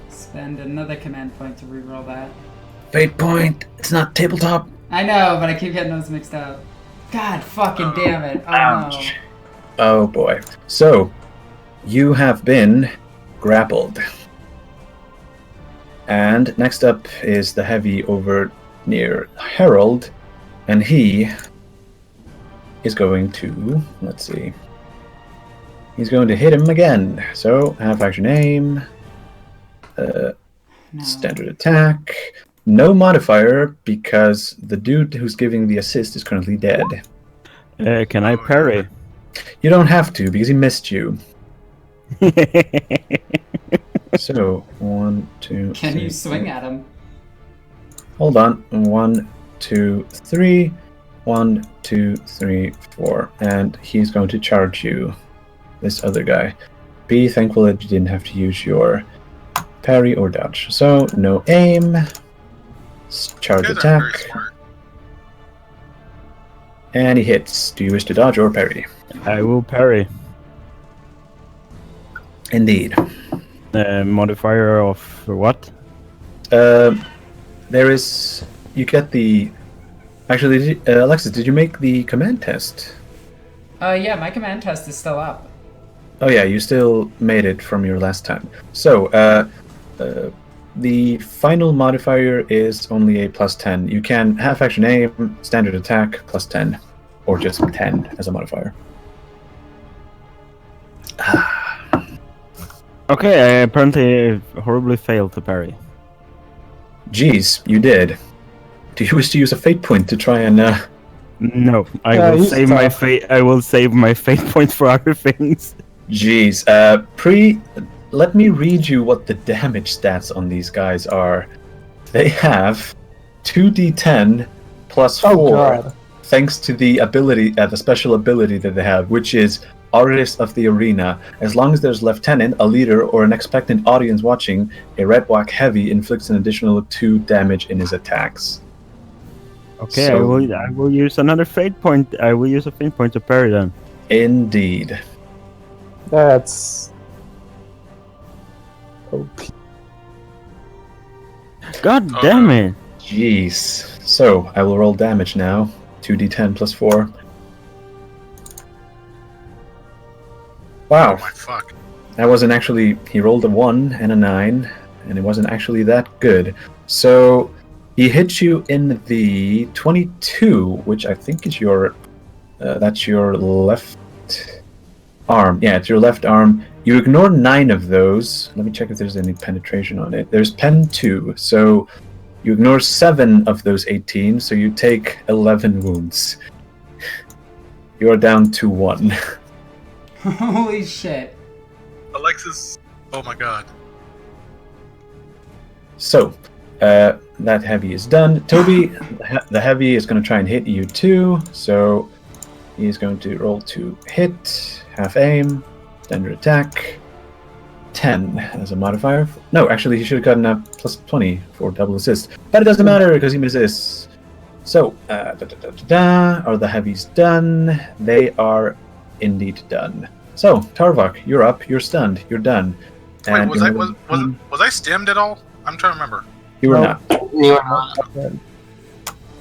spend another command point to reroll that. Fate point. It's not tabletop. I know, but I keep getting those mixed up. God fucking damn it. Oh Ouch. Oh boy. So, You have been grappled. And next up is the heavy over near Harold, and he is going to, let's see, he's going to hit him again. So, half action aim, standard attack, no modifier because the dude who's giving the assist is currently dead. Can I parry? You don't have to because he missed you. So, 1, 2, Can 3, you swing 4. at him? Hold on. 1, 2, 3. 1, 2, 3, 4. And he's going to charge you. This other guy. Be thankful that you didn't have to use your parry or dodge. So, no aim. Charge You guys are very attack. smart. And he hits. Do you wish to dodge or parry? I will parry. Indeed. Modifier of what? There is... You get the... Actually, Alexis, did you make the command test? Yeah, my command test is still up. Oh yeah, you still made it from your last time. So, the final modifier is only a +10. You can half action aim, standard attack, +10. Or just 10 as a modifier. Okay, I apparently horribly failed to parry. Jeez, you did. Do you wish to use a fate point to try and No, I Yeah, will he's save my tough. fate. I will save my fate points for other things. Jeez, let me read you what the damage stats on these guys are. They have 2d10 plus 4, Oh god. thanks to the ability, the special ability that they have, which is Artist of the Arena. As long as there's lieutenant, a leader, or an expectant audience watching, a red-black heavy inflicts an additional 2 damage in his attacks. Okay, So- I will use another fate point. I will use a fate point to parry them. Indeed. That's OP. God Oh, damn no. it! Jeez. So, I will roll damage now. 2d10 plus 4. Wow. Oh my fuck. That wasn't actually... He rolled a 1 and a 9, and it wasn't actually that good. So, he hit you in the 22, which I think is your... that's your left arm. Yeah, it's your left arm. You ignore 9 of those. Let me check if there's any penetration on it. There's pen 2, so you ignore 7 of those 18, so you take 11 wounds. You are down to 1. Holy shit. Alexis. Oh my god. So, that heavy is done. Toby, the heavy is going to try and hit you too, so he is going to roll to hit, half aim, standard attack, 10 as a modifier. No, actually, he should have gotten a plus 20 for double assist, but it doesn't matter because he misses. So, are the heavies done? They are indeed done. So, Tarvok, you're up. You're stunned. You're done. Wait, And was you're I gonna- was I stemmed at all? I'm trying to remember. You were No. not. You are not.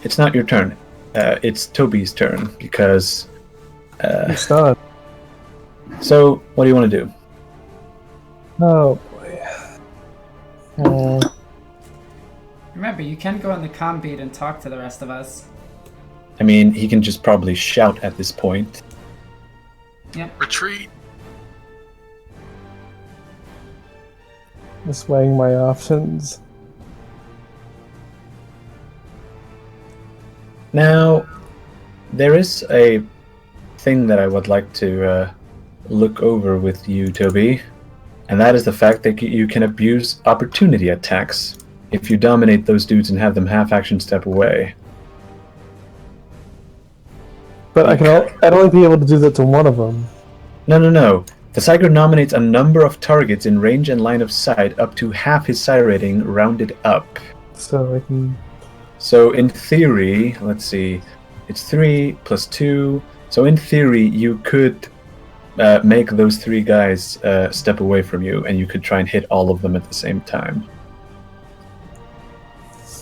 It's not your turn. It's Toby's turn because. I'm stunned. So, what do you want to do? Oh boy. Remember, you can go on the comm beat and talk to the rest of us. I mean, he can just probably shout at this point. Retreat. Just weighing my options. Now, there is a thing that I would like to look over with you, Toby, and that is the fact that you can abuse opportunity attacks if you dominate those dudes and have them half-action step away. But I'd only be able to do that to one of them. No. The Psyker nominates a number of targets in range and line of sight up to half his psi rating rounded up. So I can. So in theory, let's see, it's 3 plus 2. So in theory, you could make those 3 guys step away from you, and you could try and hit all of them at the same time.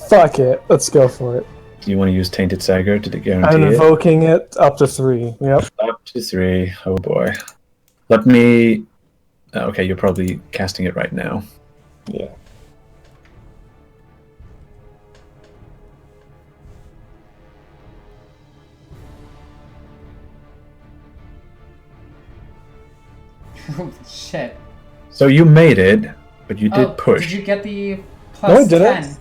Fuck it. Let's go for it. Do you want to use Tainted Psyker to I'm guarantee it? invoking it up to 3. Yep. Up to 3. Oh boy. Let me Okay, you're probably casting it right now. Yeah. Oh, shit. So you made it, but you did Oh, push. did you get the No, I plus didn't. 10?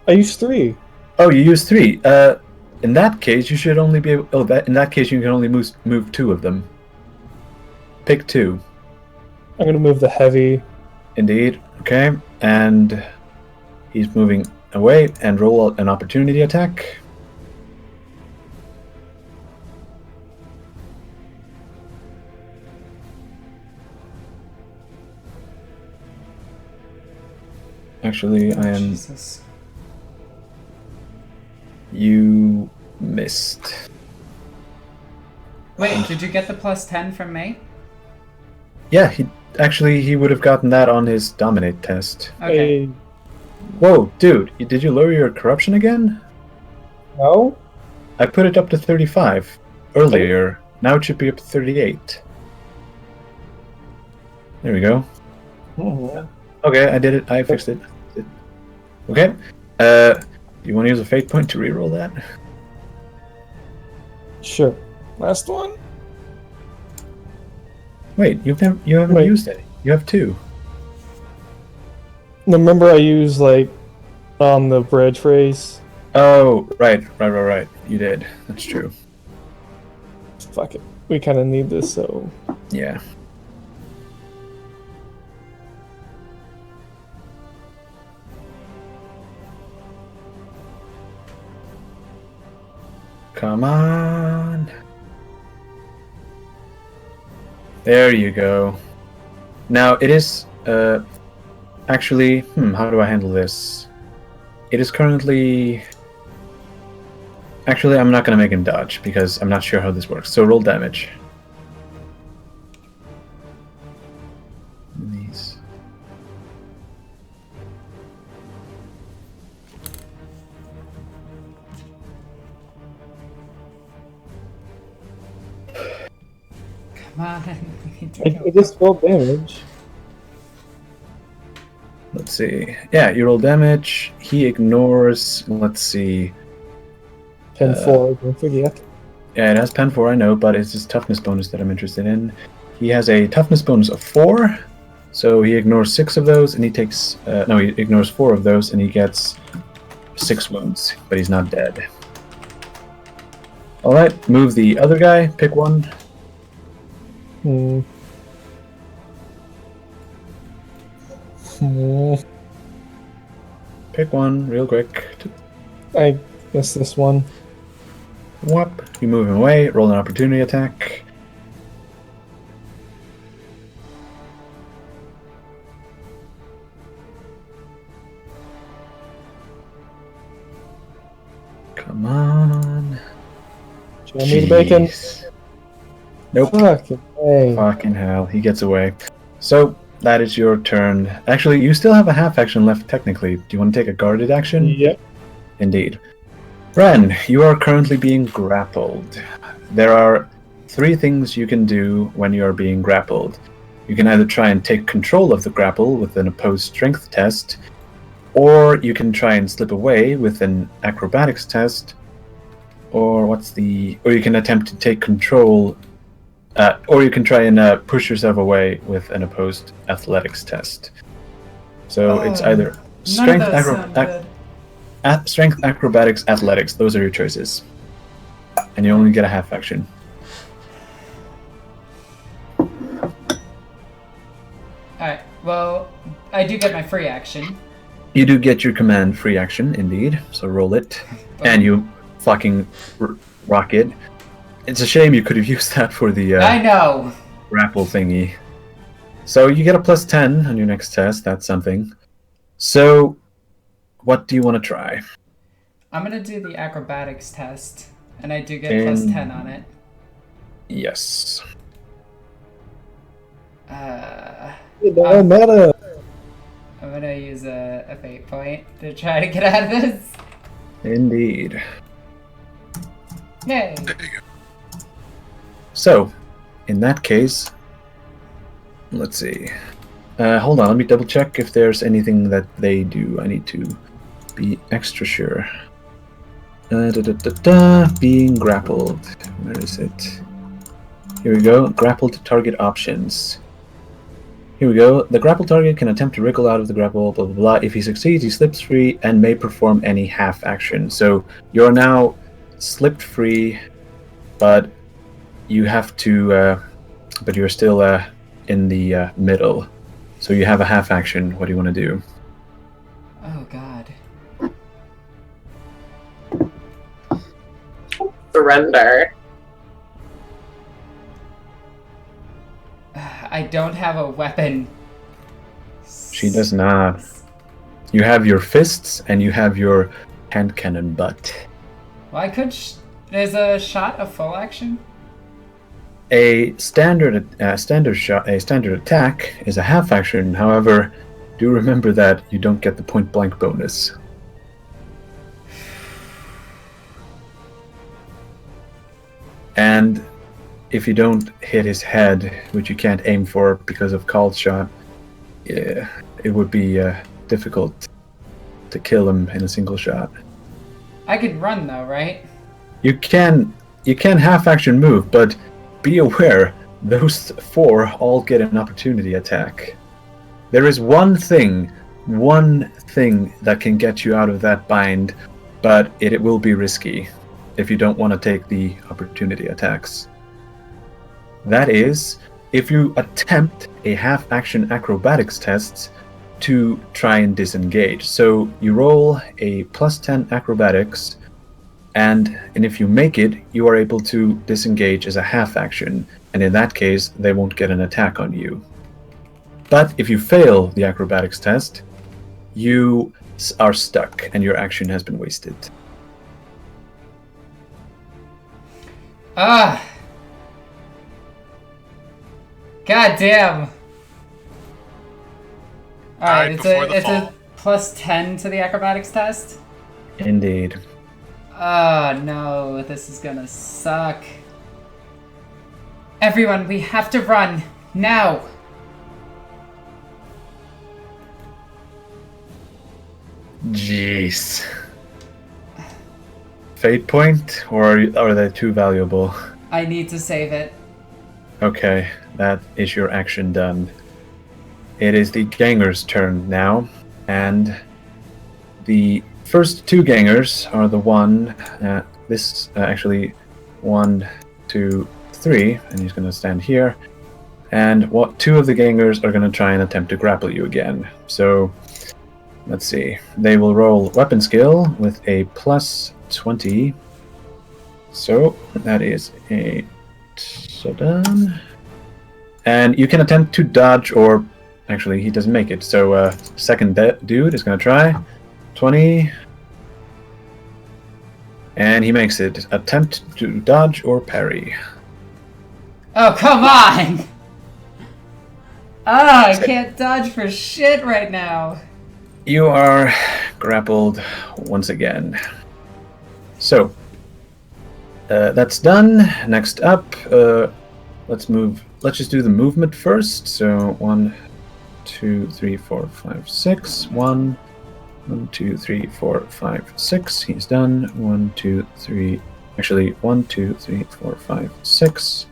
I used 3. Oh, you used 3. In that case, you should only be able... Oh, in that case, you can only move 2 of them. Pick 2. I'm gonna move the heavy. Indeed. Okay. And he's moving away and roll an opportunity attack. Actually, I am... Jesus. You missed. Wait, did you get the plus 10 from me? Yeah, he would have gotten that on his dominate test. Okay. Hey, Whoa, dude, did you lower your corruption again? no? I put it up to 35 earlier. Now it should be up to 38. There we go. Mhm. Okay, I did it. I fixed it. Okay. You want to use a fate point to reroll that? Sure. Last one? Wait, you haven't Wait. used any. You have 2. Remember I used, like, on the bridge phrase? Oh, right. You did. That's true. Fuck it. We kind of need this, so... Yeah. Come on. There you go. Now it is actually, how do I handle this? It is currently... Actually, I'm not going to make him dodge because I'm not sure how this works. So roll damage. These. Come on. we need to go. I just rolled damage. Let's see. Yeah, you roll damage. He ignores. Let's see. 10-4, don't forget. Yeah, it has pen 4, I know, but it's his toughness bonus that I'm interested in. He has a toughness bonus of 4, so he ignores 6 of those, and he takes... no, he ignores 4 of those, and he gets 6 wounds, but he's not dead. Alright, move the other guy, pick one. Hmm. Pick one, real quick. I missed this one. Whoop. You move him away, roll an opportunity attack. Come on. Show me the bacon. Jeez. Nope. Fucking hey. Fucking hell, he gets away. So, that is your turn. Actually, you still have a half action left technically. Do you want to take a guarded action? Yep. Indeed. Ren, you are currently being grappled. There are 3 things you can do when you are being grappled. You can either try and take control of the grapple with an opposed strength test, or you can try and slip away with an acrobatics test, or you can attempt to take control, or you can try and push yourself away with an opposed athletics test. So it's either strength, strength, acrobatics, athletics. Those are your choices, and you only get a half action. Alright, well, I do get my free action. You do get your command free action, indeed. So roll it, and you fucking rock it. It's a shame you could have used that for the I know! grapple thingy. So you get a plus 10 on your next test. That's something. So, what do you want to try? I'm gonna do the acrobatics test, and I do get plus 10 on it. Yes. No matter. I'm gonna use a fate point to try to get out of this. Indeed. Yay! There you go. So, in that case, let's see. Hold on, let me double check if there's anything that they do. I need to be extra sure. Being grappled. Where is it? Here we go. Grappled target options. Here we go. The grapple target can attempt to wriggle out of the grapple, blah blah blah. If he succeeds, he slips free and may perform any half action. So you're now slipped free, but you have to. But you're still in the middle. So you have a half action. What do you want to do? Oh god. Surrender. I don't have a weapon. She does not. You have your fists and you have your hand cannon butt. Well, I could. Is a shot a full action? A standard attack is a half action. However, do remember that you don't get the point blank bonus. And if you don't hit his head, which you can't aim for because of called shot, yeah, it would be difficult to kill him in a single shot. I could run though, right? You can half action move, but be aware those 4 all get an opportunity attack. There is one thing that can get you out of that bind, but it will be risky if you don't want to take the opportunity attacks. That is, if you attempt a half-action acrobatics test to try and disengage. So you roll a +10 acrobatics, and if you make it, you are able to disengage as a half-action, and in that case, they won't get an attack on you. But if you fail the acrobatics test, you are stuck, and your action has been wasted. Ah! God damn! Alright, it's a +10 to the acrobatics test? Indeed. Oh no, this is gonna suck. Everyone, we have to run! Now! Jeez. Fate point, or are they too valuable? I need to save it. Okay, that is your action done. It is the gangers' turn now, and the first 2 gangers are the one. Actually, 1, 2, 3, and he's going to stand here. And 2 of the gangers are going to try and attempt to grapple you again. So, let's see. They will roll weapon skill with a +20. So that is a done. And you can attempt to dodge, or actually he doesn't make it. So second dude is going to try 20, and he makes it. Attempt to dodge or parry. Oh, come on! Ah, I can't dodge for shit right now. You are grappled once again. So that's done. Next up, let's move. Let's just do the movement first. So 1, 2, 3, 4, 5, 6. 1, 2, 3, 4, 5, 6. He's done. 1, 2, 3. Actually, 1, 2, 3, 4, 5, 6.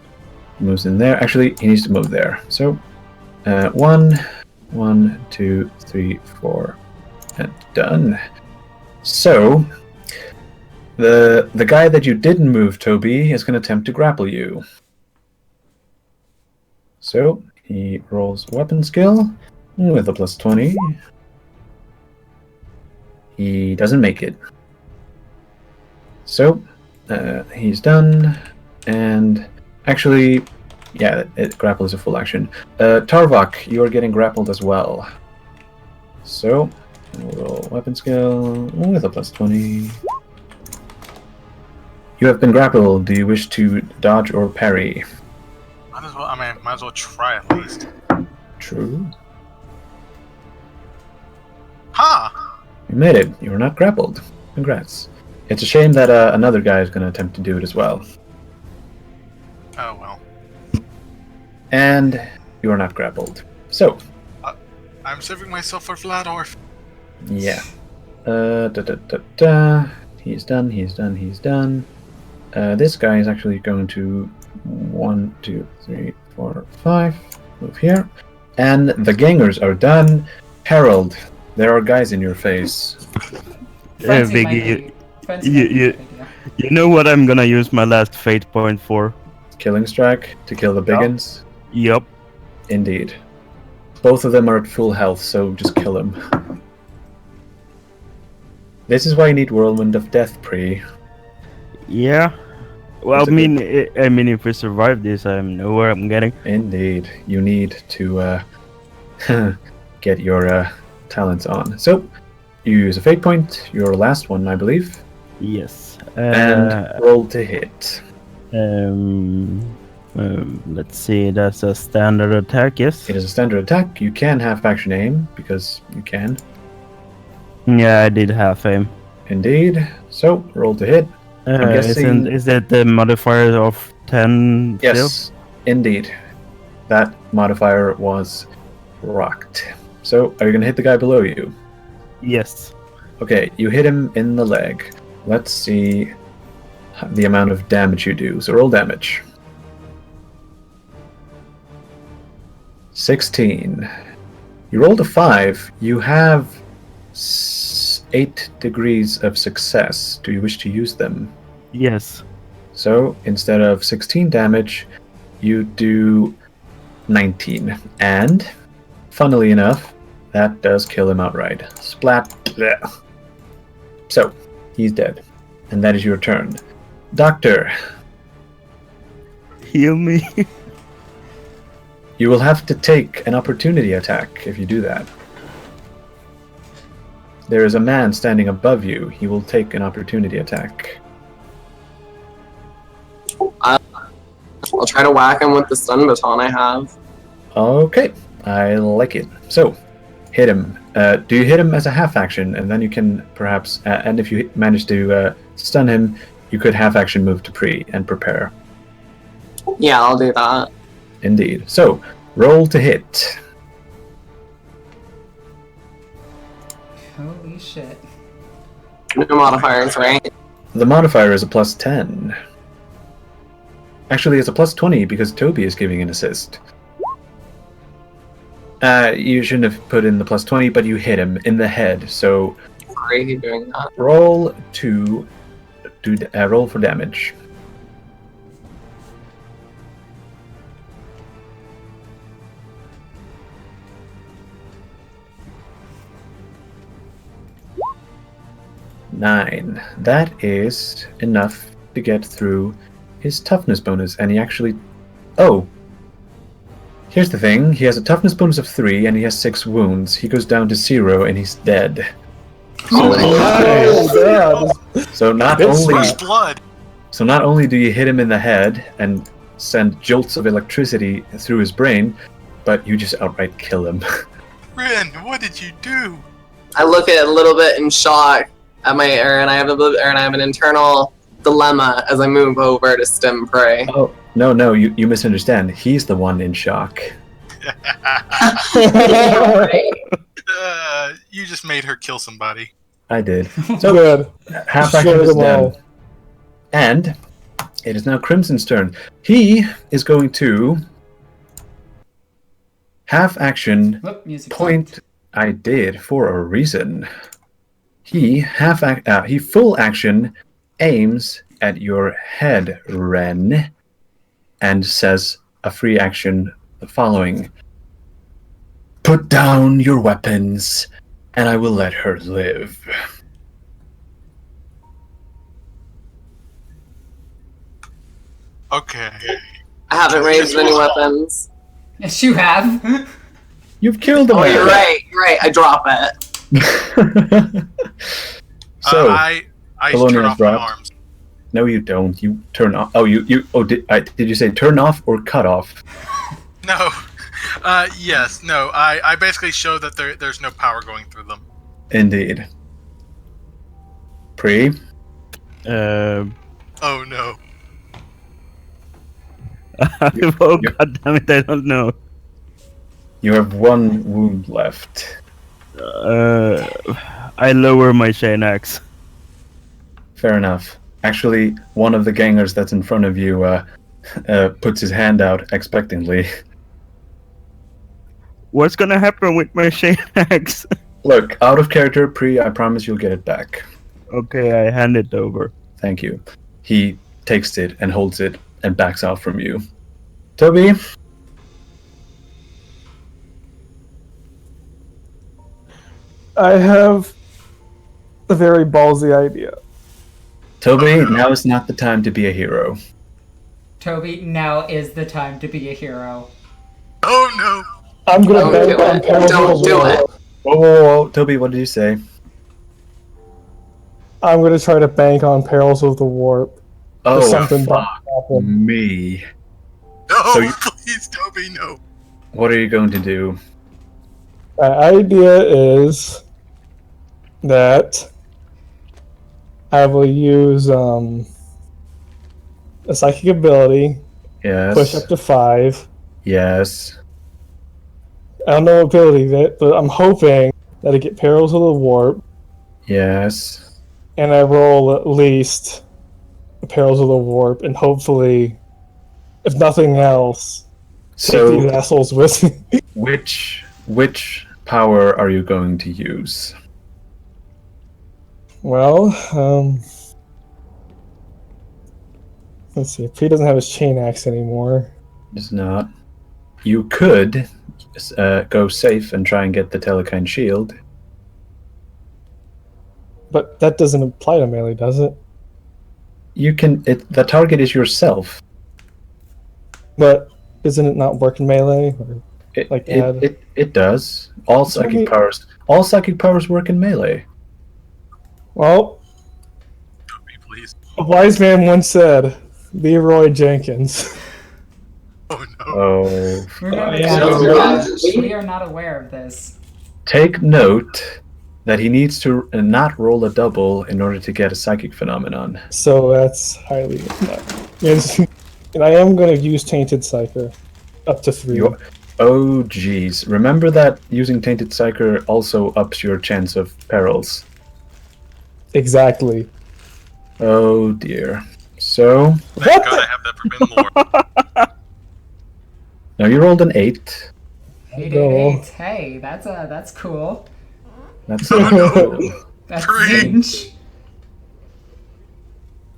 Moves in there. Actually, he needs to move there. So 1, 2, 3, 4, and done. So the guy that you didn't move, Toby, is going to attempt to grapple you. So he rolls weapon skill with a +20. He doesn't make it. So he's done, and actually, yeah, grapple is a full action. Tarvok, you are getting grappled as well. So we'll roll weapon skill with a +20. You have been grappled. Do you wish to dodge or parry? Might as well try at least. True. Ha! You made it. You were not grappled. Congrats. It's a shame that another guy is going to attempt to do it as well. Oh well. And you are not grappled. So. I'm saving myself for Vladorf. Yeah. He's done. This guy is actually going to 1, 2, 3, 4, 5 move here. And the gangers are done. Harold, there are guys in your face. Frenzy might Biggie, be- Frenzy might be a good idea. you know what I'm gonna use my last fate point for? Killing strike to kill the biggins. Yup. Indeed. Both of them are at full health, so just kill them. This is why you need Whirlwind of Death, Pre. Yeah. Well, That's I mean, if we survive this, I know where I'm getting. Indeed. You need to get your talents on. So, you use a fate point, your last one, I believe. Yes. And roll to hit. Let's see. That's a standard attack. Yes. It is a standard attack. You can half action aim, because you can. Yeah, I did half aim. Indeed. So, roll to hit. I'm guessing... Is that the modifier of 10? Yes, still? indeed. That modifier was rocked. So, are you going to hit the guy below you? Yes. Okay, you hit him in the leg. Let's see the amount of damage you do. So, roll damage. 16. You rolled a 5. You have 8 degrees of success. Do you wish to use them? Yes. So, instead of 16 damage, you do 19. And, funnily enough, that does kill him outright. Splat. Blech. So, he's dead. And that is your turn. Doctor, Heal me. you will have to take an opportunity attack if you do that. There is a man standing above you. He will take an opportunity attack. I'll try to whack him with the stun baton I have. Okay, I like it. So, hit him. Do you hit him as a half action, and then you can perhaps, and if you manage to stun him, you could half action move to pre and prepare. Yeah, I'll do that. Indeed. So, roll to hit. Holy shit. No modifiers, right? The modifier is a plus 10. Actually, it's a plus 20 because Toby is giving an assist. You shouldn't have put in the plus 20, but you hit him in the head, so... Sorry, he's doing that. Roll roll for damage. Nine. That is enough to get through his toughness bonus, and he actually... Oh! Here's the thing, he has a toughness bonus of 3, and he has 6 wounds. He goes down to 0, and he's dead. So, so not only... First blood. So not only do you hit him in the head and send jolts of electricity through his brain, but you just outright kill him. Rin, what did you do? I look at it a little bit in shock at and I have an internal dilemma as I move over to stem prey. Oh, no, you misunderstand. He's the one in shock. You just made her kill somebody. I did. So good. Half action is done. And it is now Crimson's turn. He is going to half action Whoop, music point. stopped. I did for a reason. He full action aims at your head, Ren, and says a free action the following: "Put down your weapons, and I will let her live." Okay. I haven't raised any weapons. Yes, you have. You've killed him. Oh, you're right. I drop it. So I Polonia's turn off my dropped. arms. No, you don't. You turn off. Oh, did you say turn off or cut off? No. Yes. No. I basically show that there's no power going through them. Indeed. Pre. Oh no. Oh god damn it! I don't know. You have 1 wound left. I lower my chain axe. Fair enough. Actually, one of the gangers that's in front of you puts his hand out expectantly. What's gonna happen with my chain axe? Look, out of character, Pre, I promise you'll get it back. Okay, I hand it over. Thank you. He takes it and holds it and backs out from you. Toby? I have a very ballsy idea. Toby, now is not the time to be a hero. Toby, now is the time to be a hero. Oh no! I'm gonna Don't bank do on it. perils Don't of the do warp. it. Whoa, whoa, whoa. Toby, what did you say? I'm gonna try to bank on perils of the warp. Oh, something bad fuck happen. me. No, So you- please, Toby, no. What are you going to do? My idea is that I will use a psychic ability, Yes. push up to 5. Yes. I don't know what ability that, but I'm hoping that I get perils of the warp, Yes. and I roll at least the perils of the warp, and hopefully, if nothing else, take these So, assholes with me. which power are you going to use? Well, let's see. He doesn't have his chain axe anymore. It's not. You could go safe and try and get the Telekine shield. But that doesn't apply to melee, does it? You can. The target is yourself. But doesn't it not work in melee? Or, like that? It does. All psychic powers. All psychic powers work in melee. Well, Toby, please. a wise man once said, Leroy Jenkins. Oh no. Oh. Remember, Yeah. guys, we are not aware of this. Take note that he needs to not roll a double in order to get a psychic phenomenon. So that's highly. Yes. And I am going to use Tainted Psyker up to 3. Oh, geez. Remember that using Tainted Psyker also ups your chance of perils. Exactly. Oh, dear. So, Thank God I have that forbidden lore. now you rolled an 8. 888. Hey, that's cool. That's no. That's Three. Zinch.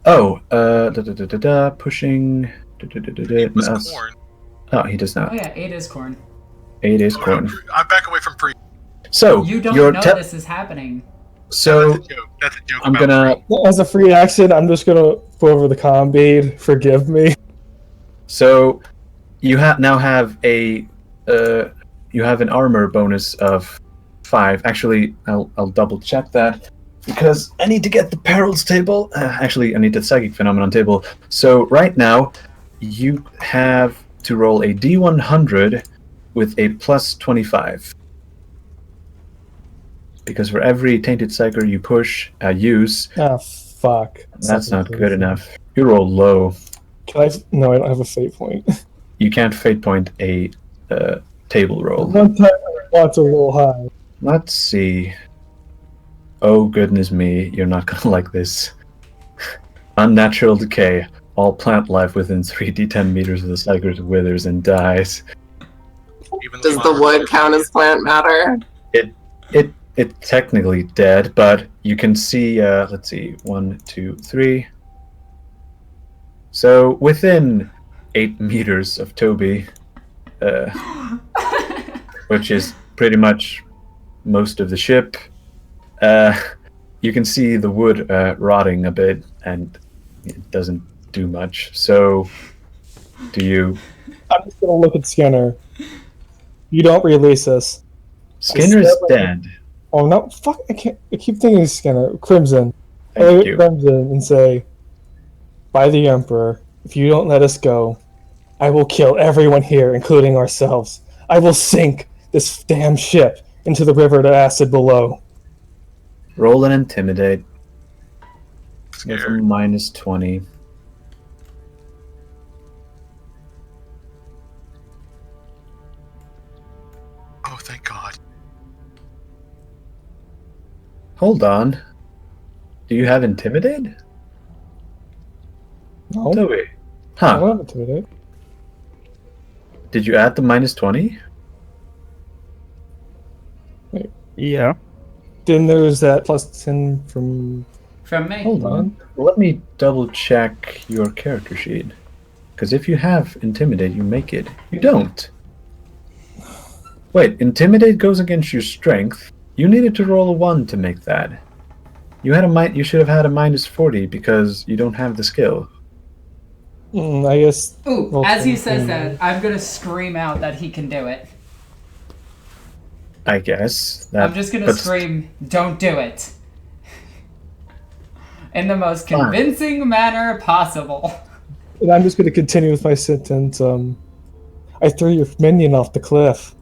Oh, pushing. It was corn. Oh, he does Oh not. yeah, 8 is corn. 8 is corn. I'm back away from pre. So, You don't your know te- this is happening. So, That's a joke. That's a joke I'm about gonna. pre. As a free action, I'm just going to go over the comm bead. Forgive me. So, you now have a. You have an armor bonus of 5. Actually, I'll double check that because I need to get the perils table. Actually, I need the psychic phenomenon table. So right now, you have to roll a D100 with a plus 25. Because for every tainted psyker you use, Ah, fuck. that's not good enough. You roll low. Can I? No, I don't have a fate point. You can't fate point a table roll. One time I want to roll high. Let's see. Oh, goodness me, you're not gonna like this. Unnatural decay. All plant life within 3d10 meters of the psyker withers and dies. Even Does the wood count as plant matter? It's technically dead, but you can see, let's see, 1, 2, 3. So, within 8 meters of Toby, which is pretty much most of the ship, you can see the wood rotting a bit, and it doesn't do much. So, do you... I'm just going to look at Skinner. You don't release us. Skinner's dead. Oh no! Fuck! I can't. I keep thinking Skinner. Crimson. I Thank look you. at Crimson and say, "By the Emperor, if you don't let us go, I will kill everyone here, including ourselves. I will sink this damn ship into the river to acid below." Roll and intimidate. With a Scared. minus 20. thank God. Hold on. Do you have Intimidate? No, Toby. I Huh. don't intimidate. Did you add the -20? Yeah. Then there's that +10 from. From me. Hold on. Let me double check your character sheet. Because if you have Intimidate, you make it. You don't. Wait, Intimidate goes against your Strength. You needed to roll a 1 to make that. You should have had a -40 because you don't have the skill. I guess. Ooh, roll as he 20 says from- that, I'm gonna scream out that he can do it. I guess. I'm just gonna but- scream, don't do it. In the most Fine. convincing manner possible. And I'm just going to continue with my sentence. I threw your minion off the cliff.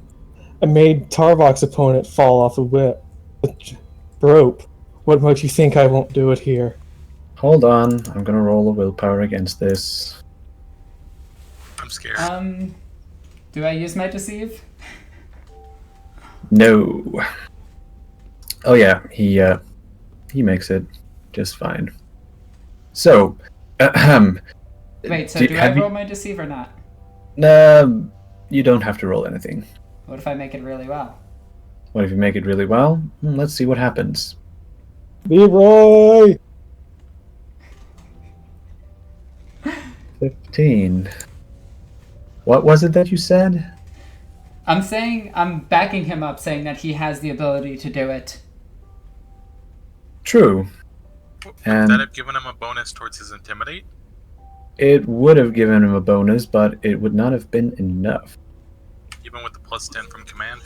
I made Tarbok's opponent fall off the rope. What makes you think I won't do it here? Hold on. I'm gonna roll a willpower against this. I'm scared. Do I use my deceive? No. Oh yeah, he makes it just fine. So, Wait, so Do- do I have you- roll my deceive or not? you don't have to roll anything. What if I make it really well? What if you make it really well? Let's see what happens. Leroy! 15. What was it that you said? I'm backing him up saying that he has the ability to do it. True. Would And that have given him a bonus towards his Intimidate? it would have given him a bonus, but it would not have been enough. Even with the +10 from command?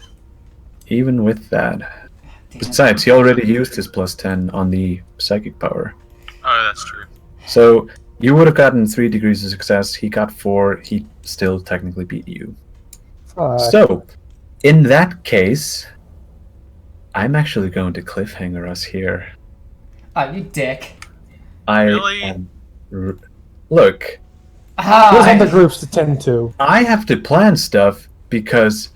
Even with that. Damn. Besides, he already used his +10 on the psychic power. Oh, that's true. So you would have gotten 3 degrees of success. He got 4. He still technically beat you. So, in that case, I'm actually going to cliffhanger us here. Oh, you dick. Really? Look, There's other Ah, groups to tend to. I have to plan stuff because,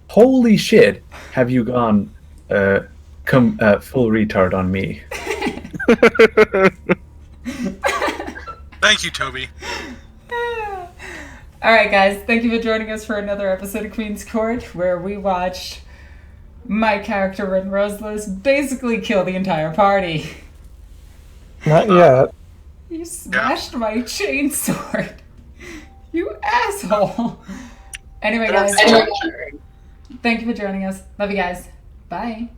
holy shit, have you gone full retard on me? Thank you, Toby. Alright guys, thank you for joining us for another episode of Queen's Court, where we watched my character and Roseless basically kill the entire party. Not yet. You smashed my chainsword. You asshole. Anyway guys, thank you for joining us. Love you guys. Bye.